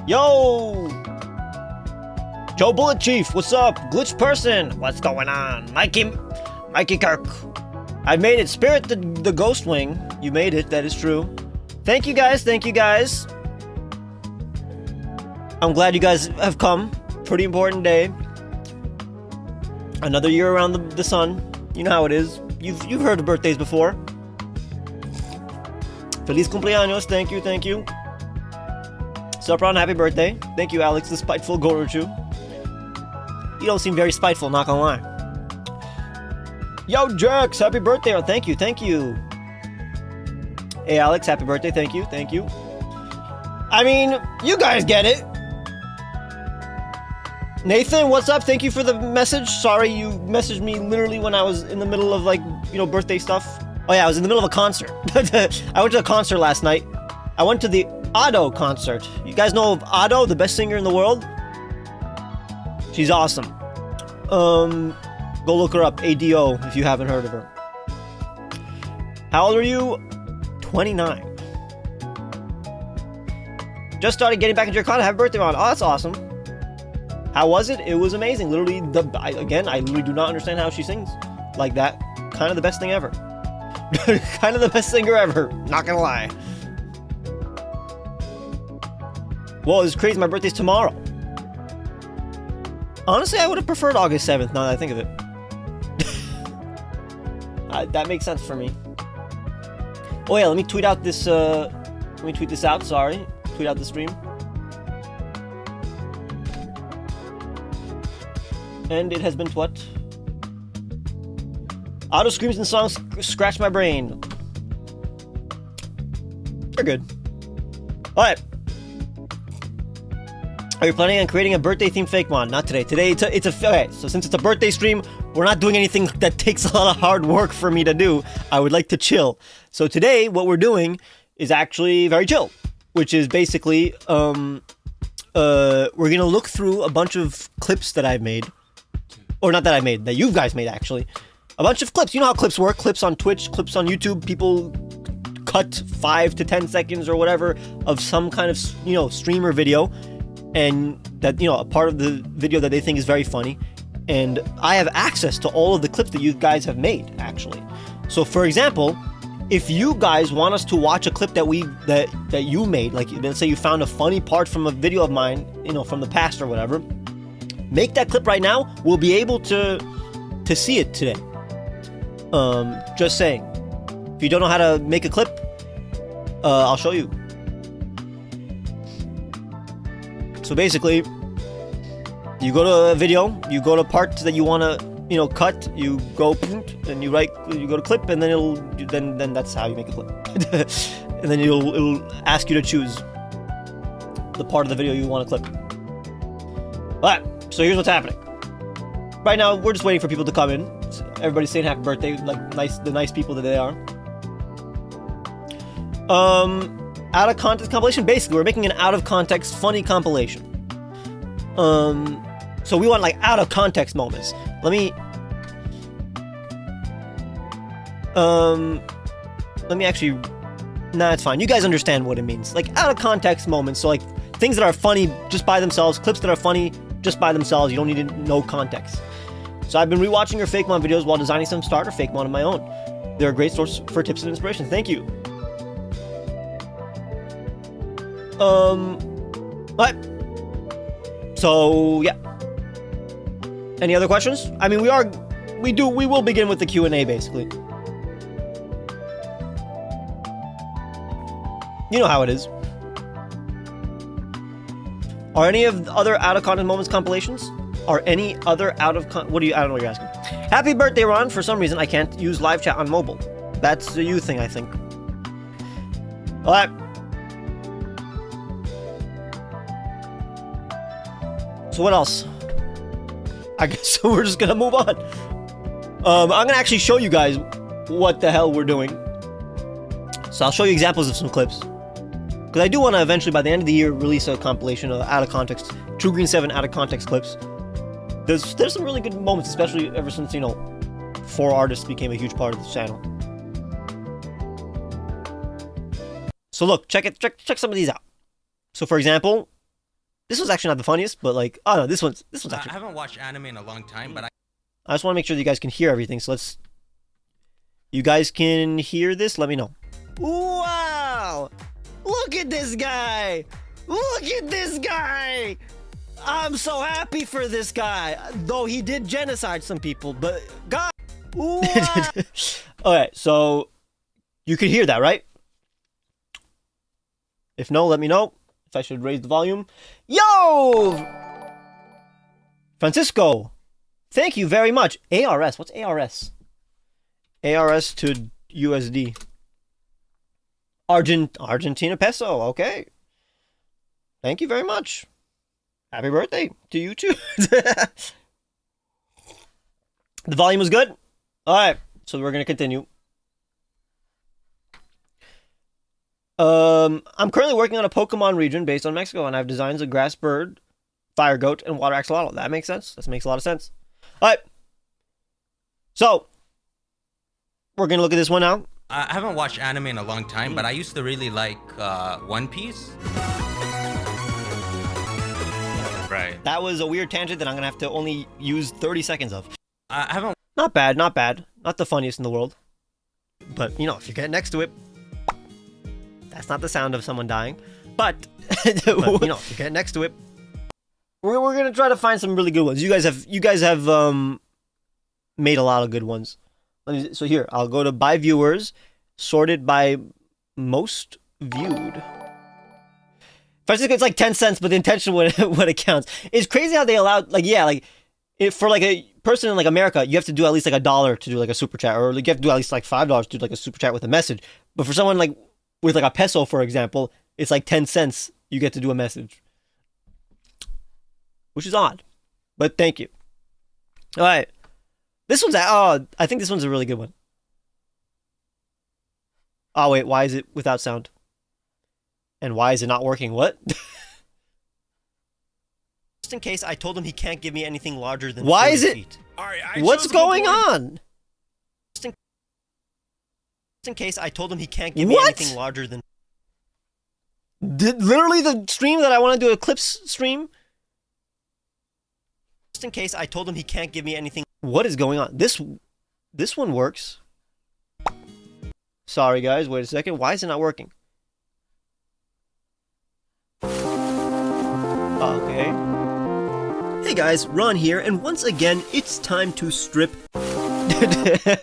Yo! Joe Bullet Chief, what's up? Glitch Person, what's going on? Mikey Kirk. I made it. Spirit the Ghost Wing. You made it, that is true. Thank you guys, thank you guys. I'm glad you guys have come. Pretty important day. Another year around the sun. You know how it is. You've heard of birthdays before. Feliz cumpleaños, thank you, thank you. Supron, happy birthday. Thank you, Alex, the spiteful Goruchu. You don't seem very spiteful, not gonna lie. Yo, Jerks, happy birthday. Oh, thank you, thank you. Hey, Alex, happy birthday. Thank you, thank you. I mean, you guys get it. Nathan, what's up? Thank you for the message. Sorry, you messaged me literally when I was in the middle of, like, you know, birthday stuff. Oh, yeah, I was in the middle of a concert. I went to a concert last night. I went to the Ado concert. You guys know of Ado, the best singer in the world? She's awesome. Go look her up, ADO, if you haven't heard of her. How old are you? 29. Just started getting back into your content. Happy birthday, Ron. Oh, that's awesome. How was it? It was amazing. Literally, I literally do not understand how she sings like that. Kind of the best thing ever. Kind of the best singer ever. Not gonna lie. Whoa, this is crazy. My birthday's tomorrow. Honestly, I would have preferred August 7th, now that I think of it. That makes sense for me. Oh yeah, let me tweet out this, let me tweet this out, sorry. Tweet out the stream. And it has been what? Auto screams and songs scratch my brain. They're good. Alright. Are you planning on creating a birthday-themed fake mod? Not today. Today, it's a okay, so since it's a birthday stream, we're not doing anything that takes a lot of hard work for me to do. I would like to chill. So today, what we're doing is actually very chill, which is basically, we're gonna look through a bunch of clips that I've made. Or not that I made, that you guys made, actually. A bunch of clips. You know how clips work. Clips on Twitch, clips on YouTube. People cut 5 to 10 seconds or whatever of some kind of, you know, streamer video. And that, you know, a part of the video that they think is very funny. And I have access to all of the clips that you guys have made, actually. So, for example, if you guys want us to watch a clip that you made, like, let's say you found a funny part from a video of mine, you know, from the past or whatever, make that clip right now. We'll be able to see it today. Just saying. If you don't know how to make a clip, I'll show you. So basically, you go to a video, you go to parts that you want to, you know, cut, you go and you go to clip, and then then that's how you make a clip. And then it'll ask you to choose the part of the video you want to clip. Alright, so here's what's happening. Right now, we're just waiting for people to come in. Everybody's saying happy birthday, like the nice people that they are. Out of context compilation. Basically, we're making an out of context funny compilation. So we want like out of context moments. Let me actually. Nah, it's fine. You guys understand what it means. Like out of context moments. So like things that are funny just by themselves, clips that are funny just by themselves. You don't need to know context. So I've been rewatching your fake mod videos while designing some starter fake mod of my own. They're a great source for tips and inspiration. Thank you. But so yeah. Any other questions? I mean, we will begin with the Q&A basically. You know how it is. Are any of the other out of content moments compilations? Are any other out of con? I don't know what you're asking. Happy birthday, Ron. For some reason, I can't use live chat on mobile. That's a you thing, I think. Alright. So what else? I guess we're just gonna move on. I'm gonna actually show you guys what the hell we're doing. So I'll show you examples of some clips. Because I do want to eventually, by the end of the year, release a compilation of out of context, Truegreen7 out of context clips. There's some really good moments, especially ever since, you know, 4 artists became a huge part of the channel. So look, check some of these out. So for example, This was actually not the funniest, but like, oh no, this one's I actually. haven't watched anime in a long time, but I just want to make sure that you guys can hear everything. So let's. You guys can hear this? Let me know. Wow! Look at this guy! Look at this guy! I'm so happy for this guy. Though he did genocide some people, but God. Wow. Okay, so you can hear that, right? If no, let me know. If I should raise the volume. Yo! Francisco, thank you very much. ARS, what's ARS? ARS to USD. Argentina peso, okay. Thank you very much. Happy birthday to you too. The volume is good? Alright, so we're gonna continue. I'm currently working on a Pokemon region based on Mexico, and I have designs of Grass Bird, Fire Goat, and Water Axolotl. That makes sense. That makes a lot of sense. Alright. So, we're gonna look at this one now. I haven't watched anime in a long time, but I used to really like One Piece. Right. That was a weird tangent that I'm gonna have to only use 30 seconds of. I haven't. Not bad, not bad. Not the funniest in the world. But, you know, if you get next to it, that's not the sound of someone dying. But you know, if you get next to it, we're gonna try to find some really good ones. You guys have made a lot of good ones. So here, I'll go to by viewers, sorted by most viewed. Francisco, it's like 10 cents, but the intention when it counts. It's crazy how they allowed, like, yeah, like, for like a person in like America, you have to do at least like $1 to do like a super chat, or like you have to do at least like $5 to do like a super chat with a message. But for someone like with like a peso, for example, it's like 10 cents you get to do a message, which is odd. But thank you. All right, this one's I think this one's a really good one. Oh wait, why is it without sound? And why is it not working? What? Just in case, I told him he can't give me anything larger than 40 feet. All right, What's going on? Just in case, I told him he can't give me anything larger than... Literally the stream that I want to do, a clips stream? Just in case, I told him he can't give me anything... What is going on? This one works. Sorry guys, wait a second. Why is it not working? Okay. Hey guys, Ron here, and once again, it's time to strip. That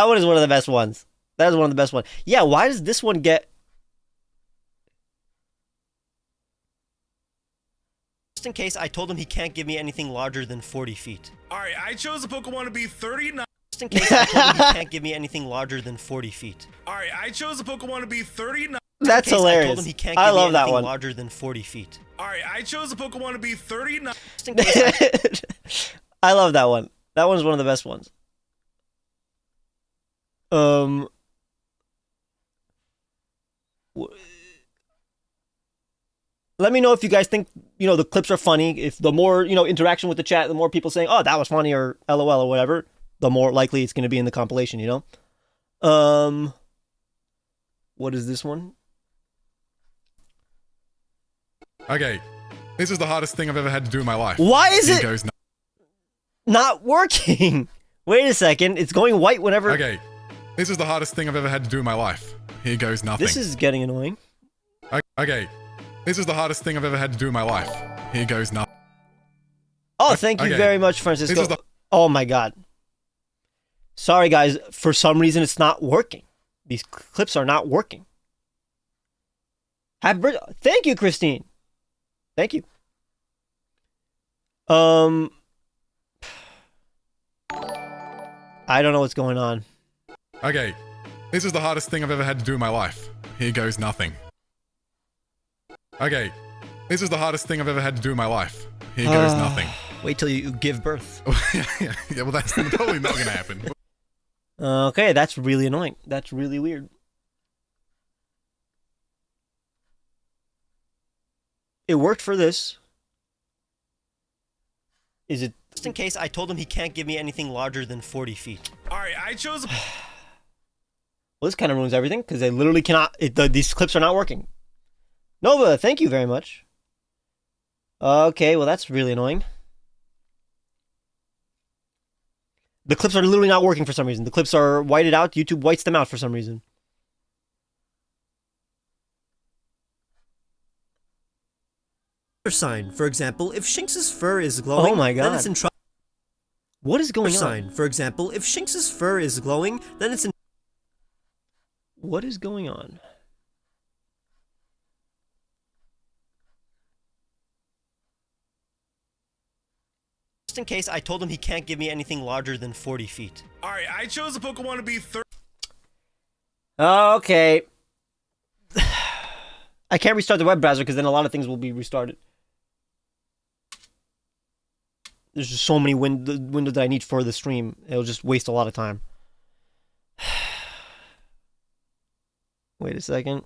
one is one of the best ones. That is one of the best ones. Yeah, why does this one get... Just in case, I told him he can't give me anything larger than 40 feet. Alright, I chose a Pokemon to be 39. Just in case, I told him he can't give me anything larger than 40 feet. Alright, I chose a Pokemon to be 39. That's hilarious. I told him he can't give me anything larger than 40 feet. Alright, I chose a Pokemon to be 39. Just in case I love that one. That one's one of the best ones. Let me know if you guys think, you know, the clips are funny. If the more, you know, interaction with the chat, the more people saying, oh, that was funny, or LOL, or whatever, the more likely it's going to be in the compilation, you know? What is this one? Okay, this is the hardest thing I've ever had to do in my life. Why is it not working? Wait a second, it's going white whenever... Okay, this is the hardest thing I've ever had to do in my life. Here goes nothing. This is getting annoying. Okay, this is the hardest thing I've ever had to do in my life. Here goes nothing. Oh, thank you very much, Francisco. Oh my god. Sorry guys, for some reason it's not working. These clips are not working. Happy birthday. Thank you, Christine. Thank you. I don't know what's going on. Okay, this is the hardest thing I've ever had to do in my life. Here goes nothing. Okay, this is the hardest thing I've ever had to do in my life. Here goes nothing. Wait till you give birth. Yeah, well that's totally not gonna happen. Okay, that's really annoying. That's really weird. It worked for this. Is it... Just in case, I told him he can't give me anything larger than 40 feet. Alright, I chose... Well, this kind of ruins everything, because they literally cannot... these clips are not working. Nova, thank you very much. Okay, well that's really annoying. The clips are literally not working for some reason. The clips are whited out. YouTube whites them out for some reason. Sign. For example, if Shinx's fur is glowing, Oh my god. then it's in trouble. What is going on? Sign. For example, if Shinx's fur is glowing, then it's in. What is going on? Just in case, I told him he can't give me anything larger than 40 feet. All right, I chose a Pokemon to be 30. Okay. I can't restart the web browser because then a lot of things will be restarted. There's just so many windows that I need for the stream. It'll just waste a lot of time. Wait a second.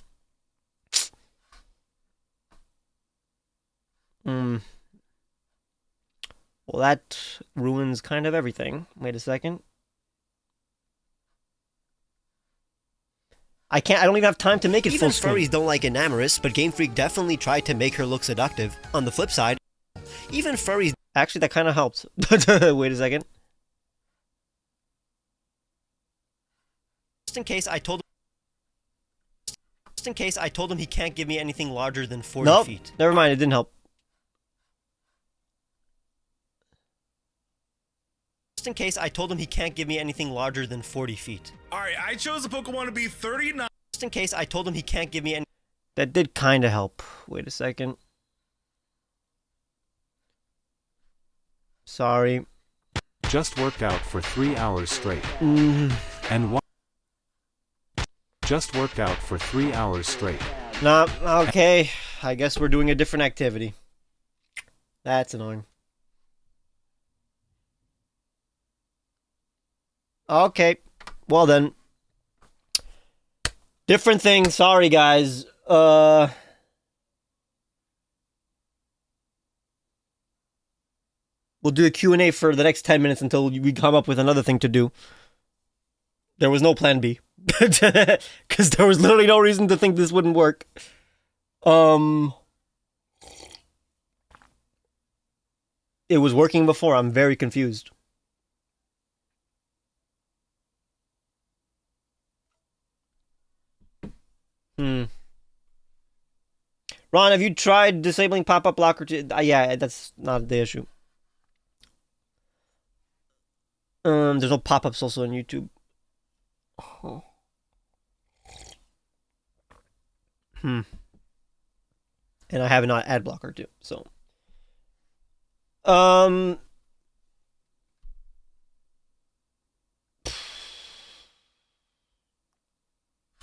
Well, that ruins kind of everything. Wait a second. I don't even have time to make it full Even screen. furries don't like Enamorous, but Game Freak definitely tried to make her look seductive. On the flip side, even furries. Actually, that kind of helped. Wait a second. Just in case I told him he can't give me anything larger than 40 Nope. feet. Never mind. It didn't help. Just in case I told him he can't give me anything larger than 40 feet. All right, I chose a Pokemon to be 39. Just in case I told him he can't give me any. That did kind of help. Wait a second. Sorry. Just worked out for 3 hours straight. Mm, And just worked out for 3 hours straight. nah, okay. I guess we're doing a different activity. That's annoying. Okay. Well then. Different thing. Sorry, guys. We'll do a Q&A for the next 10 minutes until we come up with another thing to do. There was no plan B. Because there was literally no reason to think this wouldn't work. It was working before. I'm very confused. Ron, have you tried disabling pop-up blocker? Yeah, that's not the issue. There's no pop-ups also on YouTube. Oh. And I have an ad blocker too, so.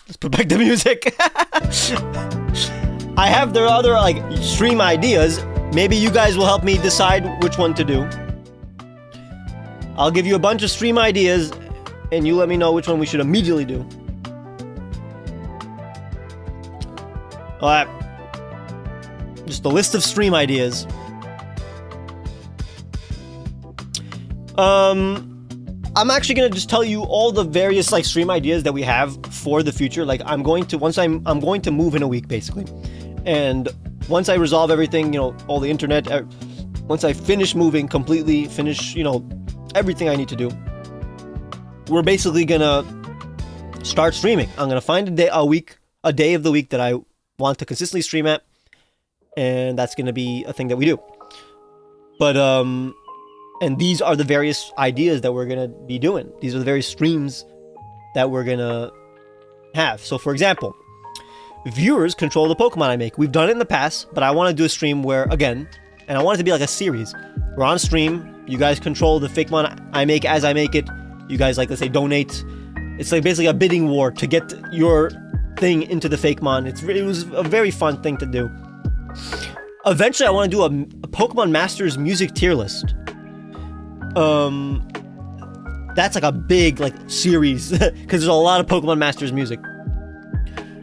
Let's put back the music. I have their other like stream ideas. Maybe you guys will help me decide which one to do. I'll give you a bunch of stream ideas, and you let me know which one we should immediately do. Alright. Just a list of stream ideas. I'm actually gonna just tell you all the various like stream ideas that we have for the future. Like I'm going to move in a week basically, and once I resolve everything, you know, all the internet, once I finish moving completely, you know, everything I need to do, we're basically gonna start streaming. I'm gonna find a day of the week that I want to consistently stream at, and that's gonna be a thing that we do. But and these are the various ideas that we're gonna be doing. These are the various streams that we're gonna have. So for example, viewers control the Pokemon I make. We've done it in the past, but I want to do a stream where, again, and I want it to be like a series. We're on stream, you guys control the Fakemon I make as I make it. You guys, like, let's say, donate. It's like basically a bidding war to get your thing into the Fakemon. It was a very fun thing to do. Eventually, I want to do a Pokemon Masters music tier list. That's like a big like series because there's a lot of Pokemon Masters music.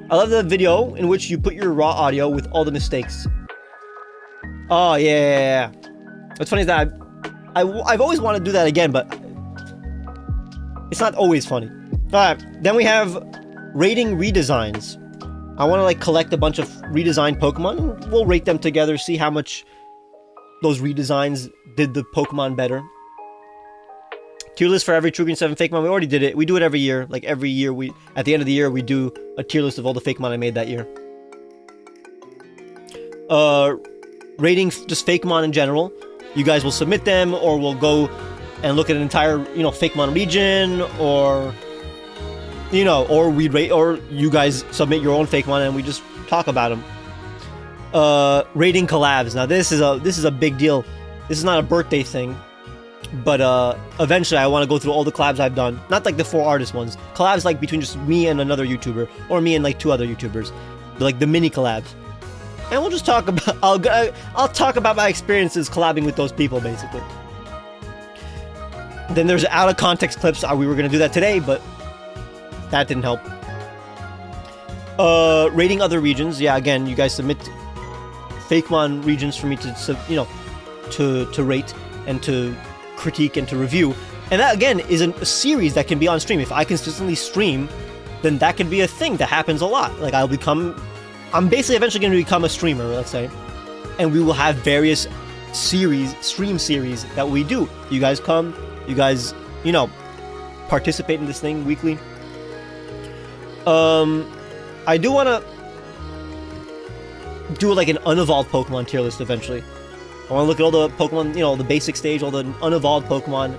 I love the video in which you put your raw audio with all the mistakes. Oh yeah. What's funny is that I've always wanted to do that again, but it's not always funny. Alright, then we have rating redesigns. I want to like collect a bunch of redesigned Pokemon and we'll rate them together, see how much those redesigns did the Pokemon better. Tier list for every Truegreen7 Fakemon. We already did it. We do it every year. Like every year, at the end of the year, we do a tier list of all the Fakemon I made that year. Rating just Fakemon in general. You guys will submit them, or we'll go and look at an entire, Fakemon region, or, or we rate, or you guys submit your own Fakemon and we just talk about them. Rating collabs. Now this is a big deal. This is not a birthday thing. But eventually I want to go through all the collabs I've done. Not like the 4 artist ones. Collabs like between just me and another YouTuber. Or me and like 2 other YouTubers. Like the mini collabs. And we'll just talk about... I'll talk about my experiences collabing with those people, basically. Then there's out of context clips. We were going to do that today, but that didn't help. Rating other regions. Yeah, again, you guys submit Fakemon regions for me to, to rate and to critique and to review, and that again is a series that can be on stream. If I consistently stream, then that could be a thing that happens a lot. Like I'm basically eventually going to become a streamer, let's say, and we will have various stream series that we do. You guys come, you guys, participate in this thing weekly. I do want to do like an unevolved Pokemon tier list eventually. I want to look at all the Pokemon, the basic stage, all the unevolved Pokemon,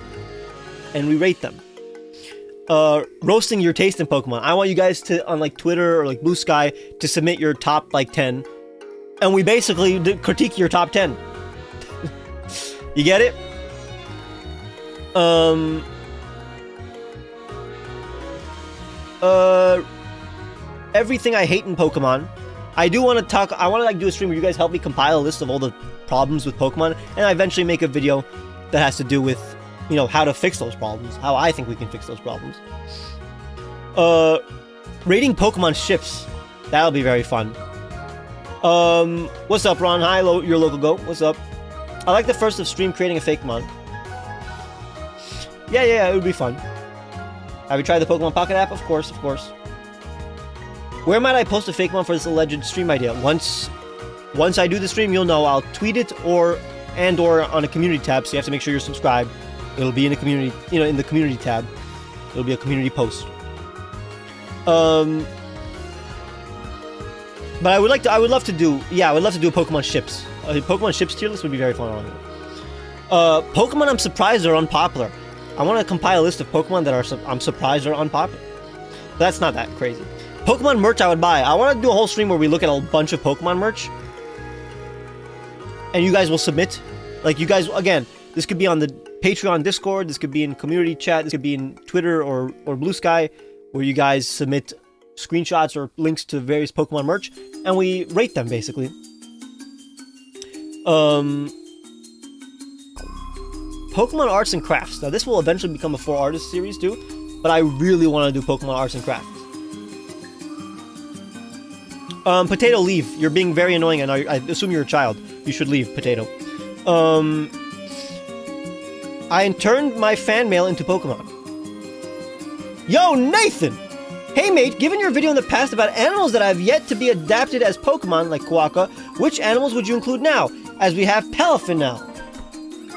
and we rate them. Roasting your taste in Pokemon. I want you guys to, on like Twitter or like Blue Sky, to submit your top like 10, and we basically critique your top 10. You get it? Everything I hate in Pokemon. I want to do a stream where you guys help me compile a list of all the problems with Pokemon, and I eventually make a video that has to do with, how to fix those problems, how I think we can fix those problems. Rating Pokemon ships. That'll be very fun. What's up, Ron? Hi, your local goat. What's up? I like the first of stream creating a Fakemon. Yeah, it would be fun. Have you tried the Pokemon Pocket app? Of course. Where might I post a Fakemon for this alleged stream idea? Once I do the stream, you'll know. I'll tweet it or on a community tab, so you have to make sure you're subscribed. It'll be in a community, in the community tab. It'll be a community post. But I would love to do Pokemon ships. Pokemon ships tier list would be very fun. Pokemon I'm surprised are unpopular. I want to compile a list of Pokemon that I'm surprised are unpopular. But that's not that crazy. Pokemon merch I would buy. I want to do a whole stream where we look at a bunch of Pokemon merch. And you guys will submit. Like, you guys, again, this could be on the Patreon Discord, this could be in community chat, this could be in Twitter or Blue Sky, where you guys submit screenshots or links to various Pokemon merch, and we rate them, basically. Pokemon Arts and Crafts. Now, this will eventually become a 4 artist series, too, but I really want to do Pokemon Arts and Crafts. Potato, leave. You're being very annoying, and I assume you're a child. You should leave, Potato. I turned my fan mail into Pokemon. Yo, Nathan! Hey, mate, given your video in the past about animals that have yet to be adapted as Pokemon, like Quokka, which animals would you include now, as we have Pelifin now?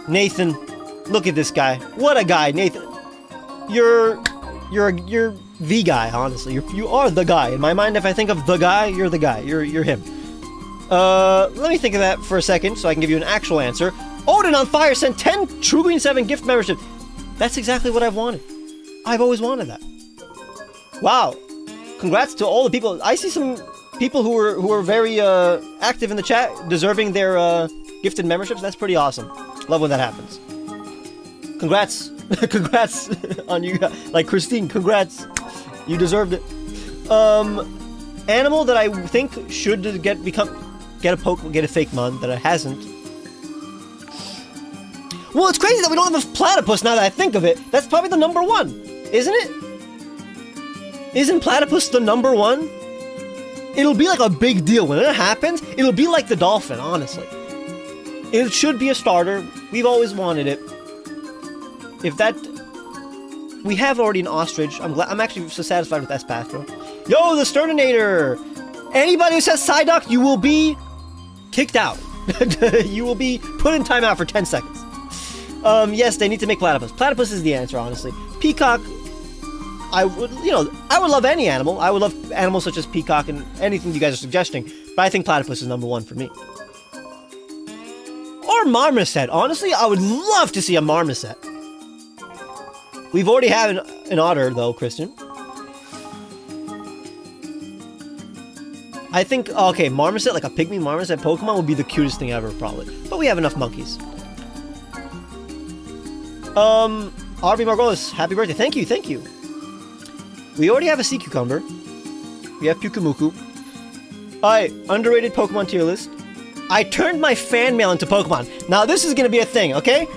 Nathan, look at this guy. What a guy, Nathan. You're the guy, honestly. You are the guy. In my mind, if I think of the guy, you're the guy. You're him. Let me think of that for a second so I can give you an actual answer. Odin on Fire sent 10 Truegreen7 gift membership. That's exactly what I've wanted. I've always wanted that. Wow. Congrats to all the people. I see some people who are very active in the chat, deserving their gifted memberships. That's pretty awesome. Love when that happens. Congrats. Congrats on you. Like Christine, congrats. You deserved it. Animal that I think should get a Fakemon that it hasn't. Well, it's crazy that we don't have a platypus now that I think of it. That's probably the number 1, isn't it? Isn't platypus the number 1? It'll be like a big deal when it happens. It'll be like the dolphin, honestly. It should be a starter. We've always wanted it. If that... We have already an ostrich. I'm actually so satisfied with Espastro. Yo, the Sterninator! Anybody who says Psyduck, you will be kicked out. You will be put in timeout for 10 seconds. Yes, they need to make platypus. Platypus is the answer, honestly. Peacock, I would love any animal. I would love animals such as peacock and anything you guys are suggesting, but I think platypus is number one for me. Or marmoset. Honestly, I would love to see a marmoset. We've already had an otter, though, Christian. I think, okay, marmoset, like a pygmy marmoset Pokemon would be the cutest thing ever, probably. But we have enough monkeys. RB Margolis, happy birthday. Thank you, thank you. We already have a sea cucumber. We have Pukumuku. Alright, underrated Pokemon tier list. I turned my fan mail into Pokemon. Now, this is going to be a thing, okay?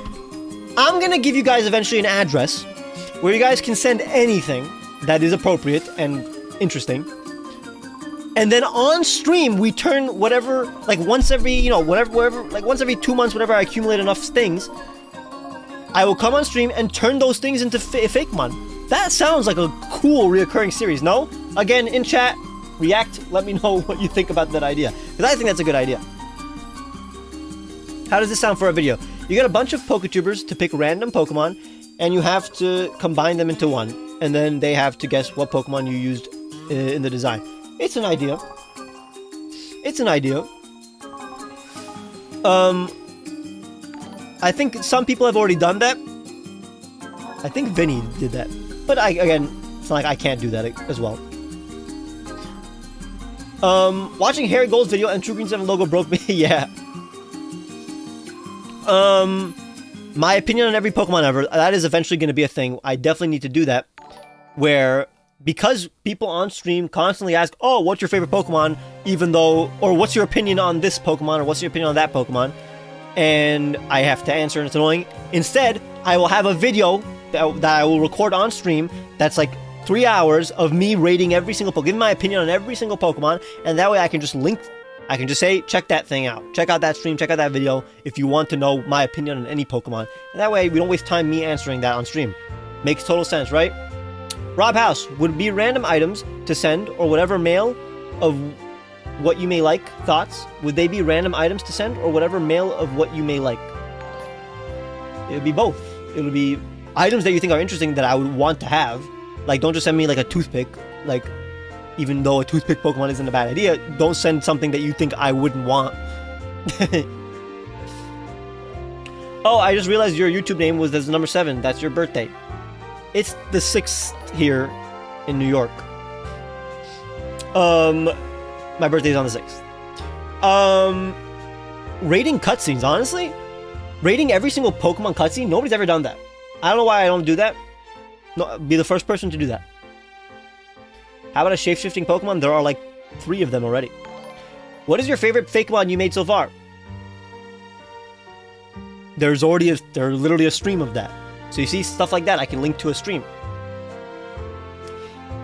I'm going to give you guys eventually an address where you guys can send anything that is appropriate and interesting. And then on stream, we turn whatever, like once every, once every 2 months, whenever I accumulate enough things, I will come on stream and turn those things into Fakemon. That sounds like a cool reoccurring series, no? Again, in chat, react, let me know what you think about that idea. Because I think that's a good idea. How does this sound for a video? You get a bunch of Poketubers to pick random Pokemon, and you have to combine them into one. And then they have to guess what Pokemon you used in the design. It's an idea. It's an idea. I think some people have already done that. I think Vinny did that. But again, it's not like I can't do that as well. Watching Harry Gold's video and Truegreen7 logo broke me. Yeah. My opinion on every Pokemon ever, that is eventually going to be a thing. I definitely need to do that. Where, because people on stream constantly ask, oh, what's your favorite Pokemon? Even though, or what's your opinion on this Pokemon? Or what's your opinion on that Pokemon? And I have to answer and it's annoying. Instead, I will have a video that I will record on stream that's like 3 hours of me rating every single Pokemon, giving my opinion on every single Pokemon, and that way I can just say, check that thing out. Check out that stream, check out that video if you want to know my opinion on any Pokemon. And that way we don't waste time me answering that on stream. Makes total sense, right? Rob House, would it be random items to send or whatever mail of what you may like? Thoughts? Would they be random items to send or whatever mail of what you may like? It would be both. It would be items that you think are interesting that I would want to have. Like, don't just send me like a toothpick. Like, even though a toothpick Pokemon isn't a bad idea, don't send something that you think I wouldn't want. Oh, I just realized your YouTube name was as number 7. That's your birthday. It's the 6th here in New York. My birthday's on the 6th. Rating cutscenes, honestly? Rating every single Pokemon cutscene? Nobody's ever done that. I don't know why I don't do that. No, be the first person to do that. How about a shape-shifting Pokemon? There are like 3 of them already. What is your favorite Fakemon you made so far? There's literally a stream of that. So you see stuff like that, I can link to a stream.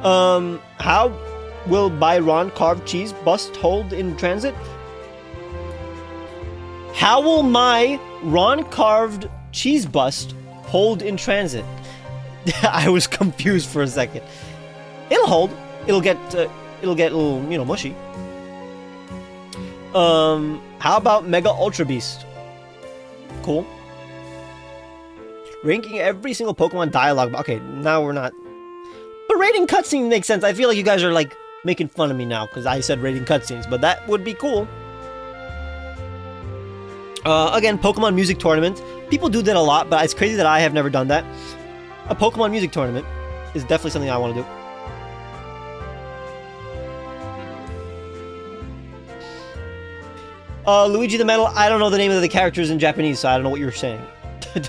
How will Byron carved cheese bust hold in transit? How will my Ron carved cheese bust hold in transit? I was confused for a second. It'll hold. It'll get a little, mushy. How about Mega Ultra Beast? Cool. Ranking every single Pokemon dialogue. Okay, now we're not. But rating cutscenes makes sense. I feel like you guys are like making fun of me now because I said rating cutscenes, but that would be cool. Again, Pokemon Music Tournament. People do that a lot, but it's crazy that I have never done that. A Pokemon Music Tournament is definitely something I want to do. Luigi the Metal, I don't know the name of the characters in Japanese, so I don't know what you're saying. The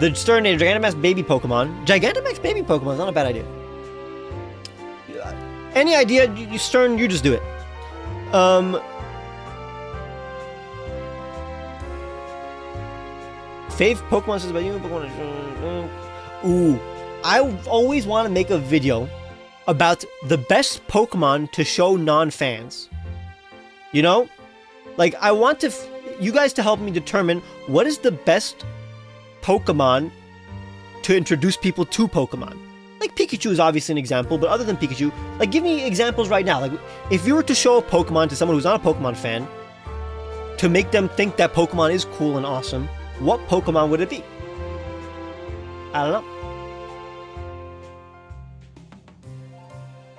Sternator, Gigantamax baby Pokemon. Gigantamax baby Pokemon is not a bad idea. Any idea, you Stern, you just do it. Fave Pokemon says about you, Pokemon. Ooh, I always want to make a video about the best Pokemon to show non-fans. You know? Like, I want you guys to help me determine what is the best Pokemon to introduce people to Pokemon. like Pikachu is obviously an example, but other than Pikachu, like give me examples right now. Like if you were to show a Pokemon to someone who's not a Pokemon fan, to make them think that Pokemon is cool and awesome, what Pokemon would it be? I don't know.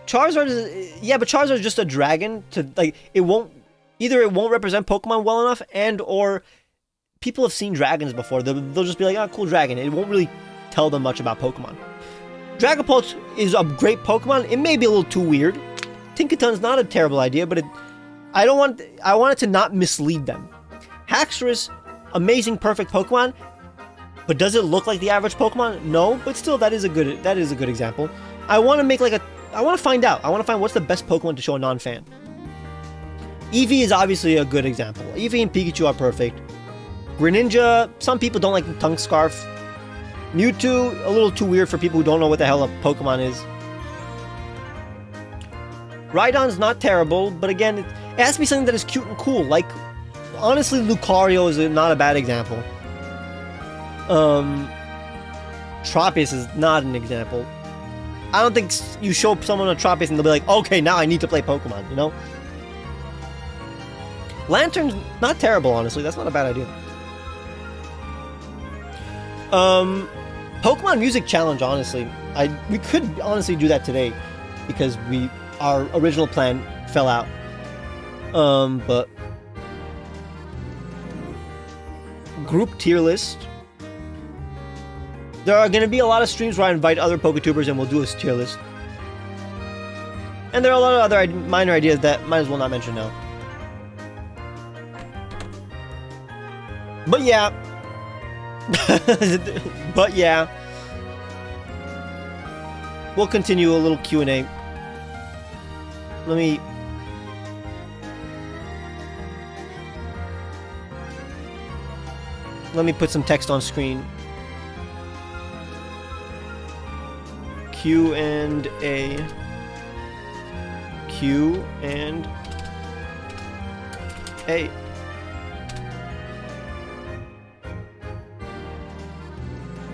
Charizard is, yeah, but Charizard is just a dragon. To like, it won't represent Pokemon well enough, and or people have seen dragons before. They'll just be like, oh, cool dragon. It won't really tell them much about Pokemon. Dragapult is a great Pokemon. It may be a little too weird. Tinkaton's not a terrible idea, but I want it to not mislead them. Haxorus, amazing, perfect Pokemon, but does it look like the average Pokemon? No, but still, that is a good example. I want to find out. I want to find what's the best Pokemon to show a non-fan. Eevee is obviously a good example. Eevee and Pikachu are perfect. Greninja, some people don't like the tongue scarf. Mewtwo, a little too weird for people who don't know what the hell a Pokemon is. Rhydon's not terrible, but again, it has to be something that is cute and cool. Like, honestly, Lucario is not a bad example. Tropius is not an example. I don't think you show someone a Tropius and they'll be like, okay, now I need to play Pokemon, you know? Lantern's not terrible, honestly. That's not a bad idea. Pokemon Music Challenge, honestly. We could honestly do that today because our original plan fell out. But group tier list. There are going to be a lot of streams where I invite other Poketubers and we'll do a tier list. And there are a lot of other minor ideas that might as well not mention now. But yeah. But yeah. We'll continue a little Q&A. Let me put some text on screen. Q&A. Q&A.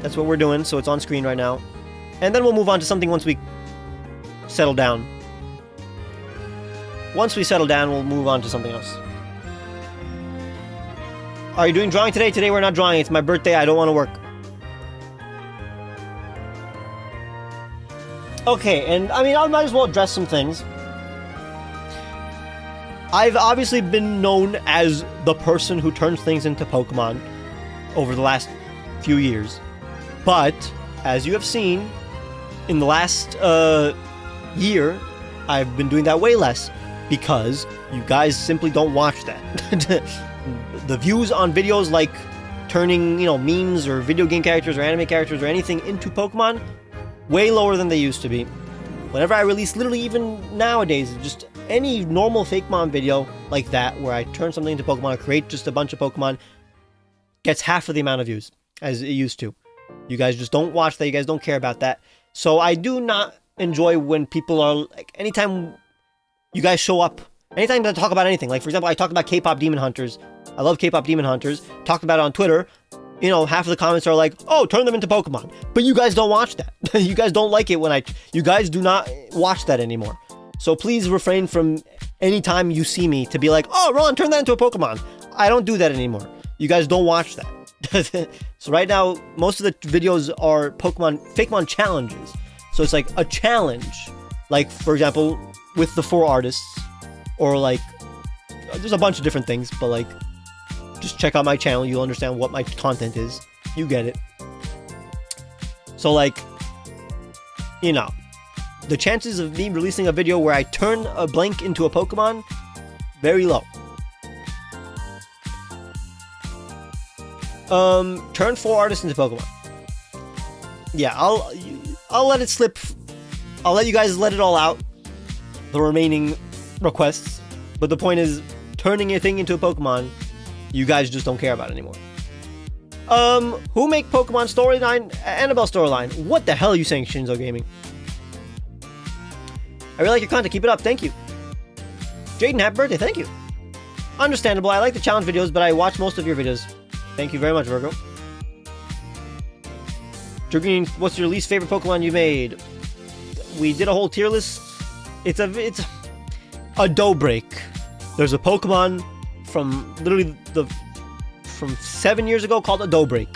That's what we're doing, so it's on screen right now. And then we'll move on to something once we settle down. Once we settle down, we'll move on to something else. Are you doing drawing today? Today we're not drawing. It's my birthday. I don't want to work. Okay, and I mean, I might as well address some things. I've obviously been known as the person who turns things into Pokemon over the last few years. But, as you have seen, in the last year, I've been doing that way less because you guys simply don't watch that. The views on videos like turning, memes or video game characters or anime characters or anything into Pokemon, way lower than they used to be. Whenever I release, literally even nowadays, just any normal Fakemon video like that, where I turn something into Pokemon or create just a bunch of Pokemon, gets half of the amount of views as it used to. You guys just don't watch that. You guys don't care about that. So I do not enjoy when people are like, anytime you guys show up, anytime I talk about anything, like for example, I talked about K-pop Demon Hunters. I love K-pop Demon Hunters. Talked about it on Twitter. Half of the comments are like, oh, turn them into Pokemon. But you guys don't watch that. You guys don't like it when you guys do not watch that anymore. So please refrain from any time you see me to be like, oh, Ron, turn that into a Pokemon. I don't do that anymore. You guys don't watch that. So right now, most of the videos are Fakemon challenges. So it's like a challenge. Like, for example, with the 4 artists. Or like, there's a bunch of different things, but like, just check out my channel. You'll understand what my content is. You get it. So like, the chances of me releasing a video where I turn a blank into a Pokemon, very low. Turn 4 artists into Pokemon. Yeah, I'll let it slip. I'll let you guys let it all out. The remaining requests. But the point is, turning a thing into a Pokemon, you guys just don't care about anymore. Who make Pokemon storyline? Annabelle storyline. What the hell are you saying, Shinzo Gaming? I really like your content. Keep it up. Thank you. Jaden, happy birthday. Thank you. Understandable. I like the challenge videos, but I watch most of your videos. Thank you very much, Virgo. Truegreen, what's your least favorite Pokemon you made? we did a whole tier list. It's a dough break. There's a Pokemon from literally from 7 years ago called a dough break.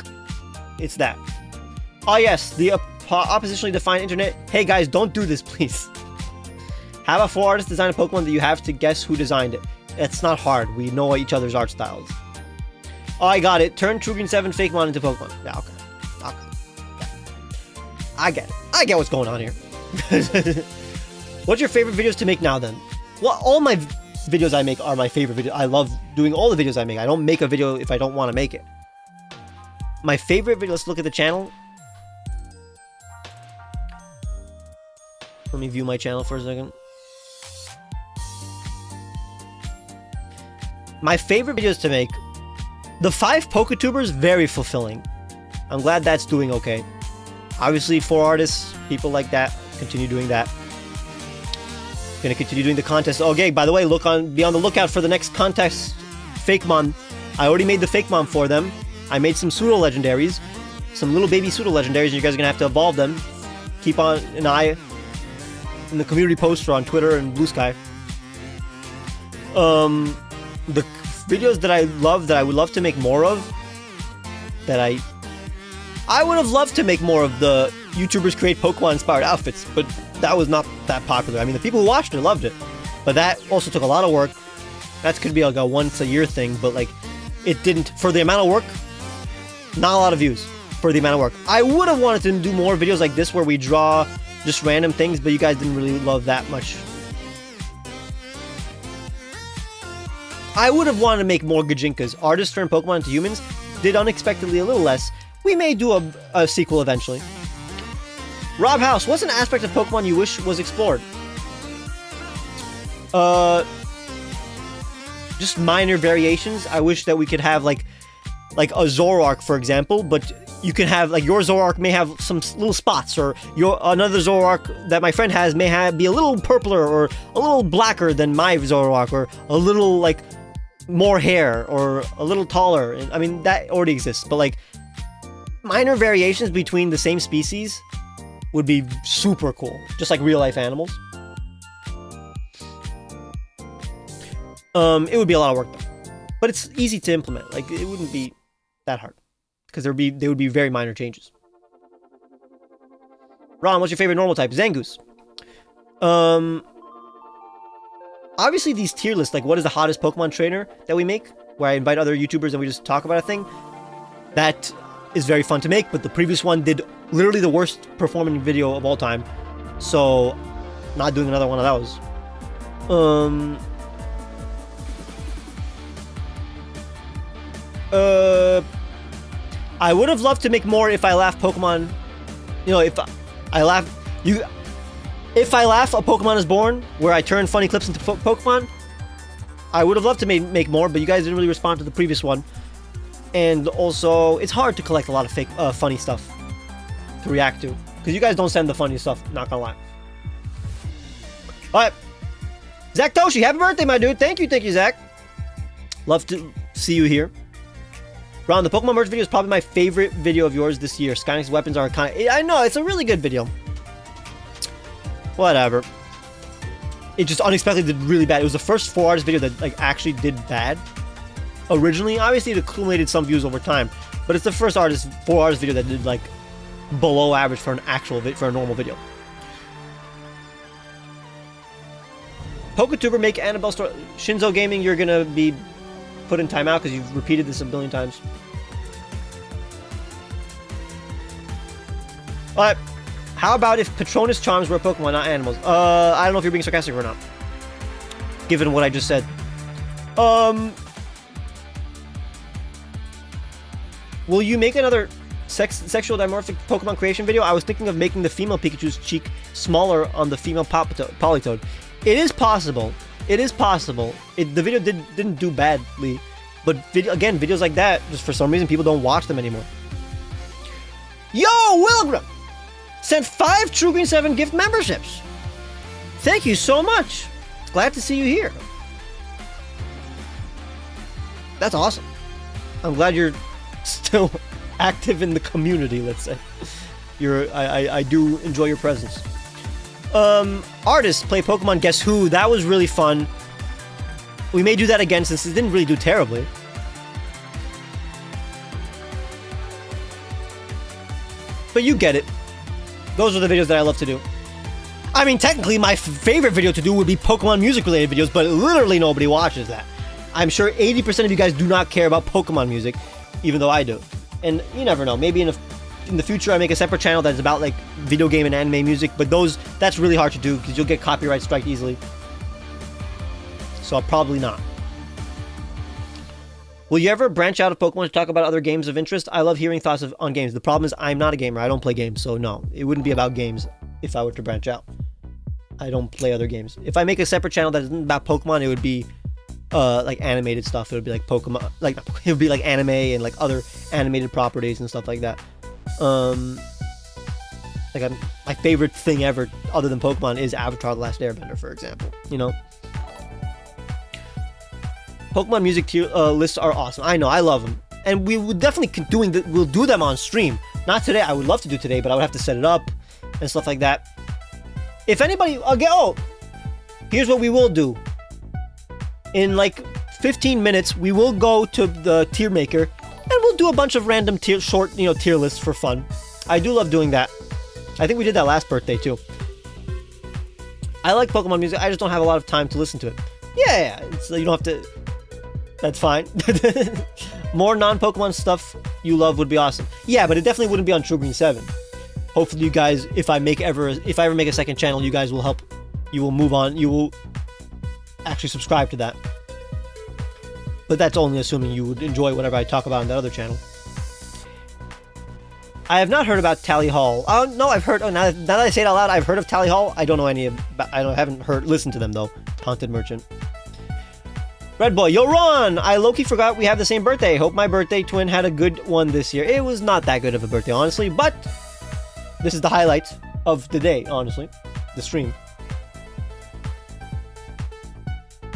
It's that. Oh yes, the oppositionally defined internet. Hey guys, don't do this, please. Have a 4 artists design a Pokemon that you have to guess who designed it. It's not hard. We know each other's art styles. Oh, I got it. Turn Truegreen7 Fakemon into Pokemon. Yeah, okay. Yeah. I get it. I get what's going on here. What's your favorite videos to make now then? Well, all my videos I make are my favorite videos. I love doing all the videos I make. I don't make a video if I don't want to make it. My favorite video, let's look at the channel. Let me view my channel for a second. My favorite videos to make, the 5 Poketubers, very fulfilling. I'm glad that's doing okay. Obviously, 4 artists, people like that, continue doing that. Gonna continue doing the contest. Okay, by the way, be on the lookout for the next contest, Fakemon. I already made the Fakemon for them. I made some pseudo legendaries, some little baby pseudo legendaries, and you guys are gonna have to evolve them. Keep on an eye in the community post or on Twitter and Blue Sky. The videos that I love, that I would love to make more of, that I would have loved to make more of the YouTubers create Pokemon-inspired outfits, but that was not that popular. I mean, the people who watched it loved it, but that also took a lot of work. That could be like a once-a-year thing, but like, it didn't, for the amount of work, not a lot of views for the amount of work. I would have wanted to do more videos like this where we draw just random things, but you guys didn't really love that much. I would have wanted to make more Gajinkas. Artists turn Pokemon into humans did unexpectedly a little less. We may do a sequel eventually. Rob House, what's an aspect of Pokemon you wish was explored? Just minor variations. I wish that we could have like a Zoroark, for example, but you can have like your Zoroark may have some little spots, or another Zoroark that my friend has may be a little purpler or a little blacker than my Zoroark, or a little like more hair or a little taller. I mean, that already exists, but like minor variations between the same species would be super cool, just like real life animals. It would be a lot of work though, but it's easy to implement. Like, it wouldn't be that hard because they would be very minor changes. Ron, what's your favorite normal type? Zangoose. Obviously these tier lists, like what is the hottest Pokemon trainer that we make, where I invite other YouTubers and we just talk about a thing, that is very fun to make, but the previous one did literally the worst performing video of all time, so not doing another one of those. I would have loved to make more If I Laugh Pokemon. You know, if I laugh, a Pokemon is born, where I turn funny clips into Pokemon. I would have loved to make more, but you guys didn't really respond to the previous one. And also, it's hard to collect a lot of fake, funny stuff to react to, because you guys don't send the funny stuff, not gonna lie. Alright. Zach Toshi, happy birthday, my dude. Thank you, Zach. Love to see you here. Ron, the Pokemon merch video is probably my favorite video of yours this year. Skynex's weapons are kind of... I know, it's a really good video. Whatever. It just unexpectedly did really bad. It was the first 4 artist video that like actually did bad. Originally, obviously it accumulated some views over time, but it's the first 4 artist video that did like below average for a normal video. Poketuber make Annabelle store. Shinzo Gaming, you're gonna be put in timeout because you've repeated this a billion times. Alright. How about if Patronus charms were a Pokemon, not animals? I don't know if you're being sarcastic or not, given what I just said. Will you make another sexual dimorphic Pokemon creation video? I was thinking of making the female Pikachu's cheek smaller on the female Politoed. It is possible. It is possible. The video didn't do badly, but videos like that, just for some reason, people don't watch them anymore. Yo, Wilgram sent 5 Truegreen7 gift memberships. Thank you so much. Glad to see you here. That's awesome. I'm glad you're still active in the community, let's say. I do enjoy your presence. Artists play Pokemon Guess Who. That was really fun. We may do that again since it didn't really do terribly. But you get it. Those are the videos that I love to do. I mean, technically, my favorite video to do would be Pokemon music-related videos, but literally nobody watches that. I'm sure 80% of you guys do not care about Pokemon music, even though I do. And you never know. Maybe in the future, I make a separate channel that's about, like, video game and anime music, but that's really hard to do, because you'll get copyright strike easily. So probably not. Will you ever branch out of Pokemon to talk about other games of interest? I love hearing thoughts on games. The problem is I'm not a gamer. I don't play games, so no. It wouldn't be about games if I were to branch out. I don't play other games. If I make a separate channel that isn't about Pokemon, it would be like animated stuff. It would be like Pokemon, like it would be like anime and like other animated properties and stuff like that. My favorite thing ever, other than Pokemon, is Avatar: The Last Airbender, for example. You know. Pokemon music tier lists are awesome. I know, I love them, and we would definitely we'll do them on stream. Not today. I would love to do today, but I would have to set it up and stuff like that. If anybody, here's what we will do. In like 15 minutes, we will go to the tier maker, and we'll do a bunch of random short tier lists for fun. I do love doing that. I think we did that last birthday too. I like Pokemon music. I just don't have a lot of time to listen to it. Yeah, so you don't have to. That's fine. More non-Pokemon stuff you love would be awesome. Yeah, but it definitely wouldn't be on Truegreen7. Hopefully you guys, if I ever make a second channel, you guys will help. You will move on. You will actually subscribe to that. But that's only assuming you would enjoy whatever I talk about on that other channel. I have not heard about Tally Hall. Oh no, I've heard. Oh, now that I say it out loud, I've heard of Tally Hall. I don't know any. I haven't listened to them though. Haunted Merchant. Red Boy, yo Ron! I low-key forgot we have the same birthday. Hope my birthday twin had a good one this year. It was not that good of a birthday, honestly, but this is the highlight of the day, honestly. The stream.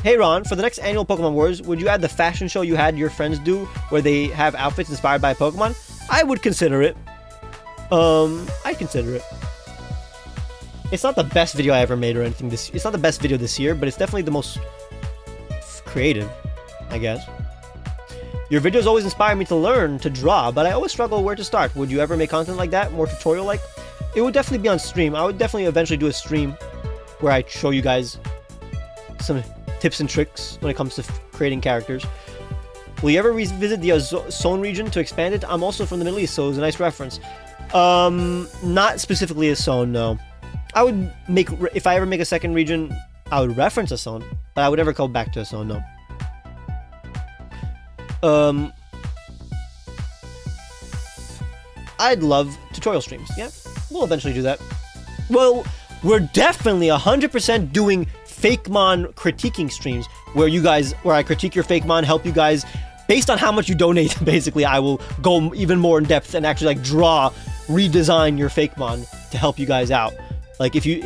Hey Ron, for the next annual Pokemon Wars, would you add the fashion show you had your friends do, where they have outfits inspired by Pokemon? I would consider it. I'd consider it. It's not the best video I ever made or anything it's not the best video this year, but it's definitely the most creative, I guess. Your videos always inspire me to learn to draw, but I always struggle where to start. Would you ever make content like that, more tutorial-like? It would definitely be on stream. I would definitely eventually do a stream where I show you guys some tips and tricks when it comes to creating characters. Will you ever revisit the Zone region to expand it? I'm also from the Middle East, so it was a nice reference. Not specifically a Zone, no. I would make, if I ever make a second region, I would reference a Zone, but I would never go back to a Zone, no. I'd love tutorial streams. Yeah, we'll eventually do that. Well, we're definitely 100% doing Fakemon critiquing streams where I critique your Fakemon, help you guys based on how much you donate. Basically, I will go even more in depth and actually like redesign your Fakemon to help you guys out. Like if you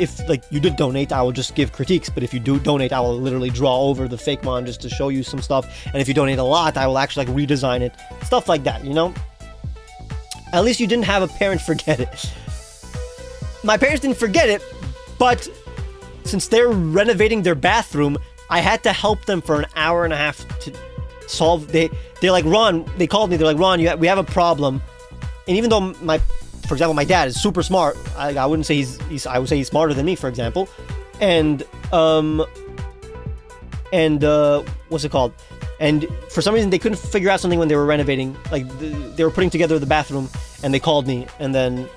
did donate, I will just give critiques, but if you do donate, I will literally draw over the Fakemon just to show you some stuff. And if you donate a lot, I will actually like redesign it. Stuff like that, you know? At least you didn't have a parent forget it. My parents didn't forget it, but since they're renovating their bathroom, I had to help them for an hour and a half to solve. They're like, Ron, they called me, they're like, Ron, we have a problem. And even though for example, my dad is super smart, I wouldn't say I would say he's smarter than me, for example. And what's it called? And for some reason, they couldn't figure out something when they were renovating. Like, they were putting together the bathroom, and they called me, and then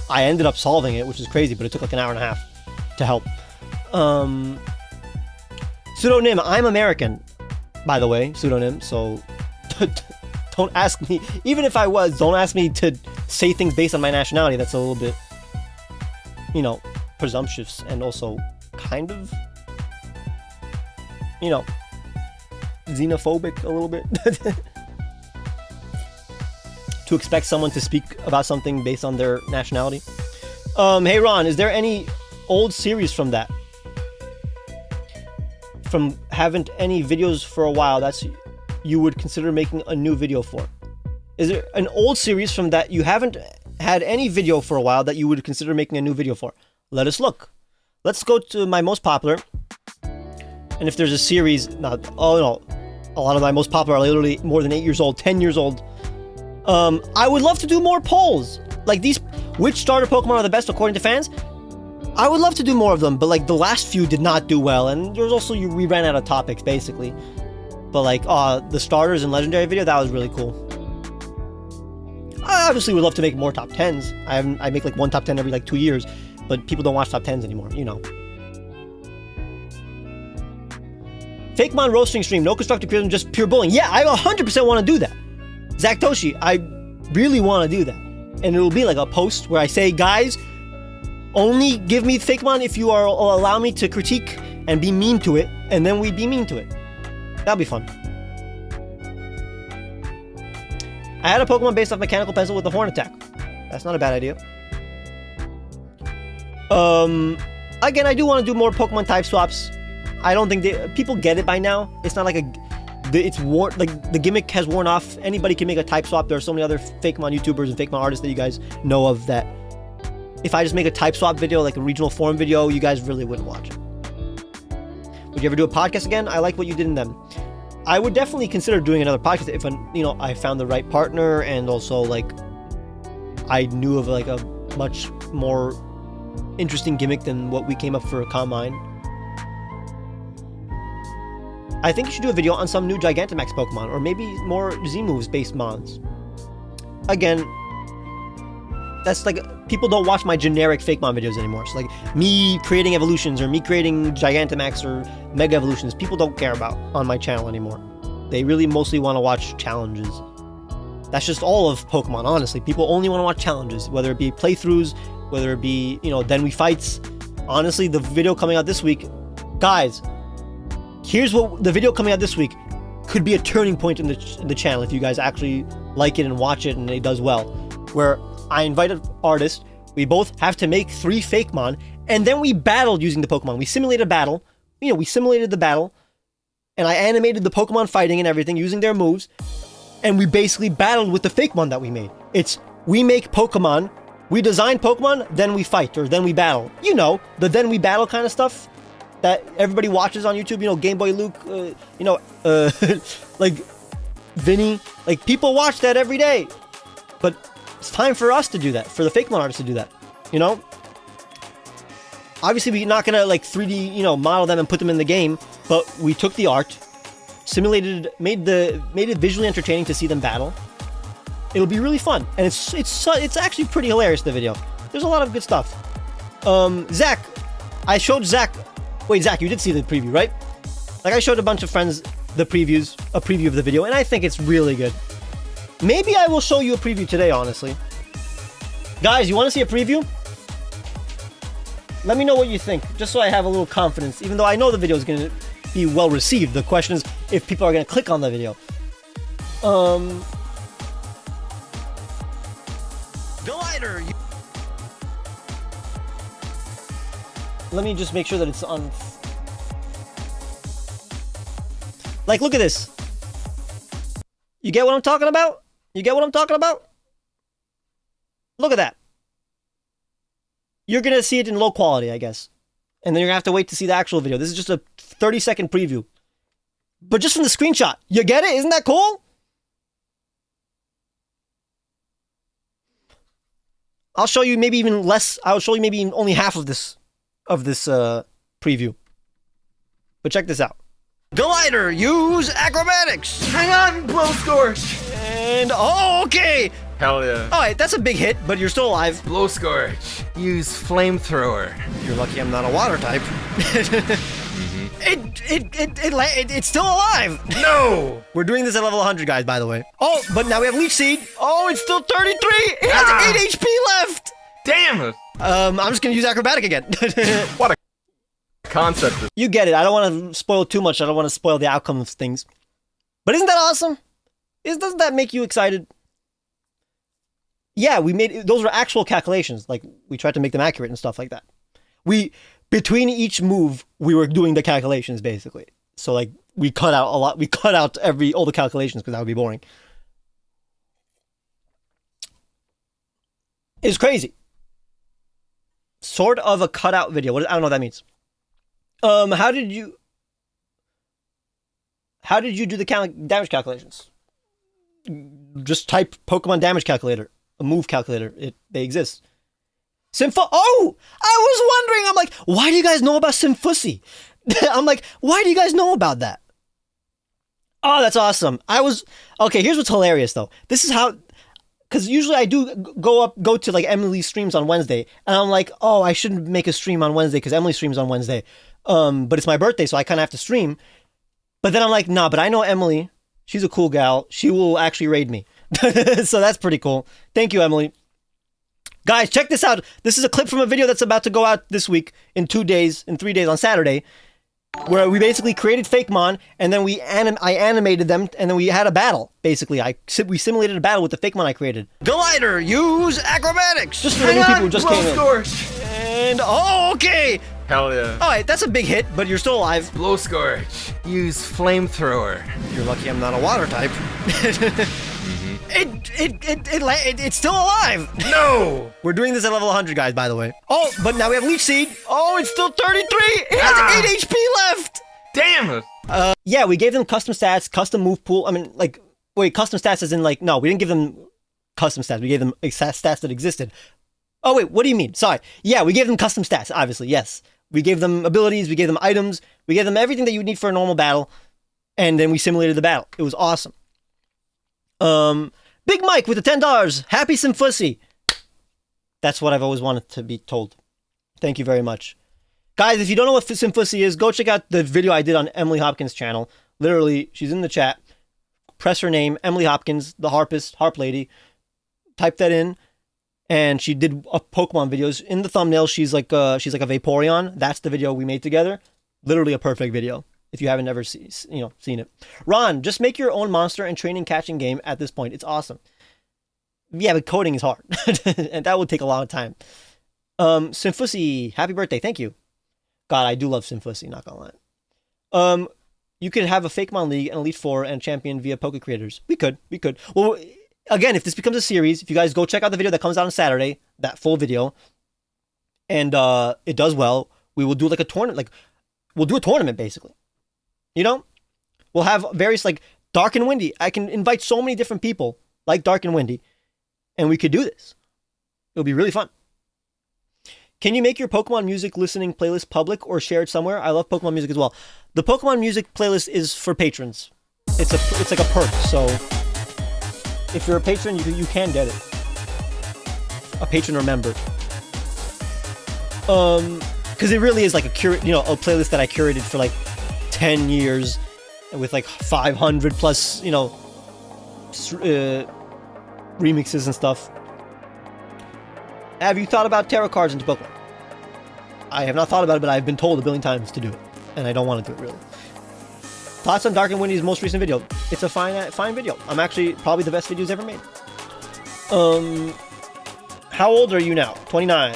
I ended up solving it, which is crazy, but it took like an hour and a half to help. Pseudonym, I'm American, by the way, pseudonym, so don't ask me, even if I was, don't ask me to say things based on my nationality. That's a little bit, presumptuous, and also kind of, xenophobic a little bit. To expect someone to speak about something based on their nationality. Hey Ron, is there any old series from that? Haven't any videos for a while that's you would consider making a new video for? Is there an old series from that you haven't had any video for a while that you would consider making a new video for? let us look. Let's go to my most popular. And if there's a series, a lot of my most popular are literally more than 8 years old, 10 years old. I would love to do more polls. Like these, which starter Pokemon are the best according to fans? I would love to do more of them, but like the last few did not do well. And there's also, we ran out of topics basically. But like, the starters and legendary video, that was really cool. I obviously would love to make more top 10s. I make like one top 10 every like 2 years, but people don't watch top 10s anymore, you know. Fakemon roasting stream, no constructive criticism, just pure bullying. Yeah, I 100% want to do that. Zach Toshi, I really want to do that. And it will be like a post where I say, guys, only give me Fakemon if you allow me to critique and be mean to it, and then we'd be mean to it. That'll be fun. I had a Pokemon based off Mechanical Pencil with a Horn Attack. That's not a bad idea. Again, I do want to do more Pokemon type swaps. I don't think people get it by now. It's not like it's worn, like the gimmick has worn off. Anybody can make a type swap. There are so many other Fakemon YouTubers and Fakemon artists that you guys know of that if I just make a type swap video, like a regional forum video, you guys really wouldn't watch it. Would you ever do a podcast again? I like what you did in them. I would definitely consider doing another podcast if I found the right partner and also like I knew of like a much more interesting gimmick than what we came up for a Combine. I think you should do a video on some new Gigantamax Pokemon, or maybe more Z-moves based mons. Again, that's like, people don't watch my generic Fakemon videos anymore. So like, me creating evolutions, or me creating Gigantamax or Mega Evolutions, people don't care about on my channel anymore. They really mostly want to watch challenges. That's just all of Pokemon, honestly. People only want to watch challenges, whether it be playthroughs, whether it be, Then We Fights. Honestly, the video coming out this week, guys, here's what the video coming out this week could be a turning point in the channel if you guys actually like it and watch it and it does well. Where I invited artists, we both have to make 3 Fakemon, and then we battled using the Pokemon. We simulated a battle. We simulated the battle, and I animated the Pokemon fighting and everything using their moves, and we basically battled with the Fakemon that we made. We make Pokemon, we design Pokemon, then we fight, or then we battle. The then we battle kind of stuff that everybody watches on YouTube, Game Boy Luke, like Vinny, like people watch that every day. But it's time for us to do that, for the Fakemon artists to do that, Obviously, we're not gonna like 3D, model them and put them in the game, but we took the art, simulated, made it visually entertaining to see them battle. It'll be really fun, and it's actually pretty hilarious. The video, there's a lot of good stuff. Zach, I showed Zach. Wait, Zach, you did see the preview, right? Like, I showed a bunch of friends a preview of the video, and I think it's really good. Maybe I will show you a preview today, honestly. Guys, you want to see a preview? Let me know what you think, just so I have a little confidence, even though I know the video is going to be well received. The question is if people are going to click on the video. Glider! Let me just make sure that it's on. Like, look at this. You get what I'm talking about? Look at that. You're going to see it in low quality, I guess. And then you're going to have to wait to see the actual video. This is just a 30-second preview. But just from the screenshot. You get it? Isn't that cool? I'll show you maybe even less. I'll show you maybe only half of this preview. But check this out. Glider, use acrobatics. Hang on, Blow Scorch. And okay. Hell yeah. All right, that's a big hit, but you're still alive. Blow Scorch. Use Flamethrower. You're lucky I'm not a water type. It's still alive. No. We're doing this at level 100, guys, by the way. Oh, but now we have Leech Seed. Oh, it's still 33. It has 8 HP left. Damn it. I'm just gonna use acrobatic again. What a concept. You get it. I don't want to spoil too much. I don't want to spoil the outcome of things. But isn't that awesome? Doesn't that make you excited? Yeah, we made those were actual calculations. Like, we tried to make them accurate and stuff like that. Between each move, we were doing the calculations basically. So like, we cut out a lot. We cut out all the calculations because that would be boring. It's crazy. Sort of a cutout video. I don't know what that means. How did you do the damage calculations? Just type Pokemon damage calculator, a move calculator. They exist. Oh, I was wondering. I'm like, why do you guys know about Simfussy? I'm like, why do you guys know about that? Oh, that's awesome. Okay, here's what's hilarious though. This is how, because usually I do go to like Emily's streams on Wednesday, and I'm like, oh, I shouldn't make a stream on Wednesday because Emily streams on Wednesday. But it's my birthday, so I kind of have to stream. But then I'm like, nah, but I know Emily. She's a cool gal. She will actually raid me. So that's pretty cool. Thank you, Emily. Guys, check this out. This is a clip from a video that's about to go out this week in 3 days on Saturday, where we basically created Fakemon, and then I animated them, and then we had a battle. Basically, we simulated a battle with the Fakemon I created. Glider, use acrobatics. Just for the new people who just came in. Scorch. And okay. Hell yeah. All right, that's a big hit, but you're still alive. Blow Scorch. Use Flamethrower. You're lucky I'm not a water type. It's still alive. No. We're doing this at level 100, guys, by the way. Oh, but now we have Leech Seed. Oh, it's still 33. It has 8 HP left. Damn it. Yeah, we gave them custom stats, custom move pool. I mean, like, wait, custom stats as in, like, no, we didn't give them custom stats. We gave them stats that existed. Oh, wait, what do you mean? Sorry. Yeah, we gave them custom stats, obviously, yes. We gave them abilities, we gave them items, we gave them everything that you would need for a normal battle, and then we simulated the battle. It was awesome. Big Mike with the $10. Happy Simfussy. That's what I've always wanted to be told. Thank you very much. Guys, if you don't know what Simfussy is, go check out the video I did on Emily Hopkins' channel. Literally, she's in the chat. Press her name, Emily Hopkins, the harpist, harp lady. Type that in. And she did Pokemon videos. In the thumbnail, she's like a Vaporeon. That's the video we made together. Literally a perfect video. If you haven't ever seen it. Ron, just make your own monster and training catching game at this point. It's awesome. Yeah, but coding is hard. And that would take a lot of time. Simfussy, happy birthday. Thank you. God, I do love Simfussy, not gonna lie. You could have a Fakemon League and Elite Four and champion via Poke Creators. We could. Well, again, if this becomes a series, if you guys go check out the video that comes out on Saturday, that full video, and it does well, we will do like a tournament. Like, we'll do a tournament, basically. You know? We'll have various, like, Dark and Windy. I can invite so many different people, like Dark and Windy, and we could do this. It'll be really fun. Can you make your Pokemon music listening playlist public or shared somewhere? I love Pokemon music as well. The Pokemon music playlist is for patrons. It's like a perk, so if you're a patron, you can get it. A patron or member. Because it really is like a playlist that I curated for like 10 years with like 500 plus, remixes and stuff. Have you thought about tarot cards into Pokemon? I have not thought about it, but I've been told a billion times to do it, and I don't want to do it really. Thoughts on Dark and Windy's most recent video? It's a fine video. I'm actually probably the best videos ever made. How old are you now? 29.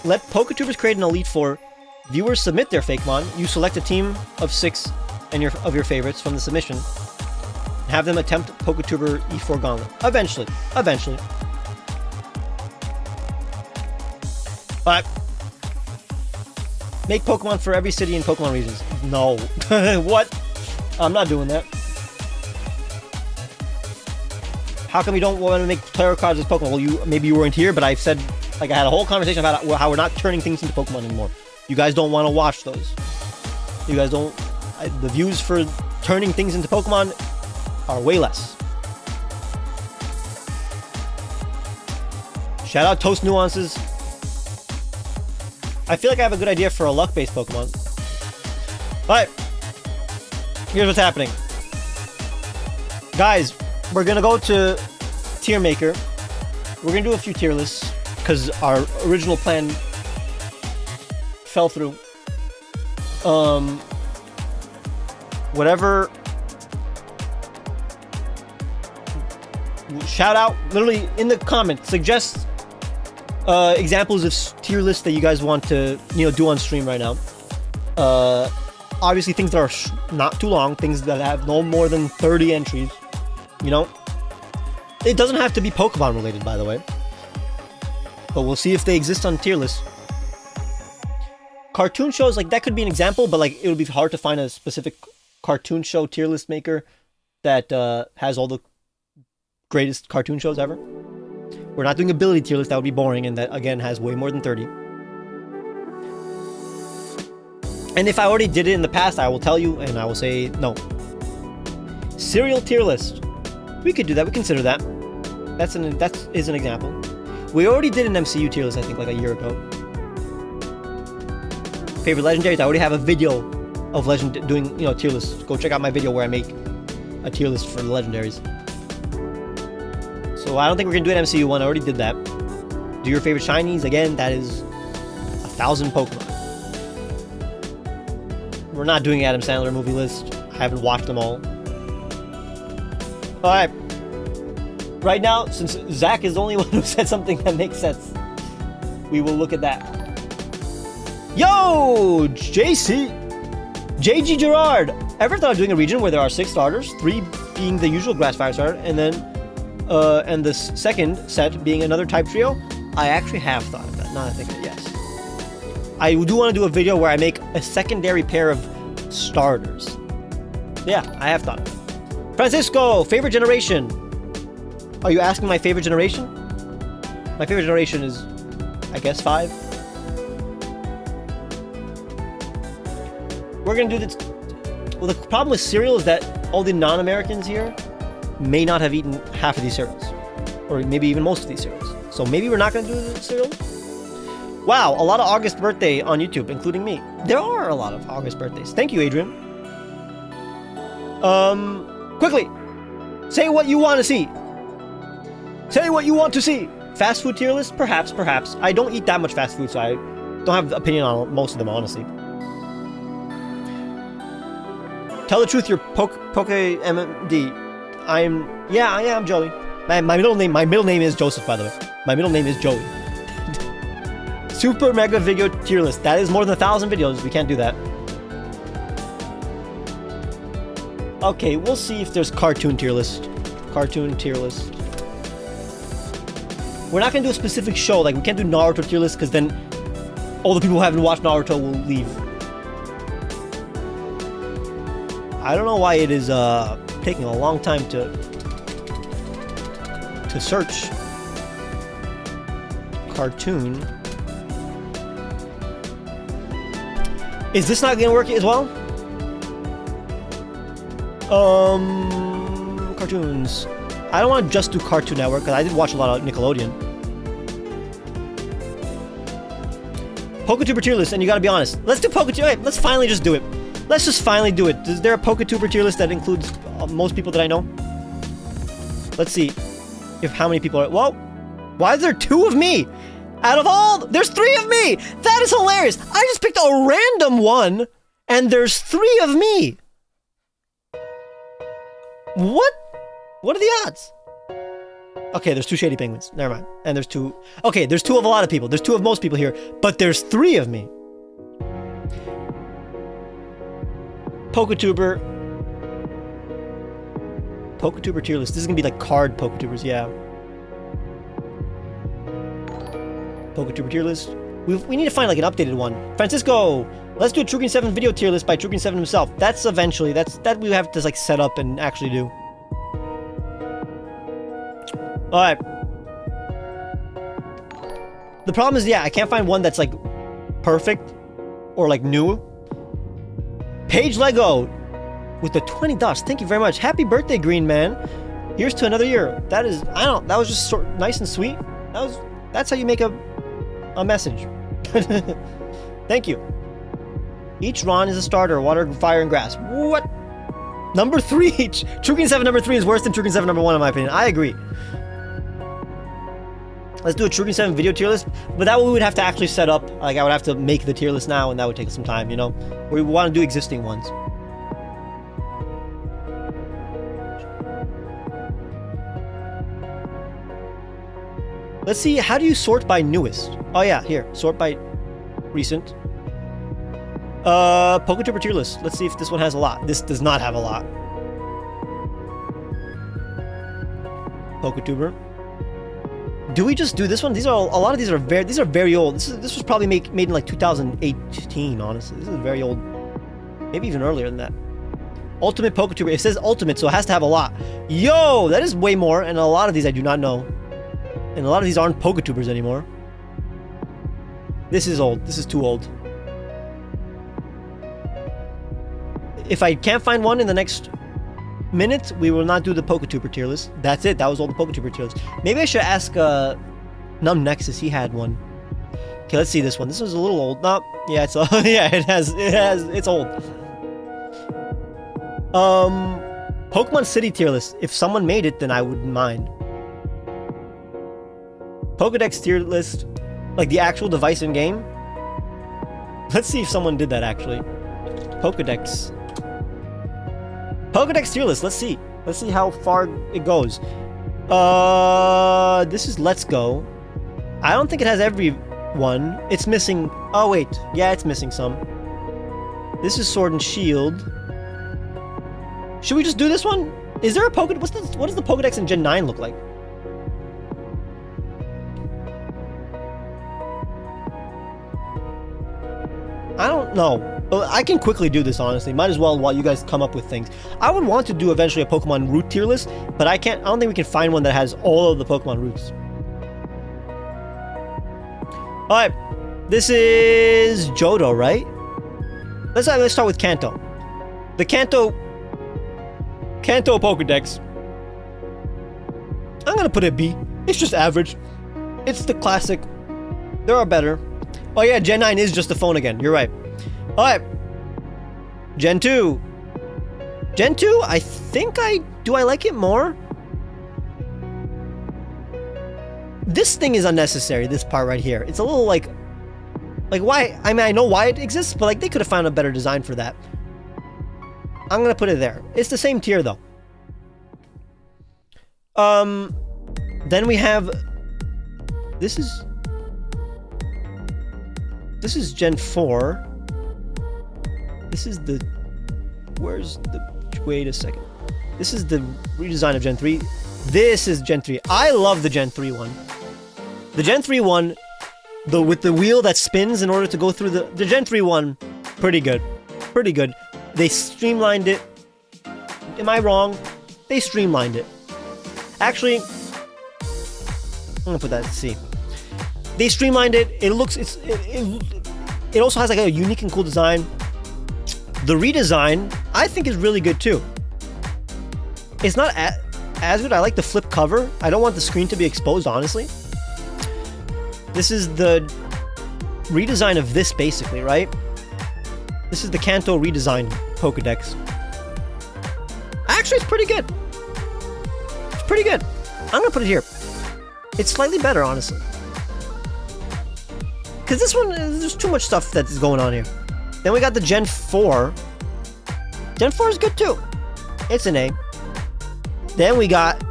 Let PokeTubers create an Elite Four. Viewers submit their Fakemon. You select a team of 6 of your favorites from the submission. Have them attempt PokeTuber E4 Gauntlet. Eventually. But make Pokemon for every city in Pokemon regions. No. What? I'm not doing that. How come you don't want to make tarot cards as Pokemon? Well, maybe you weren't here, but I've said, like, I had a whole conversation about how we're not turning things into Pokemon anymore. You guys don't want to watch those. You guys don't. The views for turning things into Pokemon are way less. Shout out Toast Nuances. I feel like I have a good idea for a luck-based Pokemon. Alright. Here's what's happening. Guys, we're gonna go to Tier Maker. We're gonna do a few tier lists, because our original plan fell through. Whatever. Shout out, literally in the comments, suggest examples of tier lists that you guys want to do on stream right now. Obviously things that are not too long, things that have no more than 30 entries, It doesn't have to be Pokemon related, by the way. But we'll see if they exist on tier list. Cartoon shows, like, that could be an example, but, like, it would be hard to find a specific cartoon show tier list maker that has all the greatest cartoon shows ever. We're not doing ability tier list, that would be boring, and that, again, has way more than 30. And if I already did it in the past, I will tell you, and I will say no. Serial tier list. We could do that, we consider that. That is an example. We already did an MCU tier list, I think, like a year ago. Favorite legendaries, I already have a video of doing, you know, tier lists. Go check out my video where I make a tier list for the legendaries. So I don't think we're gonna do an MCU one, I already did that. Do your favorite shinies, again, that is 1,000 Pokemon. We're not doing Adam Sandler movie list. I haven't watched them all. Alright. Right now, since Zach is the only one who said something that makes sense, we will look at that. Yo! JG Gerard! Ever thought of doing a region where there are 6 starters, 3 being the usual grass fire starter, and then and the second set being another type trio? I actually have thought of that, now that I think of it, yes. I do want to do a video where I make a secondary pair of starters. Yeah, I have thought of it. Francisco, favorite generation. Are you asking my favorite generation? My favorite generation is, I guess, 5. We're gonna do this. Well, the problem with cereal is that all the non-Americans here may not have eaten half of these cereals, or maybe even most of these cereals. So maybe we're not gonna do the cereal. Wow, a lot of August birthday on YouTube, including me. There are a lot of August birthdays. Thank you, Adrian. Quickly, say what you want to see. Say what you want to see. Fast food tier list? Perhaps. I don't eat that much fast food, so I don't have an opinion on most of them, honestly. Tell the truth, you're Poke MD. I am Joey. My middle name is Joseph, by the way. My middle name is Joey. Super mega video tier list. That is more than 1,000 videos. We can't do that. Okay, we'll see if there's cartoon tier list. Cartoon tier list. We're not gonna do a specific show. Like, we can't do Naruto tier list because then all the people who haven't watched Naruto will leave. I don't know why it is taking a long time to search cartoon. Is this not gonna work as well? Cartoons. I don't want to just do Cartoon Network because I did watch a lot of Nickelodeon. PokeTuber tier list, and you gotta be honest. Let's do PokeTuber. Okay, let's finally just do it. Let's just finally do it. Is there a PokeTuber tier list that includes most people that I know? Let's see if how many people are. Whoa! Why is there 2 of me? Out of all, there's 3 of me. That is hilarious. I just picked a random one, and there's 3 of me. What? What are the odds? Okay, there's 2 shady penguins. Never mind. And there's 2. Okay, there's 2 of a lot of people. There's 2 of most people here, but there's 3 of me. PokeTuber tier list. This is gonna be like card PokeTubers, yeah. PokeTuber tier list. We need to find like an updated one. Francisco, let's do a Truegreen7 video tier list by Truegreen7 himself. That's eventually. That we have to like set up and actually do. All right. The problem is, yeah, I can't find one that's like perfect or like new. Page Lego with the $20. Thank you very much. Happy birthday, Green Man. Here's to another year. That was just nice and sweet. That's how you make a message. Thank you. Each Ron is a starter. Water, fire, and grass. What? Number 3 each. Truegreen7 number 3 is worse than Truegreen7 number 1 in my opinion. I agree. Let's do a Truegreen7 video tier list, but that we would have to actually set up. Like, I would have to make the tier list now, and that would take some time, you know? We want to do existing ones. Let's see, how do you sort by newest? Oh yeah, here, sort by recent. PokeTuber tier list. Let's see if this one has a lot. This does not have a lot. Poketuber. Do we just do this one? These are a lot of these are very old. This was probably made in like 2018. Honestly, this is very old. Maybe even earlier than that. Ultimate Poketuber. It says ultimate, so it has to have a lot. Yo, that is way more. And a lot of these I do not know. And a lot of these aren't Poketubers anymore. This is old. This is too old. If I can't find one in the next minute, we will not do the Poketuber tier list. That's it. That was all the Poketuber tier list. Maybe I should ask Numb Nexus. He had one. Okay, let's see this one. This one's a little old. No, yeah, it's yeah, it's old. Pokemon City tier list. If someone made it, then I wouldn't mind. Pokedex tier list, like the actual device in game. Let's see if someone did that actually. Pokedex tier list. Let's see how far it goes. This is Let's Go. I don't think it has every one. It's missing. Oh wait, yeah, it's missing some. This is Sword and Shield. Should we just do this one? Is there a Pokedex? What does the Pokedex in Gen 9 look like? I don't know. I can quickly do this, honestly. Might as well while you guys come up with things. I would want to do eventually a Pokemon route tier list, but I don't think we can find one that has all of the Pokemon routes. Alright. This is Johto, right? Let's start with Kanto. The Kanto Pokedex. I'm gonna put it B. It's just average. It's the classic. There are better. Oh yeah, Gen 9 is just the phone again. You're right. Alright. Gen 2. Gen 2, I think I like it more? This thing is unnecessary, this part right here. It's a little like why? I mean, I know why it exists, but like they could have found a better design for that. I'm gonna put it there. It's the same tier though. Then we have this is Gen 4. This is the wait a second. This is the redesign of Gen 3. This is Gen 3. I love the Gen 3 one. The Gen 3 one, with the wheel that spins in order to go through the Gen 3 one, pretty good. Pretty good. They streamlined it. Am I wrong? They streamlined it. Actually, I'm gonna put that at C. They streamlined it. It looks, it also has like a unique and cool design. The redesign, I think, is really good too. It's not as good. I like the flip cover. I don't want the screen to be exposed, honestly. This is the redesign of this, basically, right? This is the Kanto redesigned Pokedex. Actually, it's pretty good. It's pretty good. I'm gonna put it here. It's slightly better, honestly. Because this one, there's too much stuff that's going on here. Then we got the Gen 4. Gen 4 is good too. It's an A. Then we got...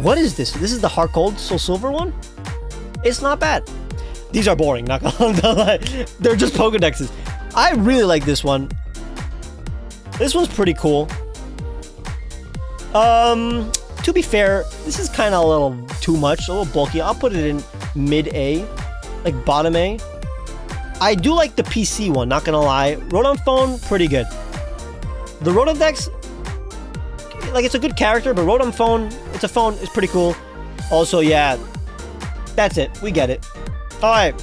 What is this? This is the Heart Gold Soul Silver one? It's not bad. These are boring, not gonna lie. They're just Pokedexes. I really like this one. This one's pretty cool. To be fair, this is kind of a little too much, a little bulky. I'll put it in mid-A, like bottom A. I do like the PC one, not gonna lie. Rotom Phone, pretty good. The Rotom Dex, like, it's a good character, but Rotom Phone, it's a phone, it's pretty cool. Also, yeah, that's it. We get it. Alright.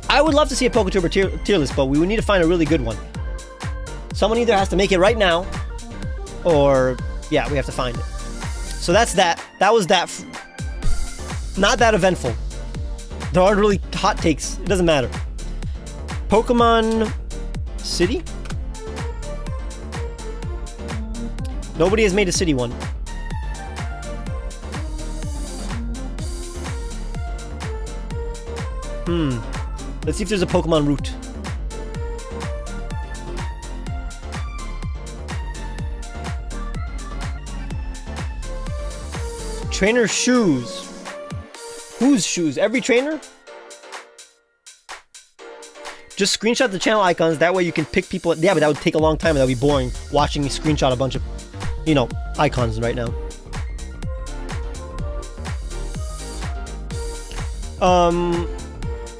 I would love to see a Poketuber tier list, but we would need to find a really good one. Someone either has to make it right now, or, yeah, we have to find it. So that's that. That was that. Not that eventful. There aren't really hot takes. It doesn't matter. Pokemon City? Nobody has made a city one. Let's see if there's a Pokemon route. Trainer shoes. Whose shoes? Every trainer? Just screenshot the channel icons. That way you can pick people. Yeah, but that would take a long time and that would be boring watching me screenshot a bunch of, you know, icons right now.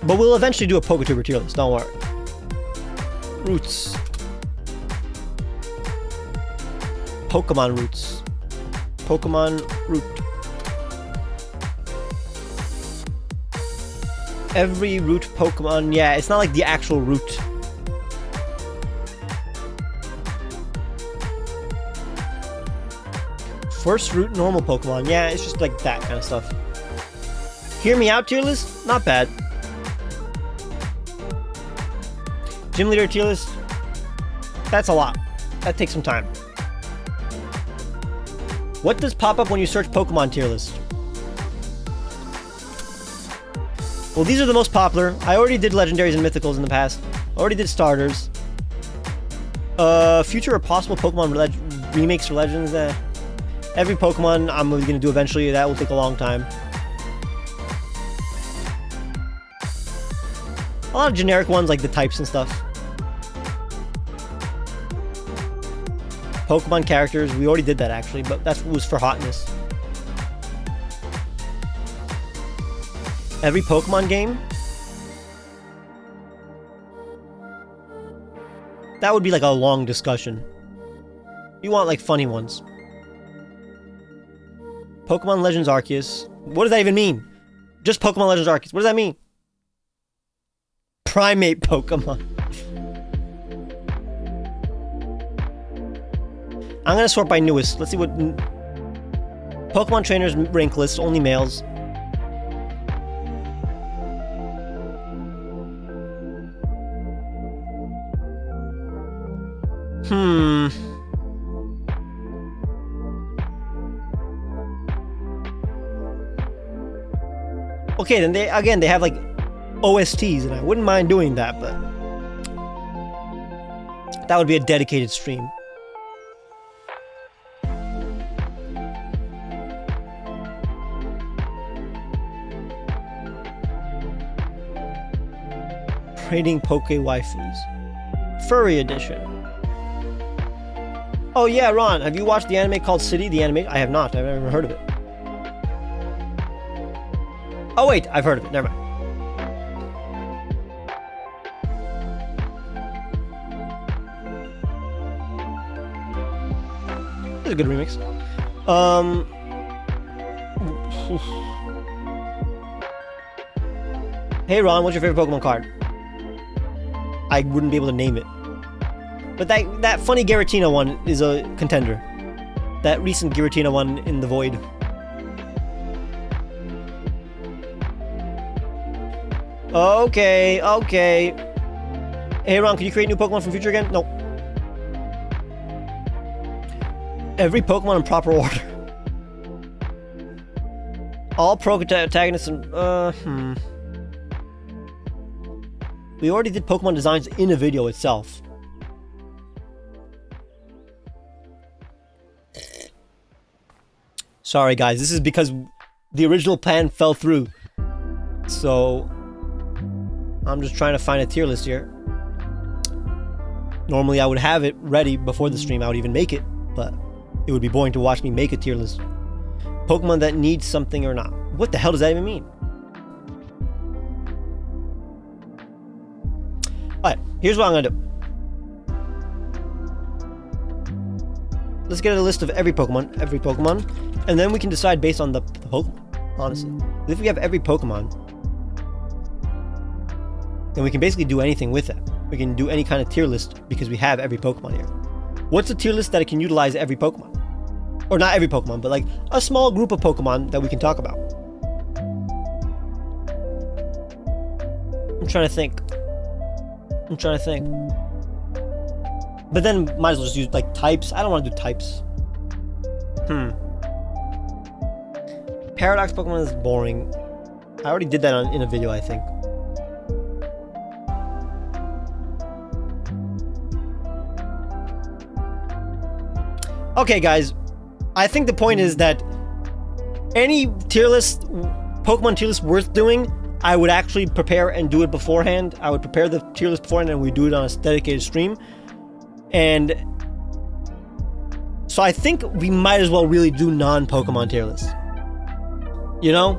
But we'll eventually do a PokeTuber tier list, don't worry. Roots. Pokemon roots. Pokemon root. Every root Pokemon, yeah, it's not like the actual root. First root normal Pokemon, yeah, it's just like that kind of stuff. Hear me out tier list, not bad. Gym leader tier list, that's a lot. That takes some time. What does pop up when you search Pokemon tier list? Well, these are the most popular. I already did legendaries and mythicals in the past. Already did starters. Future or possible Pokemon remakes or legends. Every Pokemon I'm going to do eventually. That will take a long time. A lot of generic ones like the types and stuff. Pokemon characters, we already did that actually, but that was for hotness. Every Pokemon game? That would be like a long discussion. You want like funny ones. Pokemon Legends Arceus. What does that even mean? Just Pokemon Legends Arceus. What does that mean? Primate Pokemon. I'm gonna sort by newest. Let's see what... Pokemon Trainers rank list, only males. Okay, then they have like OSTs, and I wouldn't mind doing that, but that would be a dedicated stream. Trading Poke Waifus. Furry Edition. Oh yeah, Ron, have you watched the anime called City? The anime? I have not. I've never heard of it. Oh wait, I've heard of it. Never mind. It's a good remix. Hey Ron, what's your favorite Pokemon card? I wouldn't be able to name it. But that funny Giratina one is a contender. That recent Giratina one in the void. Okay. Hey Ron, can you create new Pokemon from future again? Nope. Every Pokemon in proper order. All protagonists and... We already did Pokemon designs in a video itself. Sorry guys, this is because the original plan fell through. So... I'm just trying to find a tier list here. Normally I would have it ready before the stream, I would even make it, but it would be boring to watch me make a tier list. Pokemon that need something or not. What the hell does that even mean? Alright, here's what I'm gonna do. Let's get a list of every Pokemon, and then we can decide based on the Pokemon, honestly. If we have every Pokemon, then we can basically do anything with it. We can do any kind of tier list because we have every Pokemon here. What's a tier list that it can utilize every Pokemon? Or not every Pokemon, but like a small group of Pokemon that we can talk about. I'm trying to think. But then might as well just use like types. I don't want to do types. Paradox Pokemon is boring. I already did that in a video, I think. Okay, guys. I think the point is that any tier list, Pokemon tier list worth doing, I would actually prepare and do it beforehand. I would prepare the tier list beforehand and we do it on a dedicated stream. And So I think we might as well really do non-Pokemon tier lists. You know?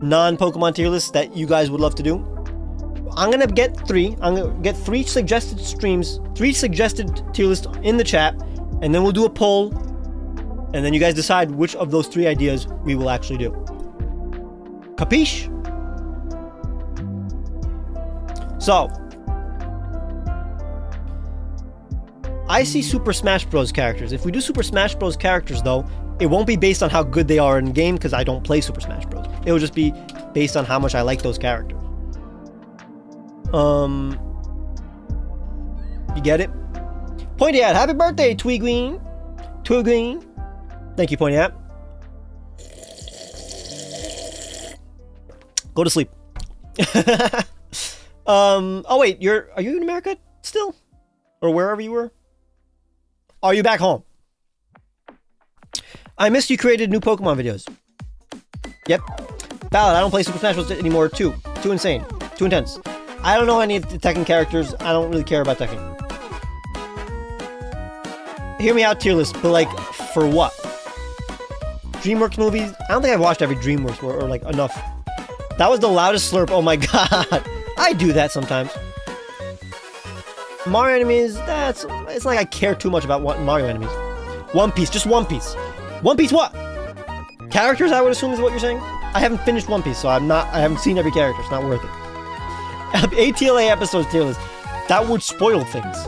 Non-Pokemon tier lists that you guys would love to do. I'm gonna get 3. I'm gonna get 3 suggested streams, 3 suggested tier lists in the chat, and then we'll do a poll, and then you guys decide which of those 3 ideas we will actually do. Capiche? So, I see Super Smash Bros. Characters. If we do Super Smash Bros. Characters, though, it won't be based on how good they are in game, because I don't play Super Smash Bros. It will just be based on how much I like those characters. You get it? Pointy Hat, happy birthday, Tweegreen. Truegreen. Thank you, Pointy Hat. Go to sleep. Oh wait, are you in America still? Or wherever you were? Are you back home? I missed you created new Pokemon videos. Yep. Ballad, I don't play Super Smash Bros. Anymore, too. Too insane. Too intense. I don't know any of the Tekken characters. I don't really care about Tekken. Hear me out, tier list, but like, for what? DreamWorks movies? I don't think I've watched every DreamWorks or like enough. That was the loudest slurp. Oh my god. I do that sometimes. Mario enemies, it's like I care too much about what Mario enemies. One Piece, just One Piece. One Piece what? Characters, I would assume is what you're saying? I haven't finished One Piece, so I haven't seen every character. It's not worth it. ATLA episodes tier list. That would spoil things.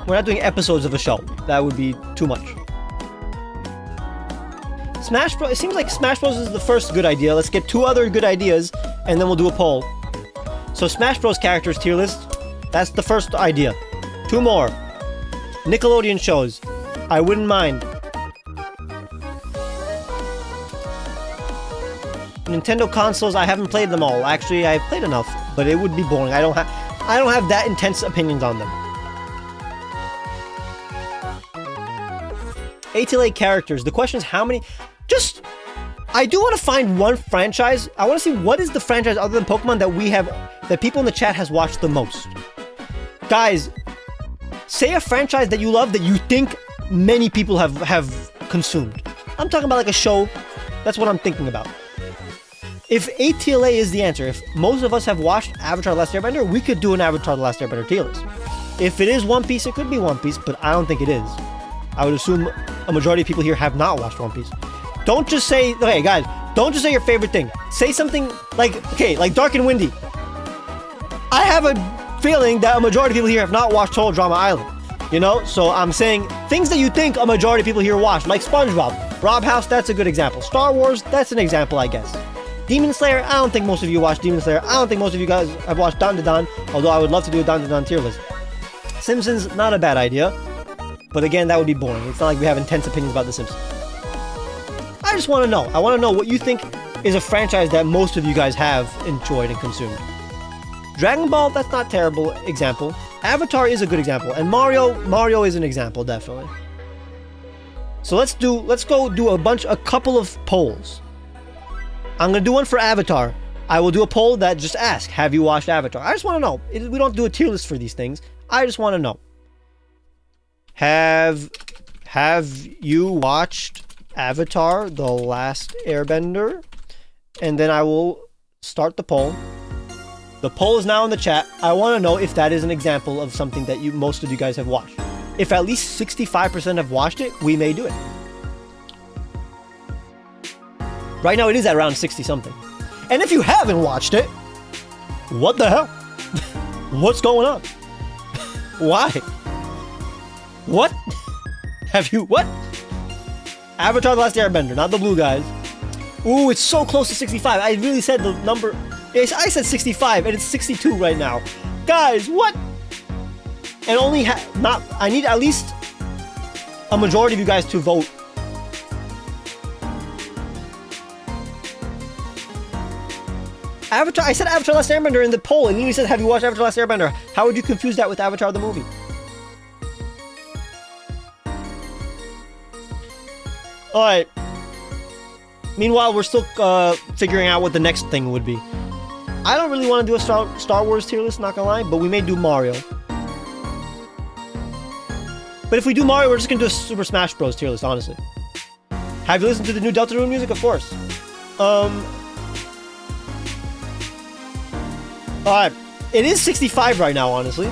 We're not doing episodes of a show. That would be too much. Smash Bros. It seems like Smash Bros. Is the first good idea. Let's get 2 other good ideas, and then we'll do a poll. So Smash Bros. Characters tier list. That's the first idea. 2 more. Nickelodeon shows. I wouldn't mind. Nintendo consoles, I haven't played them all. Actually, I've played enough, but it would be boring. I don't have that intense opinions on them. ATLA characters. The question is how many... I do want to find one franchise. I want to see what is the franchise other than Pokemon that people in the chat has watched the most. Guys, say a franchise that you love that you think many people have consumed. I'm talking about like a show. That's what I'm thinking about. If ATLA is the answer, if most of us have watched Avatar The Last Airbender, we could do an Avatar The Last Airbender tier list. If it is One Piece, it could be One Piece, but I don't think it is. I would assume a majority of people here have not watched One Piece. Don't just say, okay guys, don't just say your favorite thing. Say something like Dark and Windy. I have a feeling that a majority of people here have not watched Total Drama Island. You know? So I'm saying things that you think a majority of people here watch, like SpongeBob. Rob House, that's a good example. Star Wars, that's an example, I guess. Demon Slayer, I don't think most of you watch Demon Slayer. I don't think most of you guys have watched Dan Dan, although I would love to do a Dan Dan tier list. Simpsons, not a bad idea. But again, that would be boring. It's not like we have intense opinions about The Simpsons. I just want to know. I want to know what you think is a franchise that most of you guys have enjoyed and consumed. Dragon Ball, that's not a terrible example. Avatar is a good example. And Mario is an example, definitely. So let's go do a couple of polls. I'm going to do one for Avatar. I will do a poll that just asks, have you watched Avatar? I just want to know. We don't do a tier list for these things. I just want to know. Have you watched Avatar The Last Airbender? And then I will start the poll. The poll is now in the chat. I want to know if that is an example of something that most of you guys have watched. If at least 65% have watched it, we may do it. Right now it is at around 60 something. And if you haven't watched it, what the hell? What's going on? Why? What? Have you what? Avatar The Last Airbender, not the blue guys. Ooh, it's so close to 65. I really said the number. Yes, I said 65 and it's 62 right now. Guys, what? And only I need at least a majority of you guys to vote. Avatar, I said Avatar The Last Airbender in the poll, and you said, have you watched Avatar The Last Airbender? How would you confuse that with Avatar the movie? Alright. Meanwhile, we're still figuring out what the next thing would be. I don't really want to do a Star Wars tier list, not gonna lie, but we may do Mario. But if we do Mario, we're just gonna do a Super Smash Bros. Tier list, honestly. Have you listened to the new Deltarune music? Of course. Alright. It is 65 right now, honestly.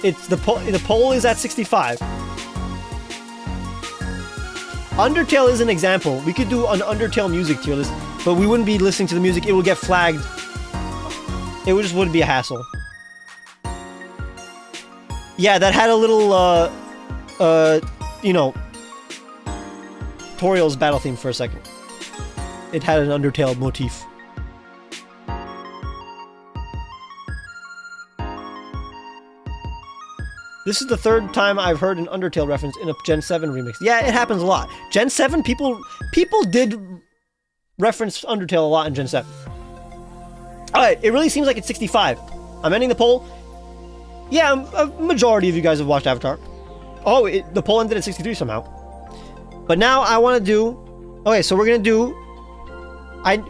It's the poll is at 65. Undertale is an example. We could do an Undertale music tier list, but we wouldn't be listening to the music. It would get flagged. It just wouldn't be a hassle. Yeah, that had a little, you know, Toriel's battle theme for a second. It had an Undertale motif. This is the third time I've heard an Undertale reference in a Gen 7 remix. Yeah, it happens a lot. Gen 7, people did reference Undertale a lot in Gen 7. Alright, it really seems like it's 65. I'm ending the poll. Yeah, a majority of you guys have watched Avatar. Oh, the poll ended at 63 somehow. But now I want to do... Okay, so we're going to do...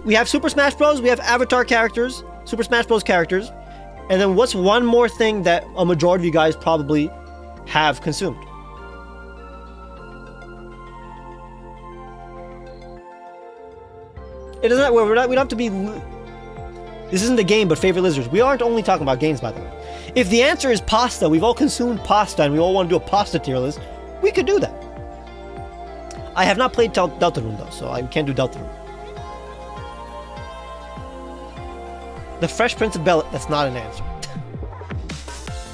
We have Super Smash Bros. We have Avatar characters. Super Smash Bros. Characters. And then what's one more thing that a majority of you guys probably have consumed? It doesn't... we don't have to be... This isn't a game, but favorite lizards. We aren't only talking about games, by the way. If the answer is pasta, we've all consumed pasta, and we all want to do a pasta tier list, we could do that. I have not played Deltarune, though, so I can't do Deltarune. The Fresh Prince of Bel-Air, that's not an answer.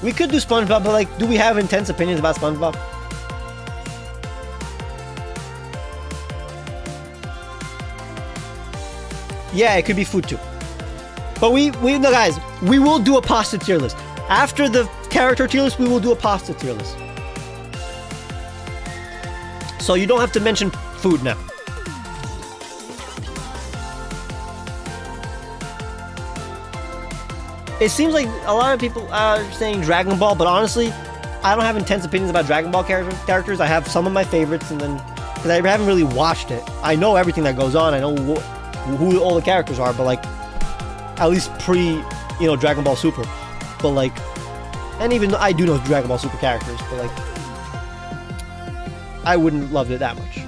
We could do SpongeBob, but, like, do we have intense opinions about SpongeBob? Yeah, it could be food, too. But no, guys, we will do a pasta tier list. After the character tier list, we will do a pasta tier list. So you don't have to mention food now. It seems like a lot of people are saying Dragon Ball, but honestly, I don't have intense opinions about Dragon Ball characters. I have some of my favorites, and then, because I haven't really watched it. I know everything that goes on. I know who all the characters are, but like, at least Dragon Ball Super. But like, and even I do know Dragon Ball Super characters, but like, I wouldn't love it that much.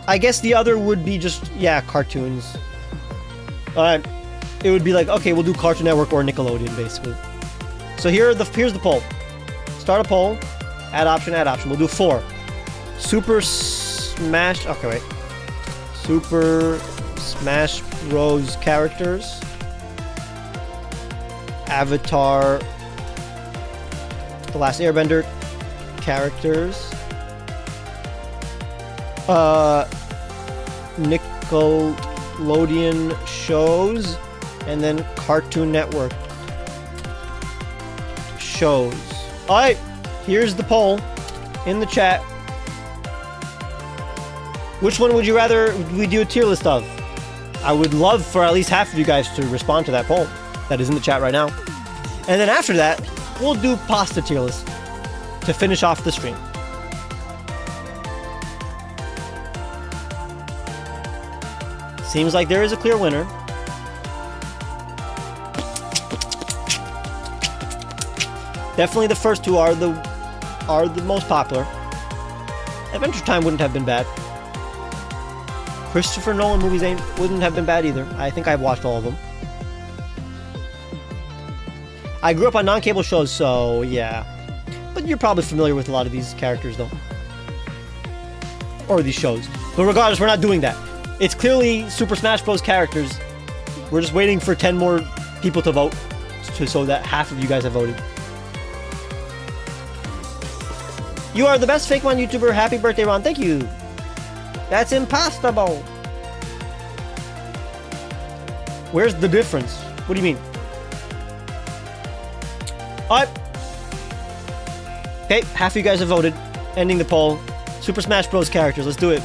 I guess the other would be just, yeah, cartoons. It would be like, okay, we'll do Cartoon Network or Nickelodeon, basically. So here's the poll. Start a poll. Add option, add option. We'll do 4. Super Smash... Okay, wait. Super Smash Bros. Characters. Avatar... The Last Airbender characters. Nickelodeon shows, and then Cartoon Network shows. Alright, here's the poll in the chat. Which one would you rather we do a tier list of? I would love for at least half of you guys to respond to that poll that is in the chat right now. And then after that, we'll do pasta tier list to finish off the stream. Seems like there is a clear winner. Definitely the first two are the most popular. Adventure Time wouldn't have been bad. Christopher Nolan movies wouldn't have been bad either. I think I've watched all of them. I grew up on non-cable shows, so yeah. But you're probably familiar with a lot of these characters, though. Or these shows. But regardless, we're not doing that. It's clearly Super Smash Bros. Characters. We're just waiting for 10 more people to vote, so that half of you guys have voted. You are the best Fake One YouTuber. Happy birthday, Ron. Thank you. That's impossible. Where's the difference? What do you mean? Alright. Okay, half of you guys have voted. Ending the poll. Super Smash Bros. Characters. Let's do it.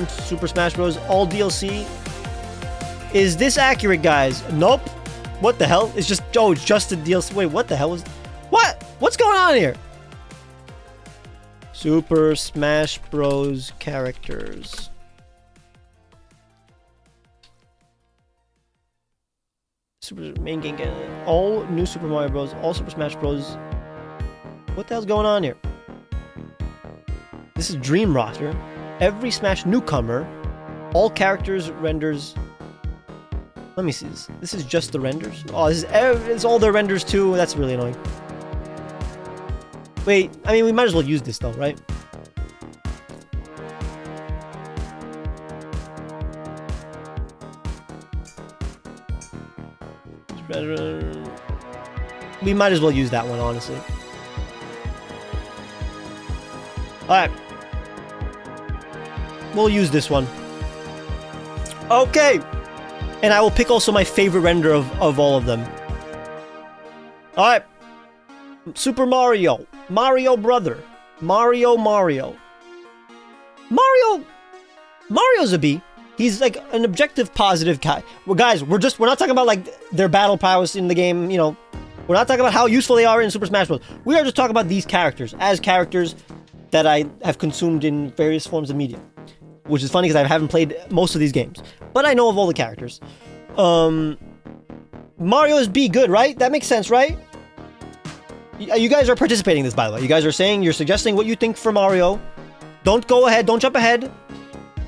Super Smash Bros. All DLC. Is this accurate, guys? Nope. What the hell? It's just... Oh, it's just a DLC. Wait, what the hell is... What? What's going on here? Super Smash Bros. Characters. Super main game, all new Super Mario Bros, all Super Smash Bros. What the hell's going on here? This is Dream Roster. Every Smash newcomer, all characters, renders. Let me see this. This is just the renders. Oh, this is it's all the renders too. That's really annoying. Wait, I mean, we might as well use this though, right? We might as well use that one, honestly. Alright. We'll use this one. Okay! And I will pick also my favorite render of all of them. Alright. Super Mario. Mario Brother. Mario. Mario's a B. He's like an objective positive guy. Well, guys, we're not talking about like their battle prowess in the game, you know. We're not talking about how useful they are in Super Smash Bros. We are just talking about these characters as characters that I have consumed in various forms of media. Which is funny because I haven't played most of these games. But I know of all the characters. Mario is B, good, right? That makes sense, right? You guys are participating in this, by the way. You guys are you're suggesting what you think for Mario. Don't go ahead, don't jump ahead.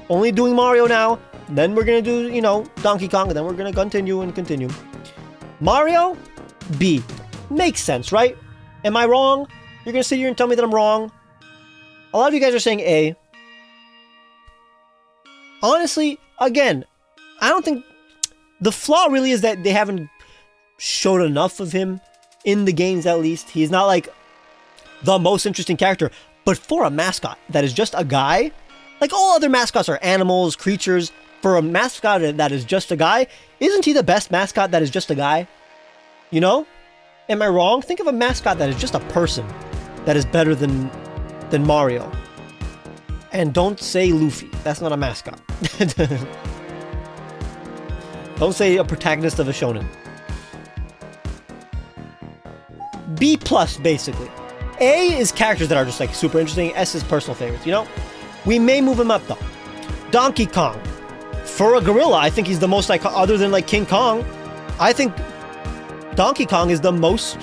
Only doing Mario now. Then we're gonna do, you know, Donkey Kong, and then we're gonna continue. Mario, B. Makes sense, right? Am I wrong? You're gonna sit here and tell me that I'm wrong. A lot of you guys are saying A. Honestly, again, I don't think the flaw really is that they haven't showed enough of him in the games, at least. He's not like the most interesting character, but for a mascot that is just a guy, like all other mascots are animals, creatures. For a mascot that is just a guy, isn't he the best mascot that is just a guy? You know? Am I wrong? Think of a mascot that is just a person that is better than Mario. And don't say Luffy. That's not a mascot. Don't say a protagonist of a shonen. B+, basically. A is characters that are just like super interesting. S is personal favorites, you know? We may move him up though. Donkey Kong. For a gorilla, I think he's the most iconic, other than like King Kong. I think Donkey Kong is the most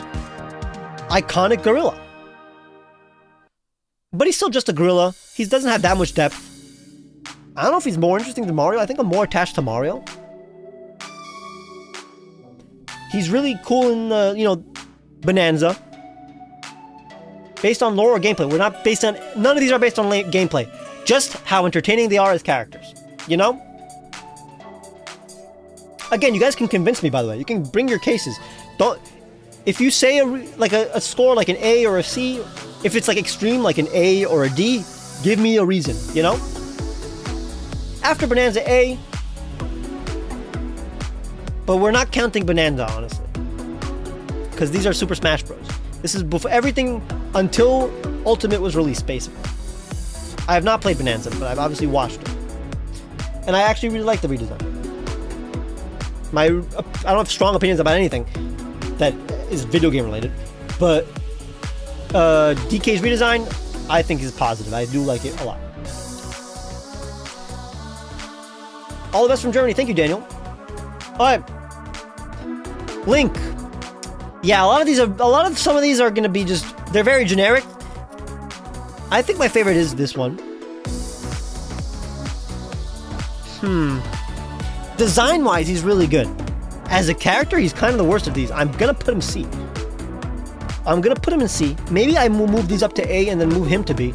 iconic gorilla. But he's still just a gorilla. He doesn't have that much depth. I don't know if he's more interesting than Mario. I think I'm more attached to Mario. He's really cool in the, you know, Bonanza. Based on lore or gameplay. We're not based on... None of these are based on gameplay. Just how entertaining they are as characters. You know? Again, you guys can convince me, by the way. You can bring your cases. Don't... If you say a score like an A or a C, if it's like extreme, like an A or a D, give me a reason, you know? After Bonanza, A. But we're not counting Bonanza, honestly. Because these are Super Smash Bros. This is before everything until Ultimate was released, basically. I have not played Bonanza, but I've obviously watched it. And I actually really like the redesign. I don't have strong opinions about anything that is video game related, but DK's redesign, I think, is positive. I do like it a lot. All the best from Germany. Thank you, Daniel. Alright. Link. Yeah, some of these are going to be just, they're very generic. I think my favorite is this one. Design-wise, he's really good. As a character, he's kind of the worst of these. I'm going to put him C. I'm going to put him in C. Maybe I will move these up to A and then move him to B.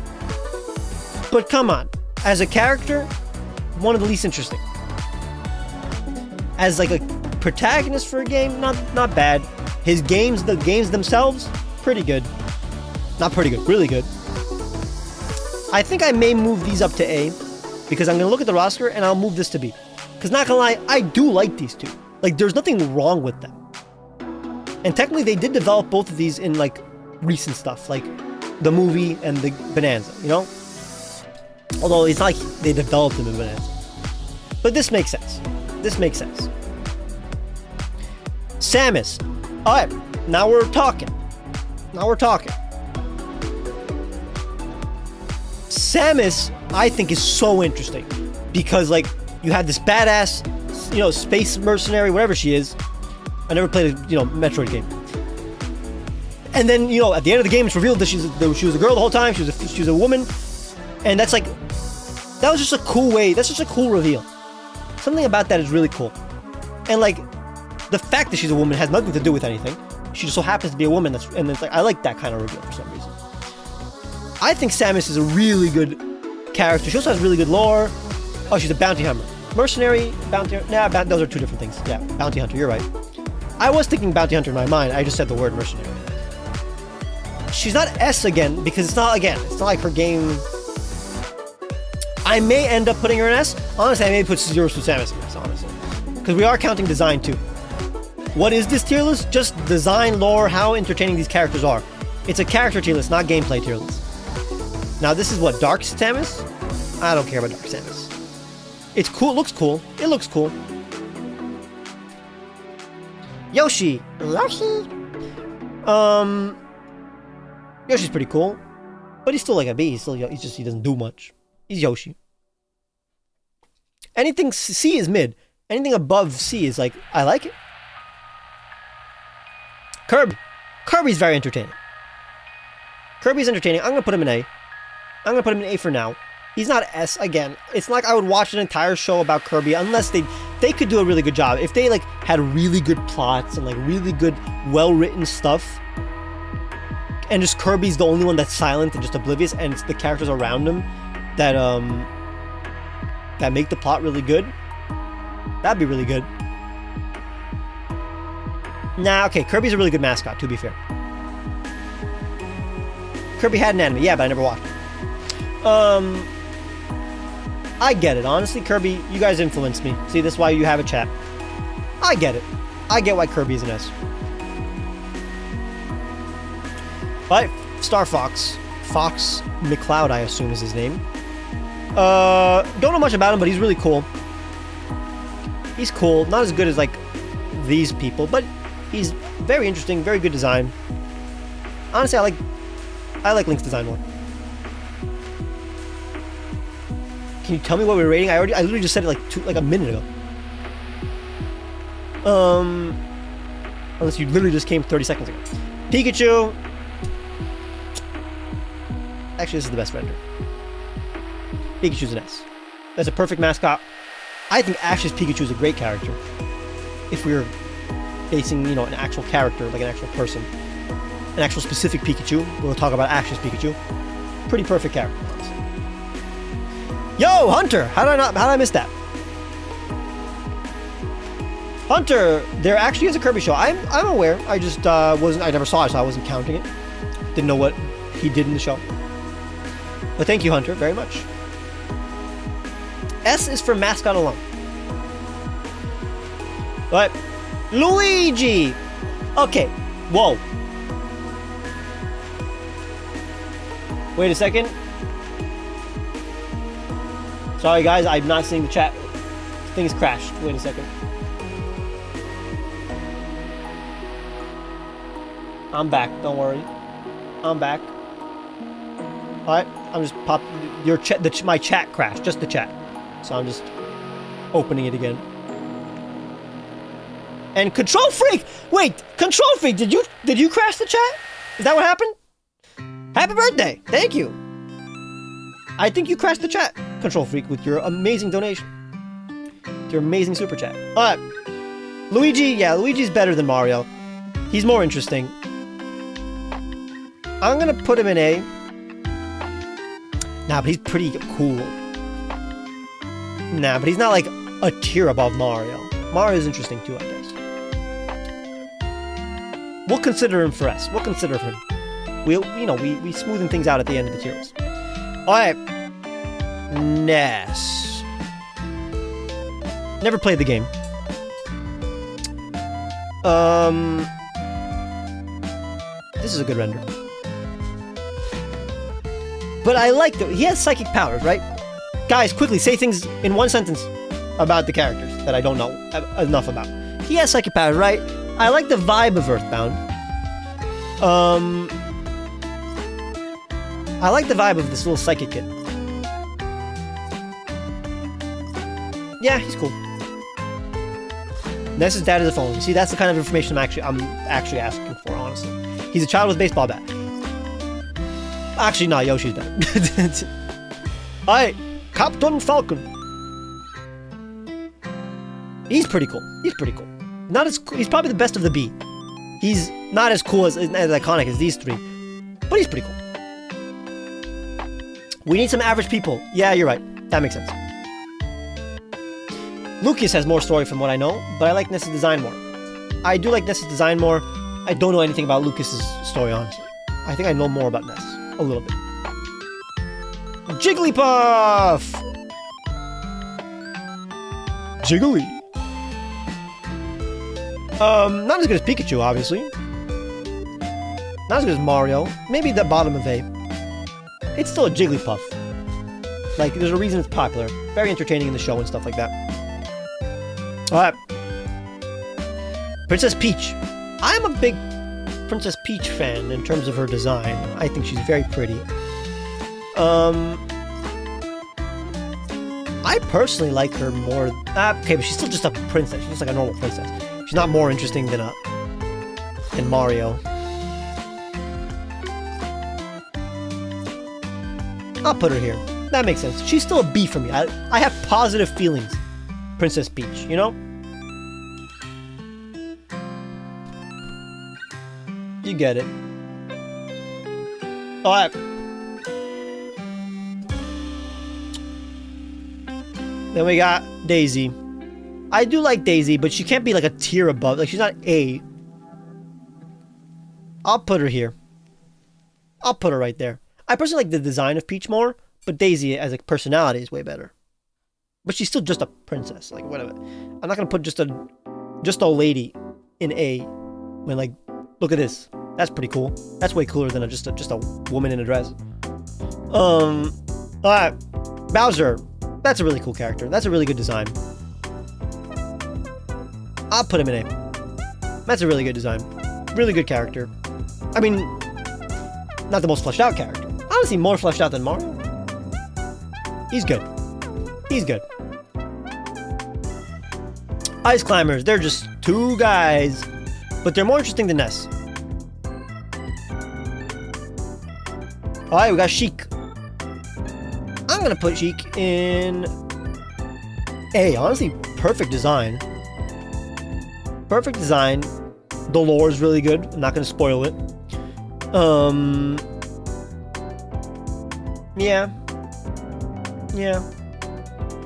But come on. As a character, one of the least interesting. As like a protagonist for a game, not bad. His games, the games themselves, pretty good. Not pretty good, really good. I think I may move these up to A because I'm going to look at the roster and I'll move this to B. Because not gonna lie, I do like these two. Like, there's nothing wrong with them. And technically, they did develop both of these in, like, recent stuff. Like, the movie and the Bonanza, you know? Although, it's not like they developed them in Bonanza. But this makes sense. This makes sense. Samus. Alright, now we're talking. Samus, I think, is so interesting. Because, like, you have this badass, you know, space mercenary, whatever she is. I never played a Metroid game. And then at the end of the game, it's revealed that she was a girl the whole time. She was a woman, and that was just a cool way. That's just a cool reveal. Something about that is really cool, and like the fact that she's a woman has nothing to do with anything. She just so happens to be a woman. And it's like I like that kind of reveal for some reason. I think Samus is a really good character. She also has really good lore. Oh, she's a bounty hunter. Mercenary, bounty hunter. Nah, those are two different things. Yeah, bounty hunter, you're right. I was thinking bounty hunter in my mind. I just said the word mercenary. She's not S again, because it's not like her game. I may end up putting her in S. Honestly, I may put Zero Suit Samus in S, honestly. Because we are counting design too. What is this tier list? Just design, lore, how entertaining these characters are. It's a character tier list, not gameplay tier list. Now this is what, Dark Samus? I don't care about Dark Samus. It's cool, it looks cool. It looks cool. Yoshi. Yoshi's pretty cool. But he's still like a B. He doesn't do much. He's Yoshi. Anything C is mid. Anything above C is like, I like it. Kirby's very entertaining. Kirby's entertaining. I'm gonna put him in A. I'm gonna put him in A for now. He's not S again. It's not like I would watch an entire show about Kirby unless they could do a really good job. If they like had really good plots and like really good, well-written stuff, and just Kirby's the only one that's silent and just oblivious, and it's the characters around him that make the plot really good. That'd be really good. Nah, okay, Kirby's a really good mascot, to be fair. Kirby had an anime, yeah, but I never watched it. I get it, honestly, Kirby, you guys influenced me. See, that's why you have a chat. I get it. I get why Kirby's an S. But Star Fox. Fox McCloud, I assume is his name. Don't know much about him, but he's really cool. He's cool. Not as good as, like, these people, but he's very interesting, very good design. Honestly, I like Link's design more. Can you tell me what we're rating? I literally just said it like a minute ago. Unless you literally just came 30 seconds ago. Pikachu. Actually, this is the best render. Pikachu's an S. That's a perfect mascot. I think Ash's Pikachu is a great character. If we were basing, an actual character, like an actual person, an actual specific Pikachu. We'll talk about Ash's Pikachu. Pretty perfect character. Yo, Hunter! How did I miss that? Hunter, there actually is a Kirby show. I'm aware. I just I never saw it, so I wasn't counting it. Didn't know what he did in the show. But thank you, Hunter, very much. S is for mascot alone. But Luigi! Okay, whoa. Wait a second. Sorry guys, I'm not seeing the chat. Things crashed. Wait a second. I'm back, don't worry. I'm back. Alright, I'm just your chat. My chat crashed, just the chat. So I'm just opening it again. And Control Freak! Wait, Control Freak, did you crash the chat? Is that what happened? Happy birthday! Thank you! I think you crashed the chat, Control Freak, with your amazing donation. Your amazing super chat. Alright. Luigi, yeah, Luigi's better than Mario. He's more interesting. I'm gonna put him in A. Nah, but he's pretty cool. Nah, but he's not like a tier above Mario. Mario's interesting too, I guess. We'll consider him for S. We'll consider him. We smoothen things out at the end of the tier list. Alright. Ness. Never played the game. This is a good render. But I like that he has psychic powers, right? Guys, quickly say things in one sentence about the characters that I don't know enough about. He has psychic powers, right? I like the vibe of Earthbound. I like the vibe of this little psychic kid. Yeah, he's cool. Ness's dad is a phone. See, that's the kind of information I'm actually asking for, honestly. He's a child with a baseball bat. Actually, no, Yoshi's better. Alright, Captain Falcon. He's pretty cool. He's pretty cool. Not as cool. He's probably the best of the B. He's not as cool as iconic as these three, but he's pretty cool. We need some average people. Yeah, you're right. That makes sense. Lucas has more story from what I know, but I like Ness's design more. I do like Ness's design more. I don't know anything about Lucas's story, honestly. I think I know more about Ness. A little bit. Jigglypuff! Jiggly. Not as good as Pikachu, obviously. Not as good as Mario. Maybe the bottom of A. It's still a Jigglypuff. Like, there's a reason it's popular. Very entertaining in the show and stuff like that. Alright. Princess Peach. I'm a big Princess Peach fan in terms of her design. I think she's very pretty. I personally like her more... okay, but she's still just a princess. She's just like a normal princess. She's not more interesting than Mario. I'll put her here. That makes sense. She's still a B for me. I have positive feelings. Princess Peach, you know? You get it. Alright. Then we got Daisy. I do like Daisy, but she can't be like a tier above. Like, she's not A. I'll put her here. I'll put her right there. I personally like the design of Peach more, but Daisy as a personality is way better. But she's still just a princess, like whatever. I'm not gonna put just a lady in A when, like, look at this. That's pretty cool. That's way cooler than just a woman in a dress. Alright. Bowser. That's a really cool character. That's a really good design. I'll put him in A. That's a really good design. Really good character. I mean, not the most fleshed out character. Honestly, more fleshed out than Mario. He's good. He's good. Ice Climbers. They're just two guys. But they're more interesting than Ness. Alright, we got Sheik. I'm gonna put Sheik in A. Honestly, perfect design. Perfect design. The lore is really good. I'm not gonna spoil it. Yeah. Yeah.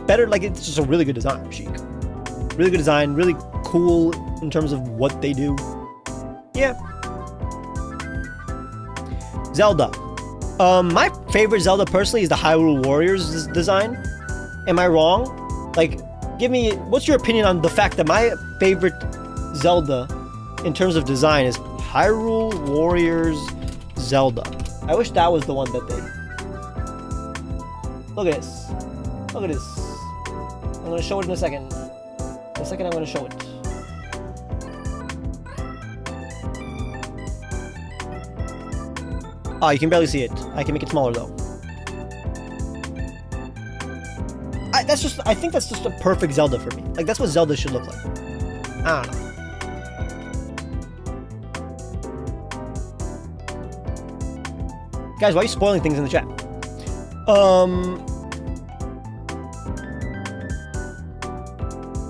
Better, like, it's just a really good design, Sheik. Really good design, really cool in terms of what they do. Yeah. Zelda. My favorite Zelda personally is the Hyrule Warriors design. Am I wrong? Like, give me, what's your opinion on the fact that my favorite Zelda in terms of design is Hyrule Warriors Zelda? I wish that was the one that they... Look at this. Look at this. I'm gonna show it in a second. In a second, I'm gonna show it. Oh, you can barely see it. I can make it smaller though. I think that's just a perfect Zelda for me. Like, that's what Zelda should look like. I don't know. Guys, why are you spoiling things in the chat?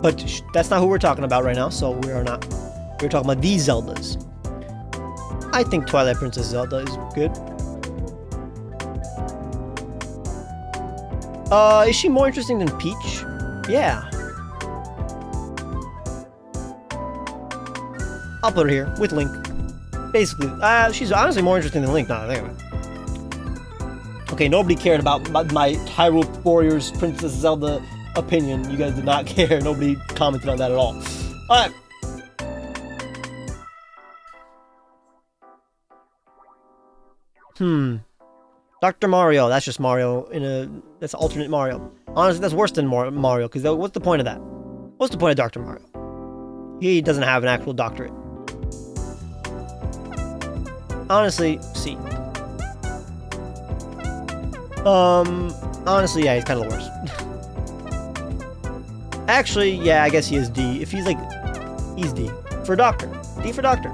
But that's not who we're talking about right now, so we are not. We're talking about these Zeldas. I think Twilight Princess Zelda is good. Is she more interesting than Peach? Yeah. I'll put her here with Link. Basically, she's honestly more interesting than Link now that I think of it. Okay, nobody cared about my Hyrule Warriors Princess Zelda opinion. You guys did not care. Nobody commented on that at all. Alright. Dr. Mario. That's just Mario that's alternate Mario. Honestly, that's worse than Mario, because what's the point of that? What's the point of Dr. Mario? He doesn't have an actual doctorate. Honestly, C. Honestly, yeah, he's kind of the worst. Actually, yeah, I guess he is D. If he's like He's D. For Doctor. D for Doctor.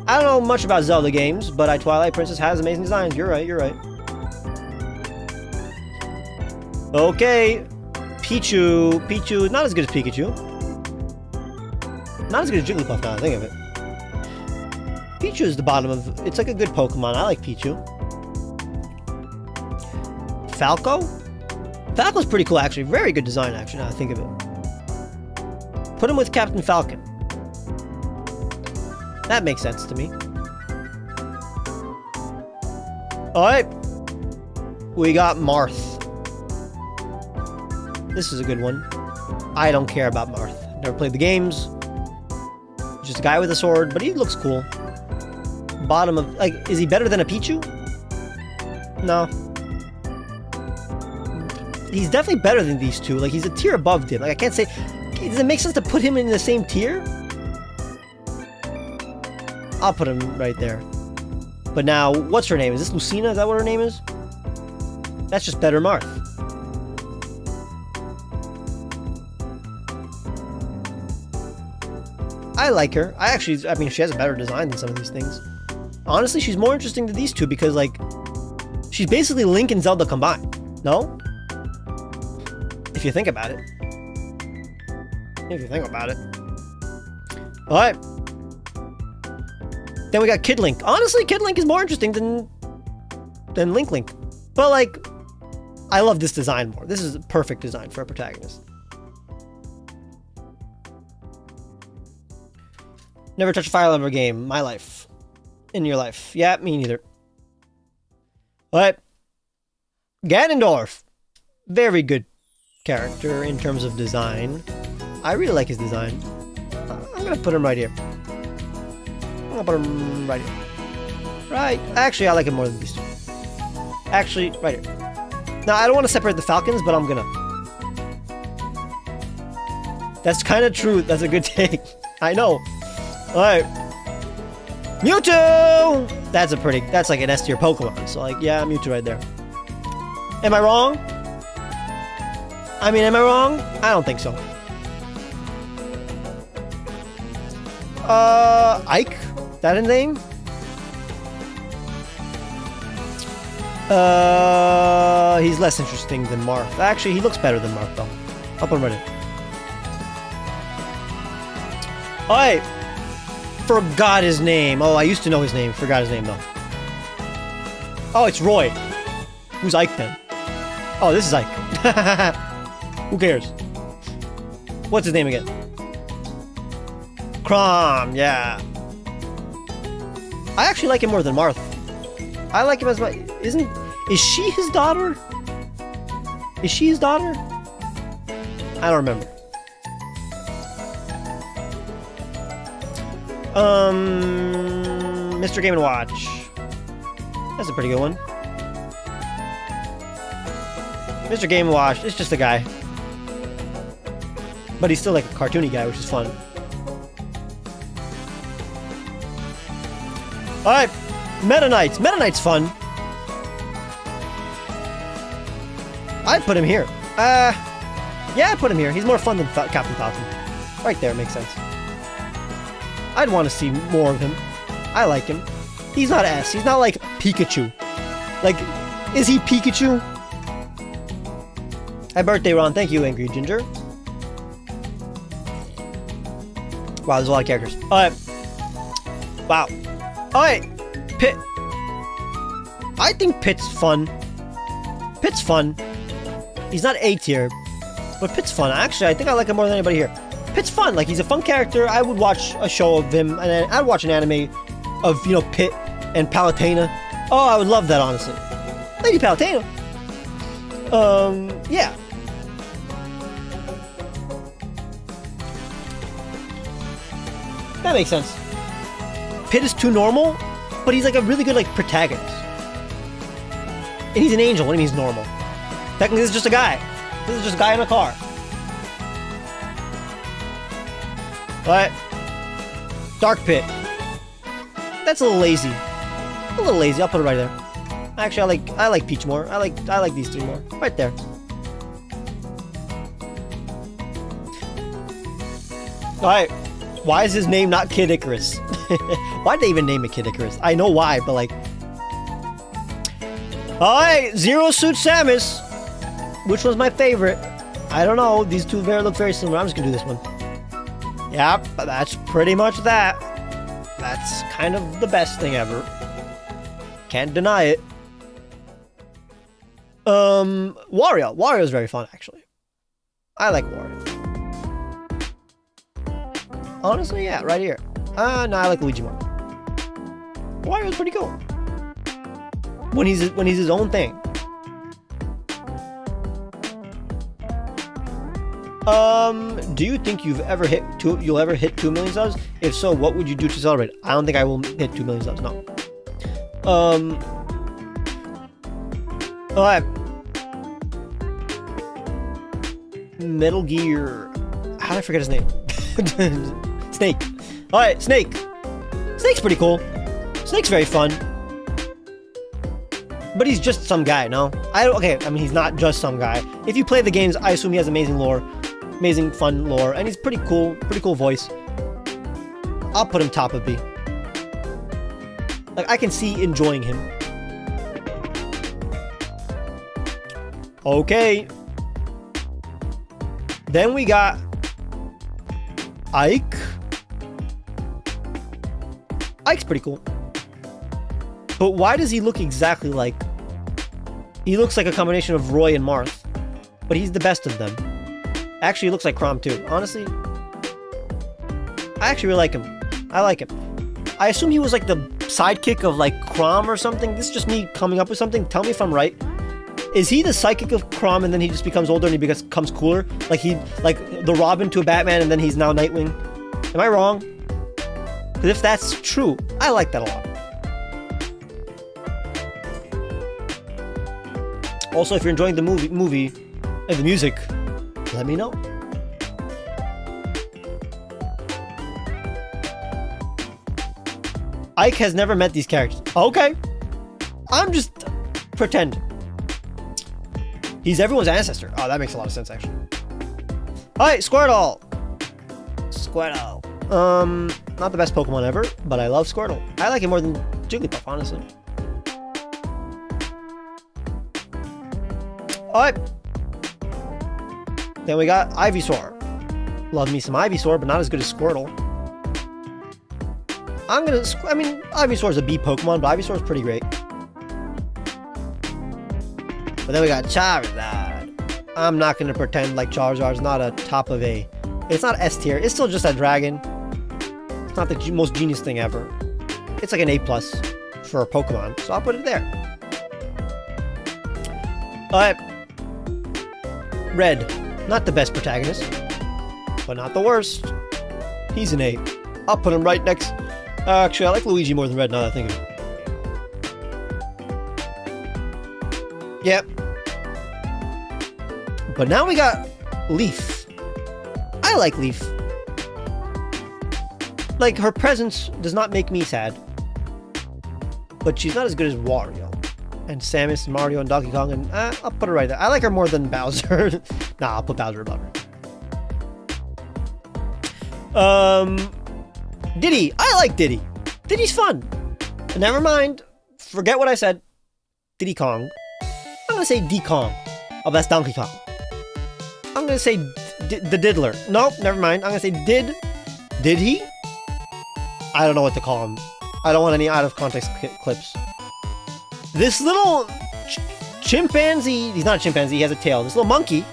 I don't know much about Zelda games, but Twilight Princess has amazing designs. You're right, you're right. Okay. Pichu. Pichu, not as good as Pikachu. Not as good as Jigglypuff now that I think of it. Pichu is the bottom of... It's like a good Pokemon. I like Pichu. Falco? Falco's pretty cool, actually. Very good design, actually, now I think of it. Put him with Captain Falcon. That makes sense to me. Alright. We got Marth. This is a good one. I don't care about Marth. Never played the games. Just a guy with a sword, but he looks cool. Bottom of... Like, is he better than a Pichu? No. He's definitely better than these two. Like, he's a tier above them. Like, I can't say... Does it make sense to put him in the same tier? I'll put him right there. But now, what's her name? Is this Lucina? Is that what her name is? That's just better Marth. I like her. I mean, she has a better design than some of these things. Honestly, she's more interesting than these two because, like, she's basically Link and Zelda combined. No? If you think about it. If you think about it. Alright. Then we got Kid Link. Honestly, Kid Link is more interesting than Link. But, like, I love this design more. This is a perfect design for a protagonist. Never touch a Fire Emblem game. My life. In your life. Yeah, me neither. Alright. Ganondorf. Very good character in terms of design. I really like his design. I'm gonna put him right here. I'm gonna put him right here. Right. Actually, I like him more than these two. Actually, right here. Now, I don't want to separate the Falcons, but I'm gonna. That's kind of true. That's a good take. I know. Alright. Mewtwo! That's like an S tier Pokemon. So, like, yeah, Mewtwo right there. Am I wrong? I mean, am I wrong? I don't think so. Ike? That a name? He's less interesting than Marth. Actually, he looks better than Marth, though. I'll put him right in. Alright. Forgot his name. Oh, I used to know his name. Forgot his name, though. Oh, it's Roy. Who's Ike, then? Oh, this is Ike. Who cares? What's his name again? Crom, yeah. I actually like him more than Marth. I like him as my... Is she his daughter? Is she his daughter? I don't remember. Mr. Game & Watch. That's a pretty good one. Mr. Game & Watch, it's just a guy. But he's still like a cartoony guy, which is fun. Alright, Meta Knights. Meta Knight's fun. I'd put him here. Yeah, I'd put him here. He's more fun than Captain Falcon. Right there, makes sense. I'd want to see more of him. I like him. He's not S. He's not like Pikachu. Like, is he Pikachu? Happy birthday, Ron. Thank you, Angry Ginger. Wow, there's a lot of characters. Alright. Wow. Alright. Pit. I think Pit's fun. Pit's fun. He's not A tier, but Pit's fun. Actually, I think I like him more than anybody here. Pit's fun. Like, he's a fun character. I would watch a show of him, and I'd watch an anime of, you know, Pit and Palutena. Oh, I would love that, honestly. Lady Palutena. Yeah. That makes sense. Pit is too normal, but he's like a really good, like, protagonist. And he's an angel. What do you mean he's normal? Technically, this is just a guy. This is just a guy in a car. Alright. Dark Pit. That's a little lazy. A little lazy. I'll put it right there. Actually, I like Peach more. I like these three more. Right there. Alright. Why is his name not Kid Icarus? Why'd they even name it Kid Icarus? I know why, but like... Alright, Zero Suit Samus. Which one's my favorite? I don't know. These two look very similar. I'm just gonna do this one. Yep, that's pretty much that. That's kind of the best thing ever. Can't deny it. Wario. Wario's very fun, actually. I like Wario. Honestly, yeah, right here. No, I like Luigi more. Wario's pretty cool. When he's his own thing. Do you think you'll ever hit 2 million subs? If so, what would you do to celebrate? I don't think I will hit 2 million subs, no. Alright. Metal Gear. How did I forget his name? Snake. Alright, Snake. Snake's pretty cool. Snake's very fun. But he's just some guy, no? I mean, he's not just some guy. If you play the games, I assume he has amazing lore. Amazing fun lore. And he's pretty cool voice. I'll put him top of B. Like, I can see enjoying him. Okay. Then we got Ike. Ike's pretty cool. But why does he look exactly like... He looks like a combination of Roy and Marth. But he's the best of them. Actually, he looks like Chrom too. Honestly, I actually really like him. I like him. I assume he was like the sidekick of like Chrom or something. This is just me coming up with something. Tell me if I'm right. Is he the sidekick of Chrom and then he just becomes older and he becomes cooler? Like the Robin to a Batman and then he's now Nightwing? Am I wrong? Because if that's true, I like that a lot. Also, if you're enjoying the movie and the music, let me know. Ike has never met these characters. Okay. I'm just pretending. He's everyone's ancestor. Oh, that makes a lot of sense, actually. Alright, Squirtle. Squirtle. Not the best Pokemon ever, but I love Squirtle. I like it more than Jigglypuff, honestly. Alright. Then we got Ivysaur. Love me some Ivysaur, but not as good as Squirtle. Ivysaur's a B Pokemon, but Ivysaur's pretty great. But then we got Charizard. I'm not going to pretend like Charizard's not a top of A. It's not S tier. It's still just a dragon. It's not the most genius thing ever. It's like an A+ for a Pokemon, so I'll put it there. Alright. Red. Not the best protagonist, but not the worst. He's an A. I'll put him right next. Actually, I like Luigi more than Red now that I think of it. Yep. But now we got Leaf. I like Leaf. Like, her presence does not make me sad. But she's not as good as Wario. And Samus, and Mario, and Donkey Kong, and I'll put her right there. I like her more than Bowser. Nah, I'll put Bowser above her. Diddy. I like Diddy. Diddy's fun. Never mind. Forget what I said. Diddy Kong. I'm gonna say D Kong. Oh, that's Donkey Kong. I'm gonna say the Diddler. Nope, never mind. I'm gonna say Did he? I don't know what to call him. I don't want any out of context clips. This little chimpanzee. He's not a chimpanzee. He has a tail. This little monkey.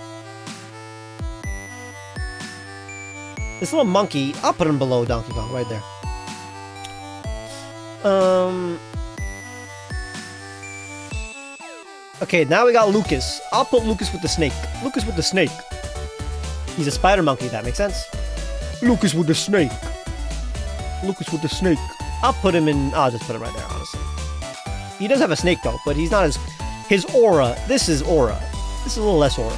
I'll put him below Donkey Kong, right there. Okay, now we got Lucas. I'll put Lucas with the snake. Lucas with the snake. He's a spider monkey, that makes sense. Lucas with the snake. Lucas with the snake. I'll put him in... I'll just put him right there, honestly. He does have a snake, though, but he's not as... His aura. This is aura. This is a little less aura.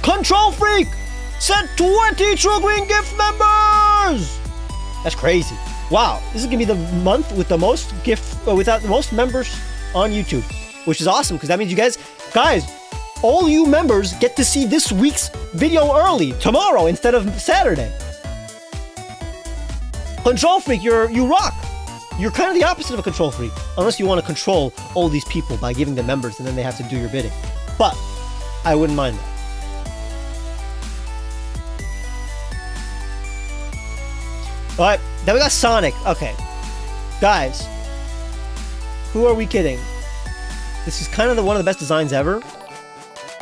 Control Freak! Sent 20 Truegreen gift members! That's crazy. Wow, this is gonna be the month with the most without the most members on YouTube, which is awesome because that means you guys, all you members get to see this week's video early, tomorrow instead of Saturday. Control Freak, you rock. You're kind of the opposite of a Control Freak, unless you want to control all these people by giving them members and then they have to do your bidding. But I wouldn't mind that. Alright, then we got Sonic. Okay. Guys, who are we kidding? This is kind of one of the best designs ever.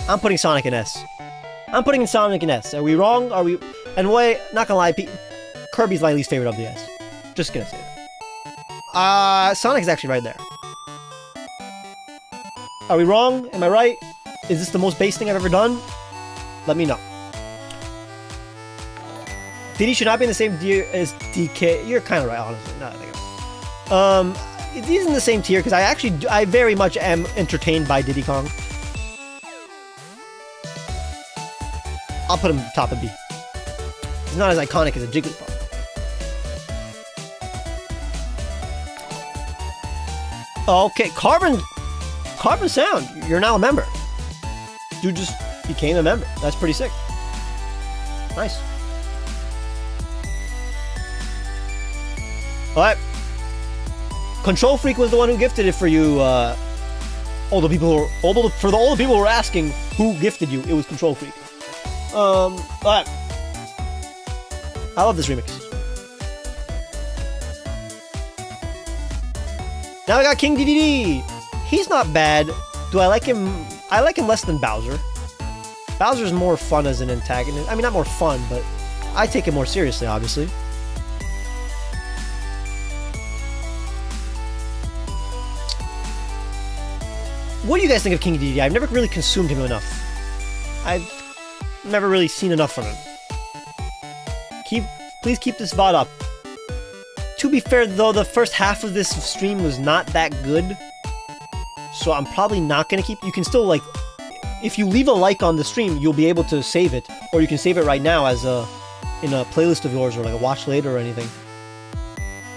I'm putting Sonic in S. I'm putting Sonic in S. Are we wrong? Are we... And wait, not gonna lie, Kirby's my least favorite of the S. Just gonna say that. Sonic is actually right there. Are we wrong? Am I right? Is this the most base thing I've ever done? Let me know. Diddy should not be in the same tier as DK. You're kind of right, honestly. Now that I think of it. He's in the same tier because I very much am entertained by Diddy Kong. I'll put him top of B. He's not as iconic as a Jigglypuff. Okay, Carbon Sound. You're now a member. Dude just became a member. That's pretty sick. Nice. Alright. Control Freak was the one who gifted it for you. All the people who were asking who gifted you, it was Control Freak. Alright. I love this remix. Now we got King DDD. He's not bad. Do I like him? I like him less than Bowser. Bowser's more fun as an antagonist. I mean, not more fun, but I take him more seriously, obviously. What do you guys think of King DDD? I've never really consumed him enough. I've never really seen enough from him. Please keep this VOD up. To be fair, though, the first half of this stream was not that good. So I'm probably not going to keep... You can still, like... If you leave a like on the stream, you'll be able to save it. Or you can save it right now as in a playlist of yours, or like a watch later or anything.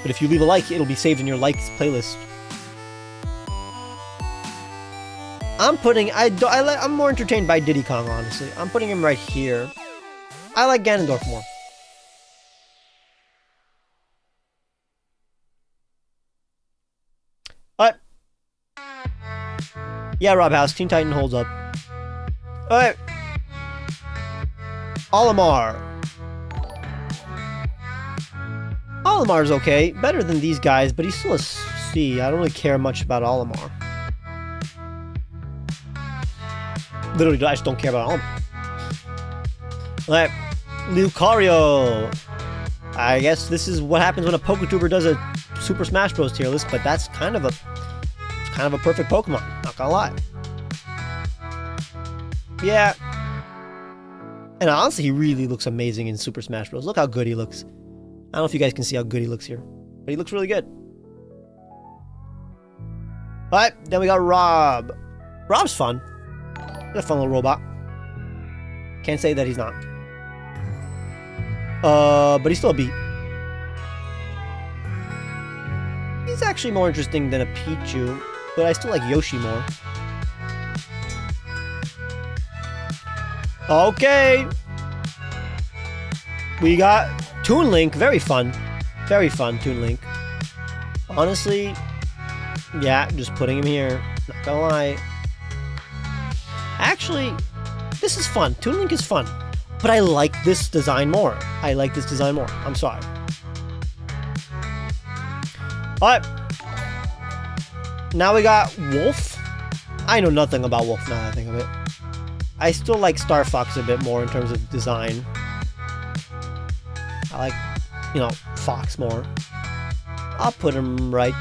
But if you leave a like, it'll be saved in your likes playlist. I'm more entertained by Diddy Kong, honestly. I'm putting him right here. I like Ganondorf more. Alright. Yeah, Rob House, Teen Titan holds up. Alright. Olimar. Olimar's okay. Better than these guys, but he's still a C. I don't really care much about Olimar. Literally, I just don't care about Olimar. Alright. Lucario. I guess this is what happens when a PokeTuber does a Super Smash Bros. Tier list, but that's kind of a perfect Pokemon, not gonna lie. Yeah. And honestly, he really looks amazing in Super Smash Bros. Look how good he looks. I don't know if you guys can see how good he looks here, but he looks really good. Alright, then we got Rob. Rob's fun. He's a fun little robot. Can't say that he's not. But he's still a B. He's actually more interesting than a Pichu, but I still like Yoshi more. Okay. We got Toon Link. Very fun. Very fun, Toon Link. Honestly, yeah, just putting him here. Not gonna lie. Actually, this is fun. Toon Link is fun. But I like this design more. I'm sorry. Alright. Now we got Wolf. I know nothing about Wolf now that I think of it. I still like Star Fox a bit more in terms of design. I like, Fox more. I'll put him right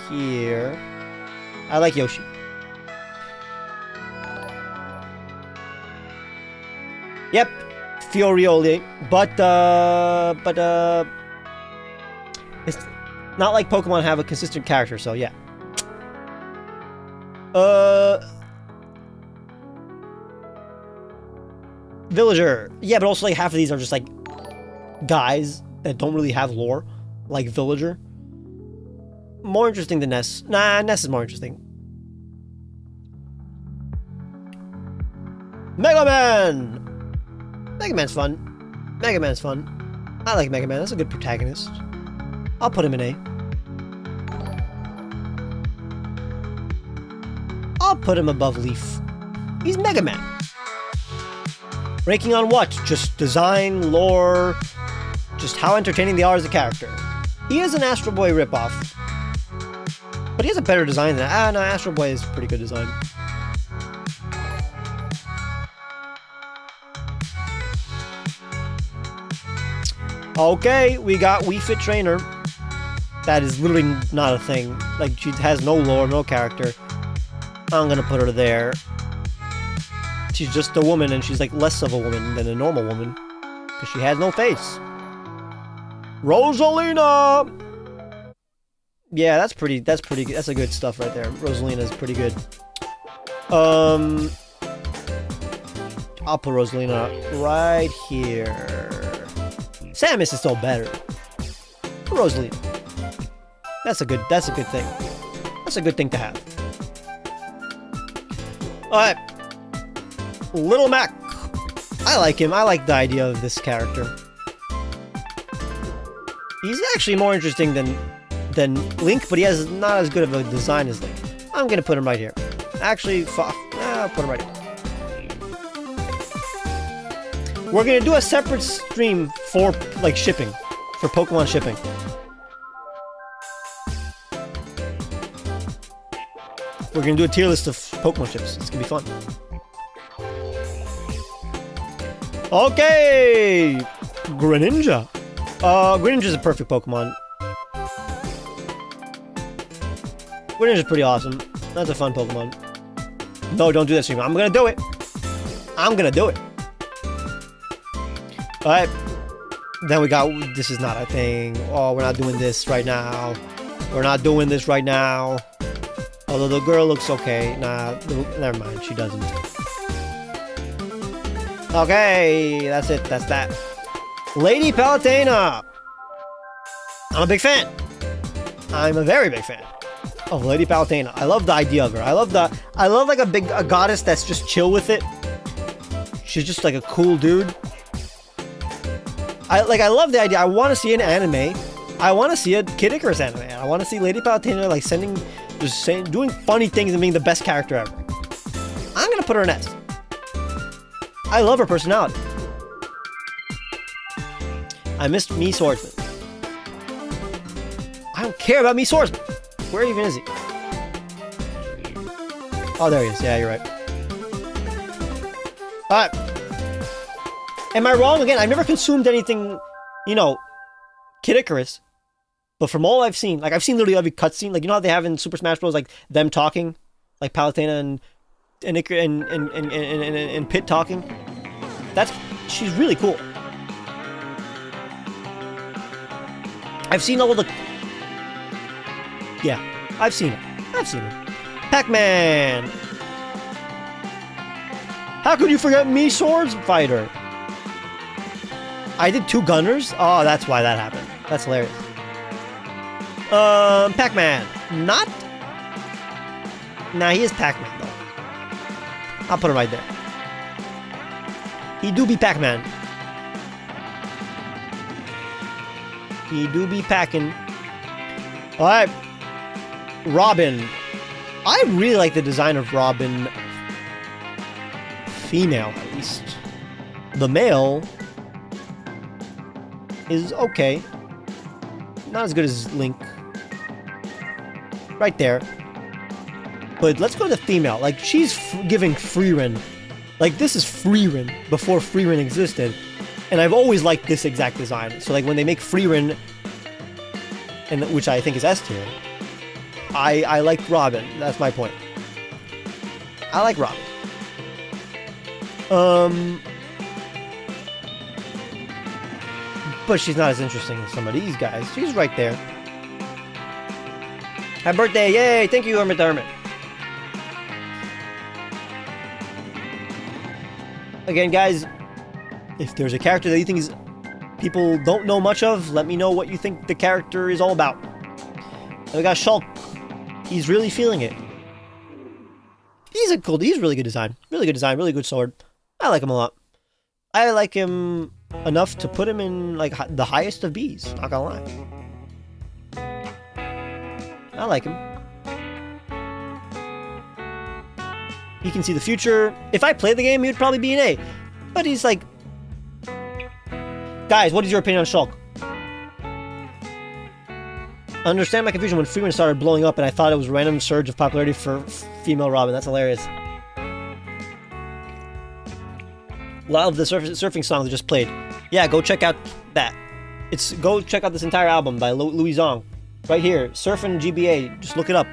here. I like Yoshi. Yep, Fiorioli, but it's not like Pokemon have a consistent character, so yeah. Villager. Yeah, but also like half of these are just like guys that don't really have lore, like Villager. More interesting than Ness. Nah, Ness is more interesting. Mega Man! Mega Man's fun. Mega Man's fun. I like Mega Man. That's a good protagonist. I'll put him in A. I'll put him above Leaf. He's Mega Man. Ranking on what? Just design, lore, just how entertaining they are as a character. He is an Astro Boy ripoff. But he has a better design than... no, Astro Boy is pretty good design. Okay, we got Wii Fit Trainer. That is literally not a thing. Like, she has no lore, no character. I'm gonna put her there. She's just a woman, and she's like less of a woman than a normal woman. Because she has no face. Rosalina! Yeah, that's pretty good. That's a good stuff right there. Rosalina's pretty good. I'll put Rosalina right here. Samus is still better. Rosalina. That's a good thing. That's a good thing to have. Alright. Little Mac. I like him. I like the idea of this character. He's actually more interesting than Link, but he has not as good of a design as Link. I'm gonna put him right here. Actually, fuck. I'll put him right here. We're gonna do a separate stream for, like, shipping. For Pokemon shipping. We're gonna do a tier list of Pokemon ships. It's gonna be fun. Okay! Greninja. Greninja's a perfect Pokemon. Greninja's pretty awesome. That's a fun Pokemon. No, don't do that stream. I'm gonna do it. I'm gonna do it. Alright. Then we got... This is not a thing. Oh, we're not doing this right now. We're not doing this right now. Although the girl looks okay. Nah, never mind. She doesn't. Okay, that's it. That's that. Lady Palutena. I'm a big fan. I'm a very big fan of Lady Palutena. I love the idea of her. I love like a goddess that's just chill with it. She's just like a cool dude. I love the idea. I want to see an anime. I want to see a Kid Icarus anime. I want to see Lady Palutena like doing funny things and being the best character ever. I'm gonna put her in S. I love her personality. I missed Mii Swordsman. I don't care about Mii Swordsman. Where even is he? Oh, there he is. Yeah, you're right. Alright. Am I wrong? Again, I've never consumed anything, Kid Icarus. But from all I've seen, like, I've seen literally every cutscene. Like, you know how they have in Super Smash Bros. Like, them talking? Like, Palutena and Pit talking? She's really cool. I've seen all of the... Yeah, I've seen it. Pac-Man! How could you forget Mii Swords Fighter? I did 2 Gunners? Oh, that's why that happened. That's hilarious. Pac-Man. Not? Nah, he is Pac-Man, though. I'll put him right there. He do be Pac-Man. He do be packing. Alright. Robin. I really like the design of Robin. Female, at least. The male is okay. Not as good as Link. Right there. But let's go to female. Like, she's giving Freerin. Like, this is Freerin before Freerin existed. And I've always liked this exact design. So, like, when they make Freerin, which I think is S tier, I like Robin. That's my point. I like Robin. But she's not as interesting as some of these guys. She's right there. Happy birthday! Yay! Thank you, Hermit the Hermit. Again, guys, if there's a character that you think people don't know much of, let me know what you think the character is all about. And we got Shulk. He's really feeling it. He's really good design. Really good design, really good sword. I like him a lot. I like him enough to put him in like the highest of Bs. Not gonna lie. I like him. He can see the future. If I played the game, he would probably be an A. But he's like... Guys, what is your opinion on Shulk? Understand my confusion when Freeman started blowing up and I thought it was a random surge of popularity for female Robin. That's hilarious. Love the surfing song that just played. Yeah, go check out that. Go check out this entire album by Louis Zong. Right here. Surfing GBA. Just look it up.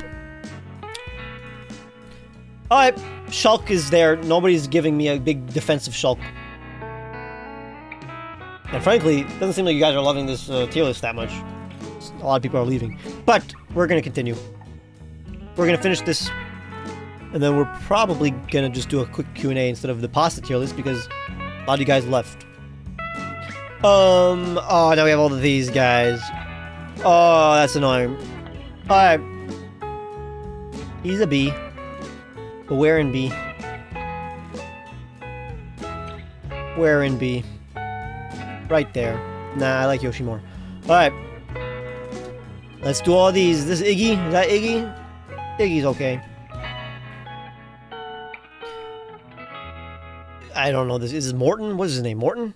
Alright. Shulk is there. Nobody's giving me a big defense of Shulk. And frankly, it doesn't seem like you guys are loving this tier list that much. A lot of people are leaving. But we're going to continue. We're going to finish this. And then we're probably going to just do a quick Q&A instead of the pasta tier list because a lot of you guys left. Oh, now we have all of these guys. Oh, that's annoying. Alright. He's a B. But where in B? Where in B? Right there. Nah, I like Yoshi more. Alright. Let's do all these. This Iggy? Is that Iggy? Iggy's okay. I don't know this. Is this Morton? What is his name? Morton?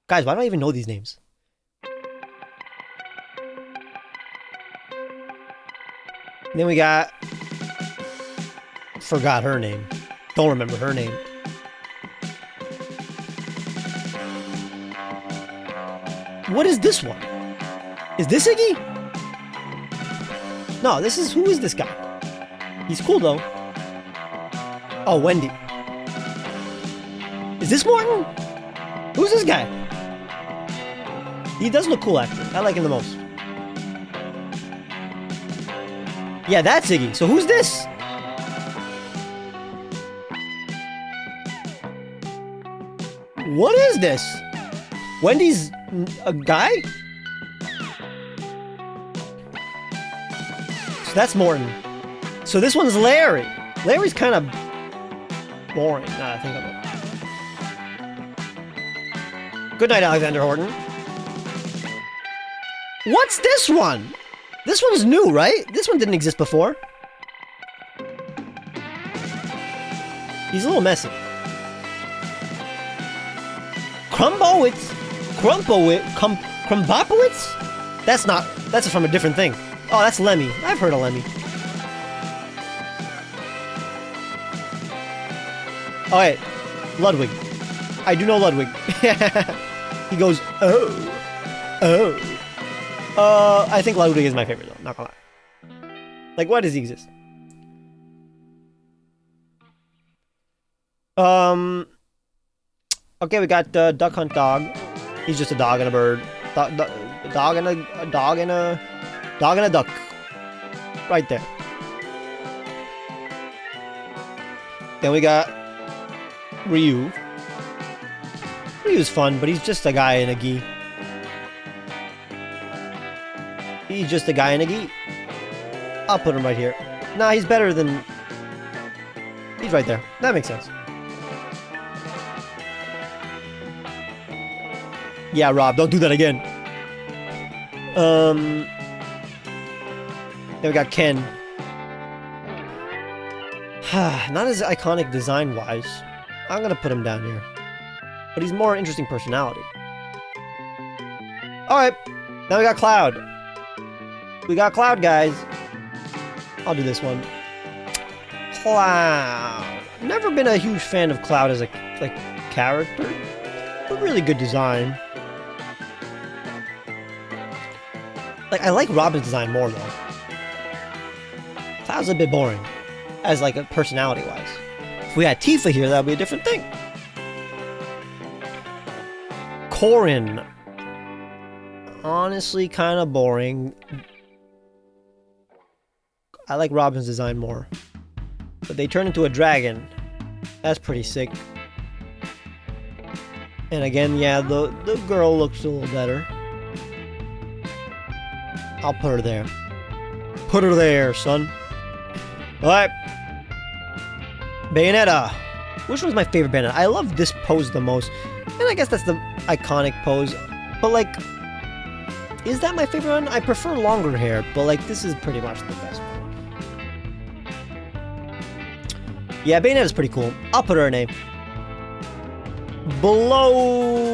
Guys, why do I even know these names? Then we got... Forgot her name. Don't remember her name. What is this one? Is this Iggy? No, this is... Who is this guy? He's cool, though. Oh, Wendy. Is this Morton? Who's this guy? He does look cool, actually. I like him the most. Yeah, that's Iggy. So who's this? What is this? Wendy's a guy? So that's Morton. So this one's Larry. Larry's kind of boring. Nah, I think of it. Good night, Alexander Horton. What's this one? This one's new, right? This one didn't exist before. He's a little messy. Krumbopowitz? That's from a different thing. Oh, that's Lemmy. I've heard of Lemmy. Alright, Ludwig. I do know Ludwig. He goes, oh. I think Ludwig is my favorite though, not gonna lie. Like, why does he exist? Okay, we got Duck Hunt Dog. He's just a dog and a bird. Dog and a duck. Right there. Then we got Ryu. Ryu's fun, but he's just a guy in a gi. He's just a guy in a gi. I'll put him right here. Nah, he's better than... He's right there. That makes sense. Yeah, Rob, don't do that again. Then we got Ken. Not as iconic design-wise. I'm gonna put him down here. But he's more interesting personality. Alright, now we got Cloud. We got Cloud, guys. I'll do this one. Cloud. Never been a huge fan of Cloud as a character, but really good design. Like, I like Robin's design more though. Cloud's a bit boring, as like a personality-wise. If we had Tifa here, that would be a different thing. Corrin. Honestly, kind of boring. I like Robin's design more. But they turn into a dragon. That's pretty sick. And again, yeah, the girl looks a little better. I'll put her there. Put her there, son. Alright. Bayonetta. Which one's my favorite bandit? I love this pose the most. And I guess that's the iconic pose. But like, is that my favorite one? I prefer longer hair, but like, this is pretty much the best one. Yeah, Bayonetta is pretty cool. I'll put her in A. Below...